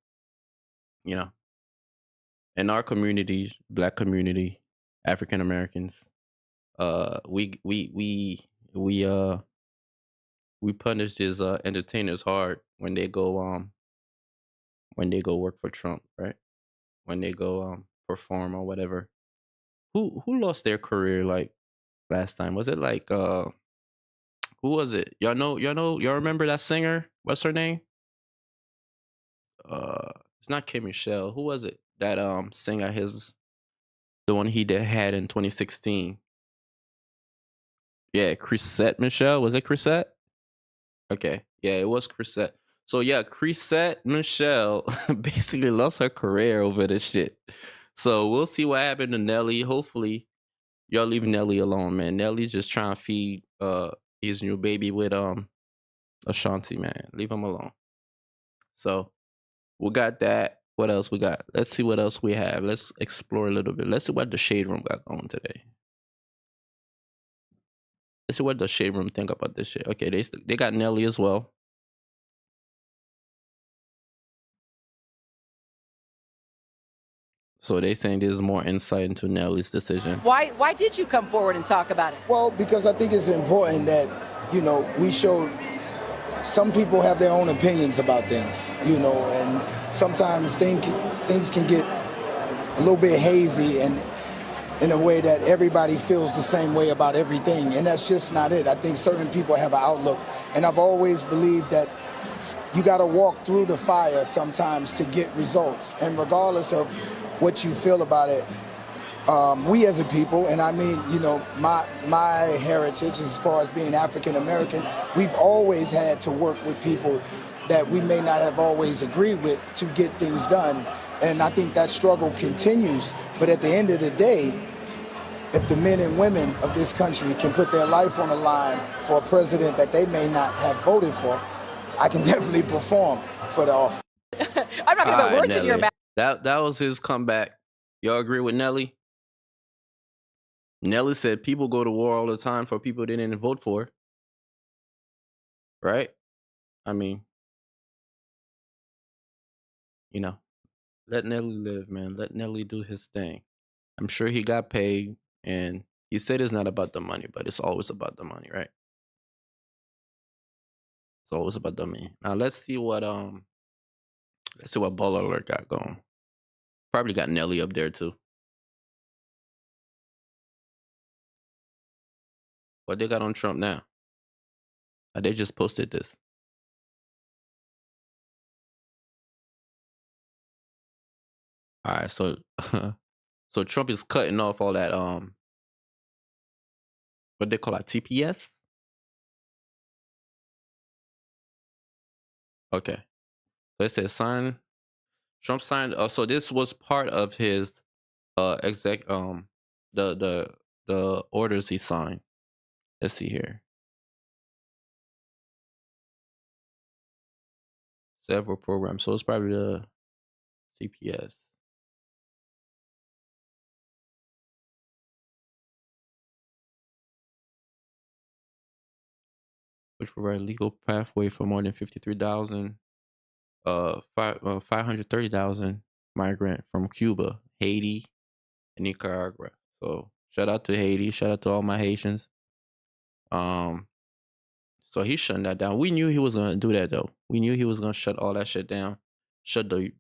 You know, in our community, Black community, African Americans, we punish these entertainers hard when they go work for Trump, right? When they go perform or whatever. Who lost their career like last time? Was it like who was it? Y'all remember that singer? What's her name? It's not K Michelle. Who was it? That singer, the one he had in 2016. Yeah, Chrisette Michelle. Was it Chrisette? Okay. Yeah, it was Chrisette. So yeah, Chrisette Michelle basically lost her career over this shit. So we'll see what happened to Nelly. Hopefully, y'all leave Nelly alone, man. Nelly just trying to feed his new baby with Ashanti, man. Leave him alone. So we got that. What else we got? Let's see what else we have. Let's explore a little bit. Let's see what the Shade Room got going today. Let's see what the Shade Room think about this shit. Okay, they got Nelly as well. So they saying there's more insight into Nelly's decision. Why did you come forward and talk about it? Well, because I think it's important that, we showed some people have their own opinions about things, and sometimes things can get a little bit hazy and in a way that everybody feels the same way about everything, and that's just not it. I think certain people have an outlook, and I've always believed that you got to walk through the fire sometimes to get results, and regardless of what you feel about it, we as a people, and I mean, my heritage as far as being African American, we've always had to work with people that we may not have always agreed with to get things done. And I think that struggle continues. But at the end of the day, if the men and women of this country can put their life on the line for a president that they may not have voted for, I can definitely perform for the office. I'm not going to put words in your mouth. That was his comeback. Y'all agree with Nelly? Nelly said people go to war all the time for people they didn't vote for. Right? I mean, let Nelly live, man. Let Nelly do his thing. I'm sure he got paid, and he said it's not about the money, but it's always about the money, right? It's always about the money. Now let's see what Baller Alert got going. Probably got Nelly up there too. What they got on Trump now? They just posted this. All right, so so Trump is cutting off all that what they call it, TPS? Okay. So it says Trump signed so this was part of his the orders he signed. Let's see here. Several programs. So it's probably the CPS. which provide legal pathway for more than 53,000, 530,000 migrant from Cuba, Haiti, and Nicaragua. So shout out to Haiti. Shout out to all my Haitians. So he's shutting that down. We knew he was gonna do that though. We knew he was gonna shut all that shit down. Shut the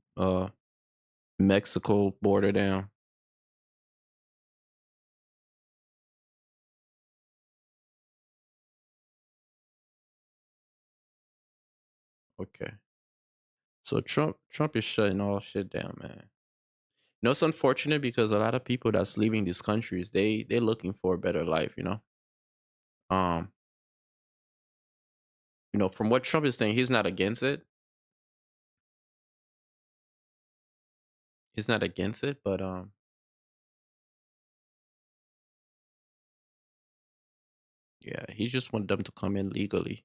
Mexico border down. Okay. So Trump is shutting all shit down, man. You know, it's unfortunate because a lot of people that's leaving these countries, they're looking for a better life, you know. Um, from what Trump is saying, he's not against it. He's not against it, but yeah, he just want them to come in legally.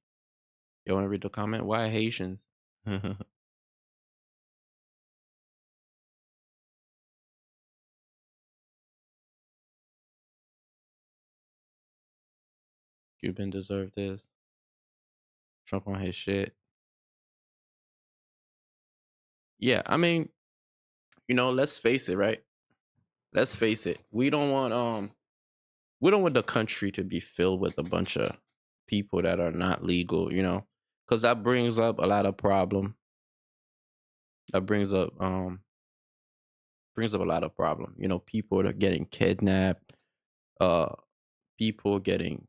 You want to read the comment? Why Haitians? Cuban deserve this. Trump on his shit. Yeah, I mean, let's face it, right? Let's face it. We don't want the country to be filled with a bunch of people that are not legal, because that brings up a lot of problem. That brings up a lot of problem. People that are getting kidnapped, people getting,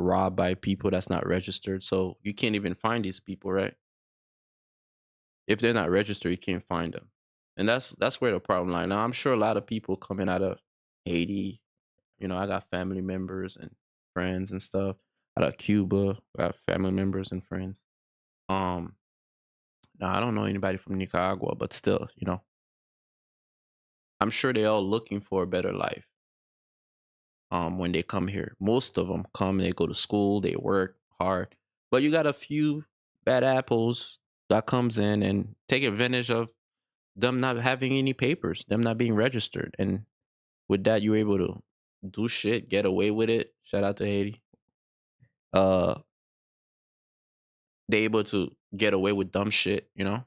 robbed by people that's not registered. So you can't even find these people, right? If they're not registered, you can't find them. And that's where the problem lies. Now I'm sure a lot of people coming out of Haiti, I got family members and friends and stuff. Out of Cuba, I got family members and friends. Now I don't know anybody from Nicaragua, but still, I'm sure they're all looking for a better life. When they come here, most of them come, they go to school, they work hard, but you got a few bad apples that comes in and take advantage of them not having any papers, them not being registered, and with that you're able to do shit, get away with it. Shout out to Haiti. They able to get away with dumb shit, Yeah,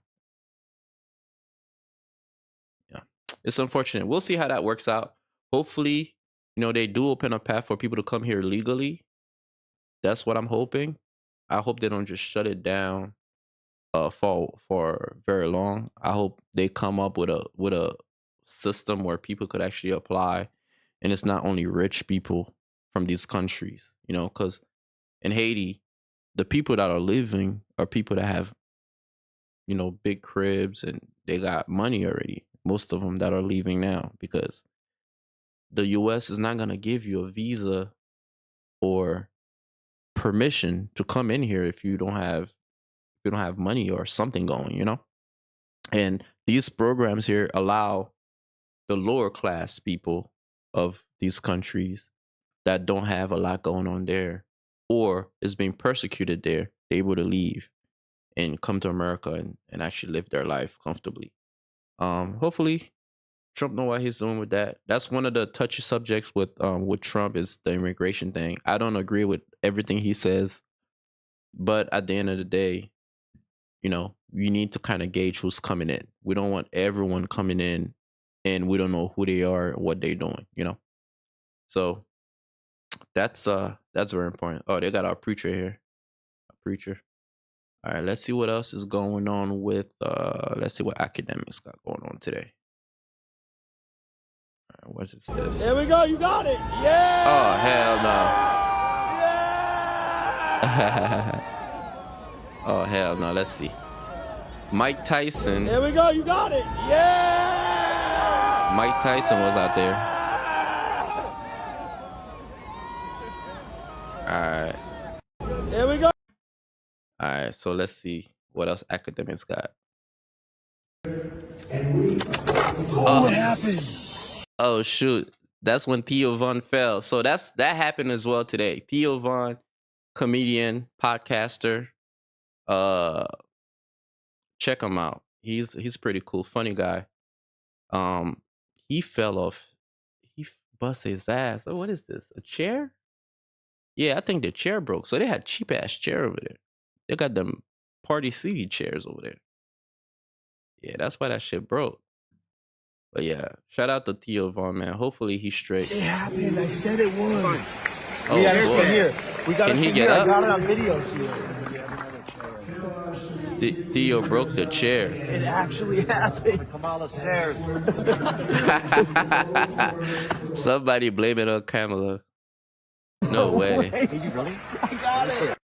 it's unfortunate. We'll see how that works out. Hopefully, they do open a path for people to come here legally. That's what I'm hoping. I hope they don't just shut it down for very long. I hope they come up with a system where people could actually apply, and it's not only rich people from these countries, because in Haiti, the people that are living are people that have, big cribs and they got money already. Most of them that are leaving now because the US is not going to give you a visa or permission to come in here if you don't have money or something going. And these programs here allow the lower class people of these countries that don't have a lot going on there or is being persecuted there, they're able to leave and come to America and actually live their life comfortably. Hopefully Trump know what he's doing with that. That's one of the touchy subjects with Trump is the immigration thing. I don't agree with everything he says, but at the end of the day, you need to kind of gauge who's coming in. We don't want everyone coming in and we don't know who they are, what they're doing, So that's very important. Oh, they got our preacher here. A preacher. All right, let's see what else is going on with let's see what academics got going on today. All right, what's this? There we go, you got it. Yeah. Oh, hell no. Yeah. Oh, hell no. Let's see. Mike Tyson. There we go, you got it. Yeah. Mike Tyson was out there. All right. There we go. All right, so let's see what else academics got. What happened? Oh shoot, that's when Theo Von fell. So that happened as well today. Theo Von, comedian, podcaster. Check him out. He's pretty cool, funny guy. He fell off. He busted his ass. Oh, what is this? A chair? Yeah, I think the chair broke. So they had cheap ass chair over there. They got them party city chairs over there. Yeah, that's why that shit broke. But yeah, shout out to Theo Vaughn, man. Hopefully he's straight. It happened. I said it would. Oh, We got it boy. from here. We got Can it he from get here. up? I got it on video here. Theo broke the chair. It actually happened. Kamala Harris. Somebody blame it on Kamala. No way. Did you really? I got it.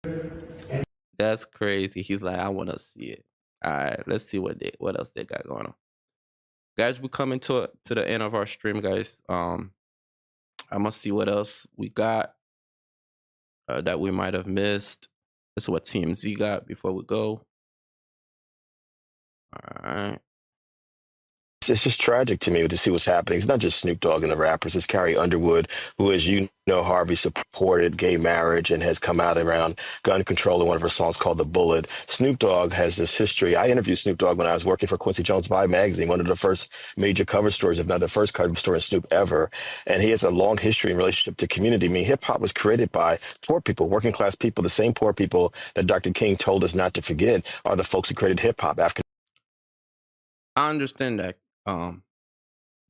That's crazy. He's like, I want to see it. All right, let's see what else they got going on. Guys, we're coming to the end of our stream, guys. I'm gonna see what else we got that we might have missed. This is what TMZ got before we go. All right. It's just tragic to me to see what's happening. It's not just Snoop Dogg and the rappers. It's Carrie Underwood, who, as you know, Harvey supported gay marriage and has come out around gun control in one of her songs called The Bullet. Snoop Dogg has this history. I interviewed Snoop Dogg when I was working for Quincy Jones Vibe magazine, one of the first major cover stories, if not the first cover story in Snoop ever. And he has a long history in relationship to community. I mean, hip-hop was created by poor people, working class people. The same poor people that Dr. King told us not to forget are the folks who created hip-hop. I understand that,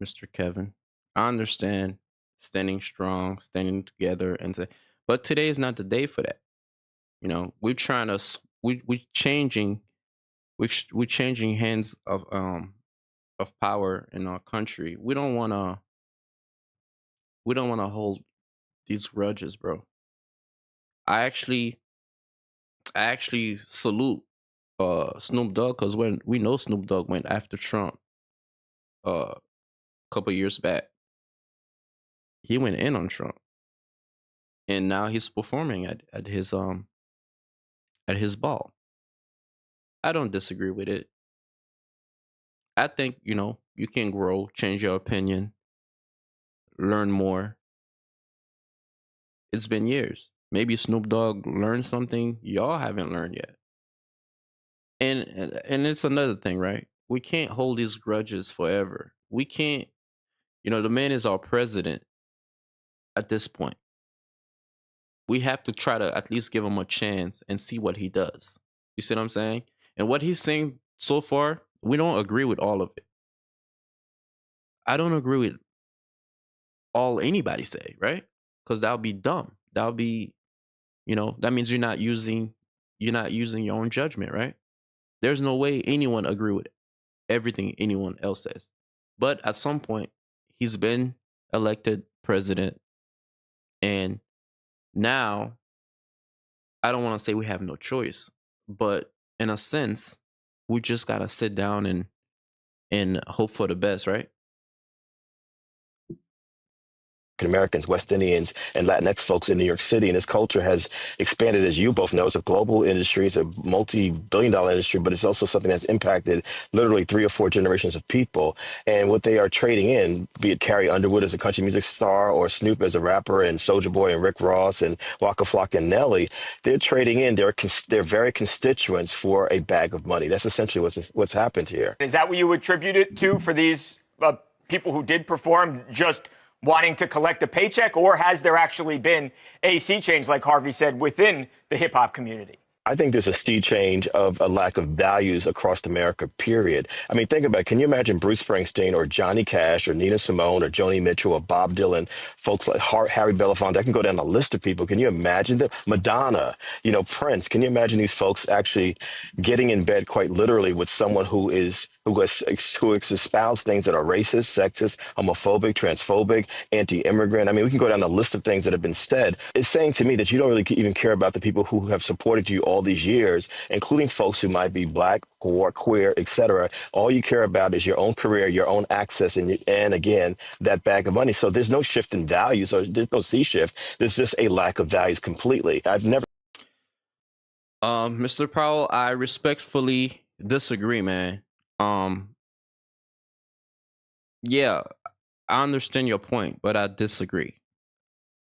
Mr. Kevin. I understand standing strong, standing together, and but today is not the day for that. You know, we're trying to we're changing hands of power in our country. We don't want to hold these grudges, bro. I actually salute Snoop Dogg, because when we know Snoop Dogg went after Trump a couple years back. He went in on Trump, and now he's performing at his ball. I don't disagree with it. I think, you know, you can grow, change your opinion, learn more. It's been years. Maybe Snoop Dogg learned something y'all haven't learned yet. And it's another thing, right? We can't hold these grudges forever. We can't, you know, the man is our president at this point. We have to try to at least give him a chance and see what he does. You see what I'm saying? And what he's saying so far, we don't agree with all of it. I don't agree with all anybody say, right? Because that would be dumb. That would be, you know, that means you're not using your own judgment, right? There's no way anyone agree with everything anyone else says. But at some point, he's been elected president, and now I don't want to say we have no choice, but in a sense, we just gotta sit down and hope for the best, right? Americans, West Indians, and Latinx folks in New York City. And this culture has expanded, as you both know. It's a global industry. It's a multi-billion-dollar industry, but it's also something that's impacted literally 3 or 4 generations of people. And what they are trading in, be it Carrie Underwood as a country music star or Snoop as a rapper and Soulja Boy and Rick Ross and Waka Flocka and Nelly, they're trading in their very constituents for a bag of money. That's essentially what's happened here. Is that what you attribute it to for these people who did perform, just wanting to collect a paycheck, or has there actually been a sea change, like Harvey said, within the hip hop community? I think there's a sea change of a lack of values across America, period. I mean, think about it. Can you imagine Bruce Springsteen or Johnny Cash or Nina Simone or Joni Mitchell or Bob Dylan, folks like Harry Belafonte? I can go down the list of people. Can you imagine them? Madonna, you know, Prince. Can you imagine these folks actually getting in bed quite literally with someone who espouse things that are racist, sexist, homophobic, transphobic, anti-immigrant? I mean, we can go down the list of things that have been said. It's saying to me that you don't really even care about the people who have supported you all these years, including folks who might be black or queer, etc. All you care about is your own career, your own access, and again, that bag of money. So there's no shift in values, or there's no sea shift. There's just a lack of values completely. I've never. Mr. Powell, I respectfully disagree, man. Yeah, I understand your point, but I disagree.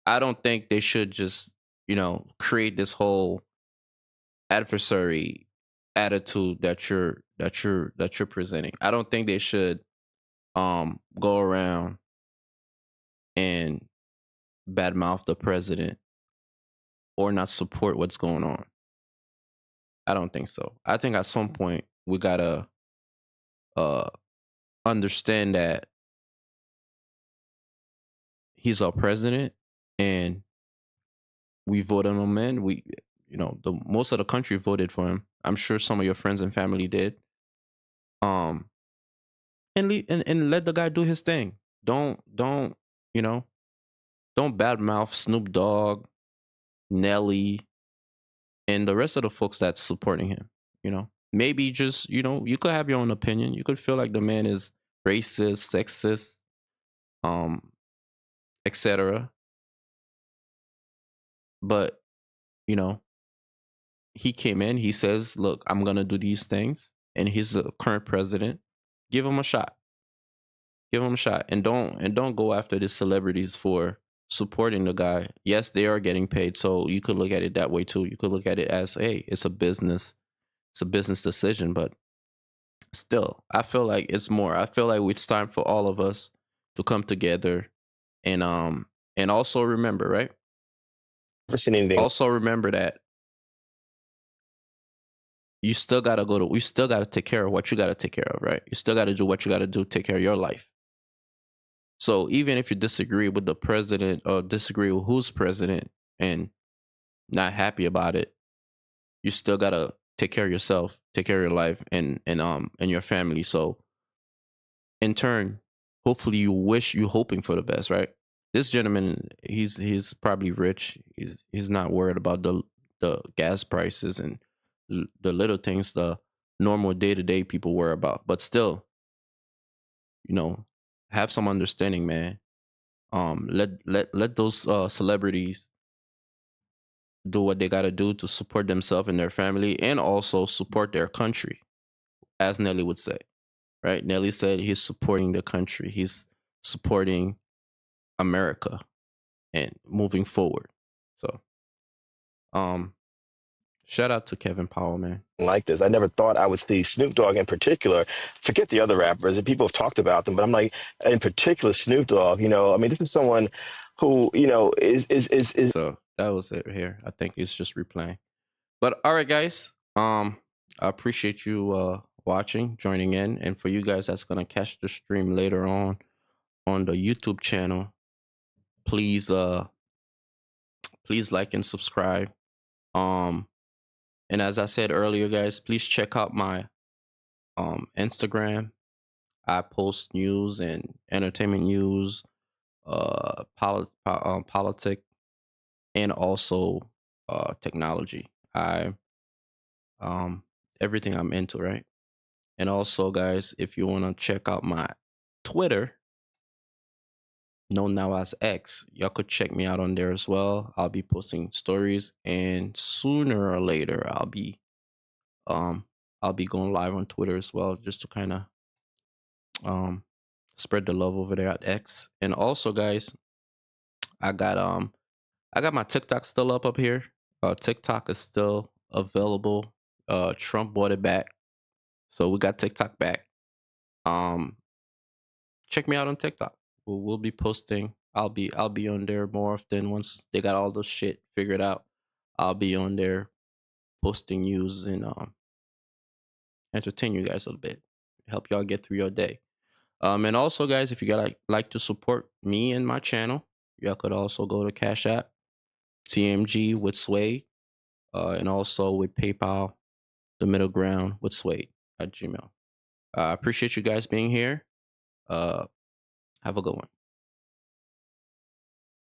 I don't think they should just, you know, create this whole adversary attitude that you're presenting. I don't think they should go around and badmouth the president or not support what's going on. I don't think so. I think at some point we gotta understand that he's our president and we voted him in. We, the most of the country voted for him. I'm sure some of your friends and family did. And let the guy do his thing. Don't badmouth Snoop Dogg, Nelly, and the rest of the folks that's supporting him. Maybe just you could have your own opinion. You could feel like the man is racist, sexist, etc. But he came in. He says, "Look, I'm gonna do these things," and he's the current president. Give him a shot. Give him a shot, and don't go after the celebrities for supporting the guy. Yes, they are getting paid, so you could look at it that way too. You could look at it as, hey, it's a business decision, but still, I feel like it's more. I feel like it's time for all of us to come together and also remember, right? Also remember that you still gotta we still gotta take care of what you gotta take care of, right? You still gotta do what you gotta do, take care of your life. So even if you disagree with the president or disagree with who's president and not happy about it, you still gotta take care of yourself, take care of your life and your family. So in turn, hopefully you're hoping for the best, right? This gentleman, he's probably rich. He's not worried about the gas prices and the little things the normal day-to-day people worry about. But still, have some understanding, man. Let those celebrities do what they gotta do to support themselves and their family, and also support their country, as Nelly would say. Right? Nelly said he's supporting the country. He's supporting America and moving forward. So, shout out to Kevin Powell, man. Like this. I never thought I would see Snoop Dogg in particular. Forget the other rappers, and people have talked about them, but I'm like, in particular, Snoop Dogg. I mean, this is someone who, is. So that was it here. I think it's just replaying. But all right, guys. I appreciate you watching, joining in, and for you guys that's gonna catch the stream later on the YouTube channel, please like and subscribe. And as I said earlier, guys, please check out my Instagram. I post news and entertainment news, politics, and also technology. Everything I'm into, right? And also, guys, if you want to check out my Twitter, known now as X, y'all could check me out on there as well. I'll be posting stories, and sooner or later I'll be going live on Twitter as well, just to kind of spread the love over there at X. And also, guys, I got my TikTok still up here. TikTok is still available. Trump bought it back, so we got TikTok back. Check me out on TikTok. We'll be posting. I'll be on there more often once they got all the shit figured out. I'll be on there posting news and entertain you guys a little bit, help y'all get through your day. And also, guys, if you got like to support me and my channel, y'all could also go to Cash App, TMG with Suede, and also with PayPal, the middle ground with Suede at Gmail. I appreciate you guys being here. Have a good one.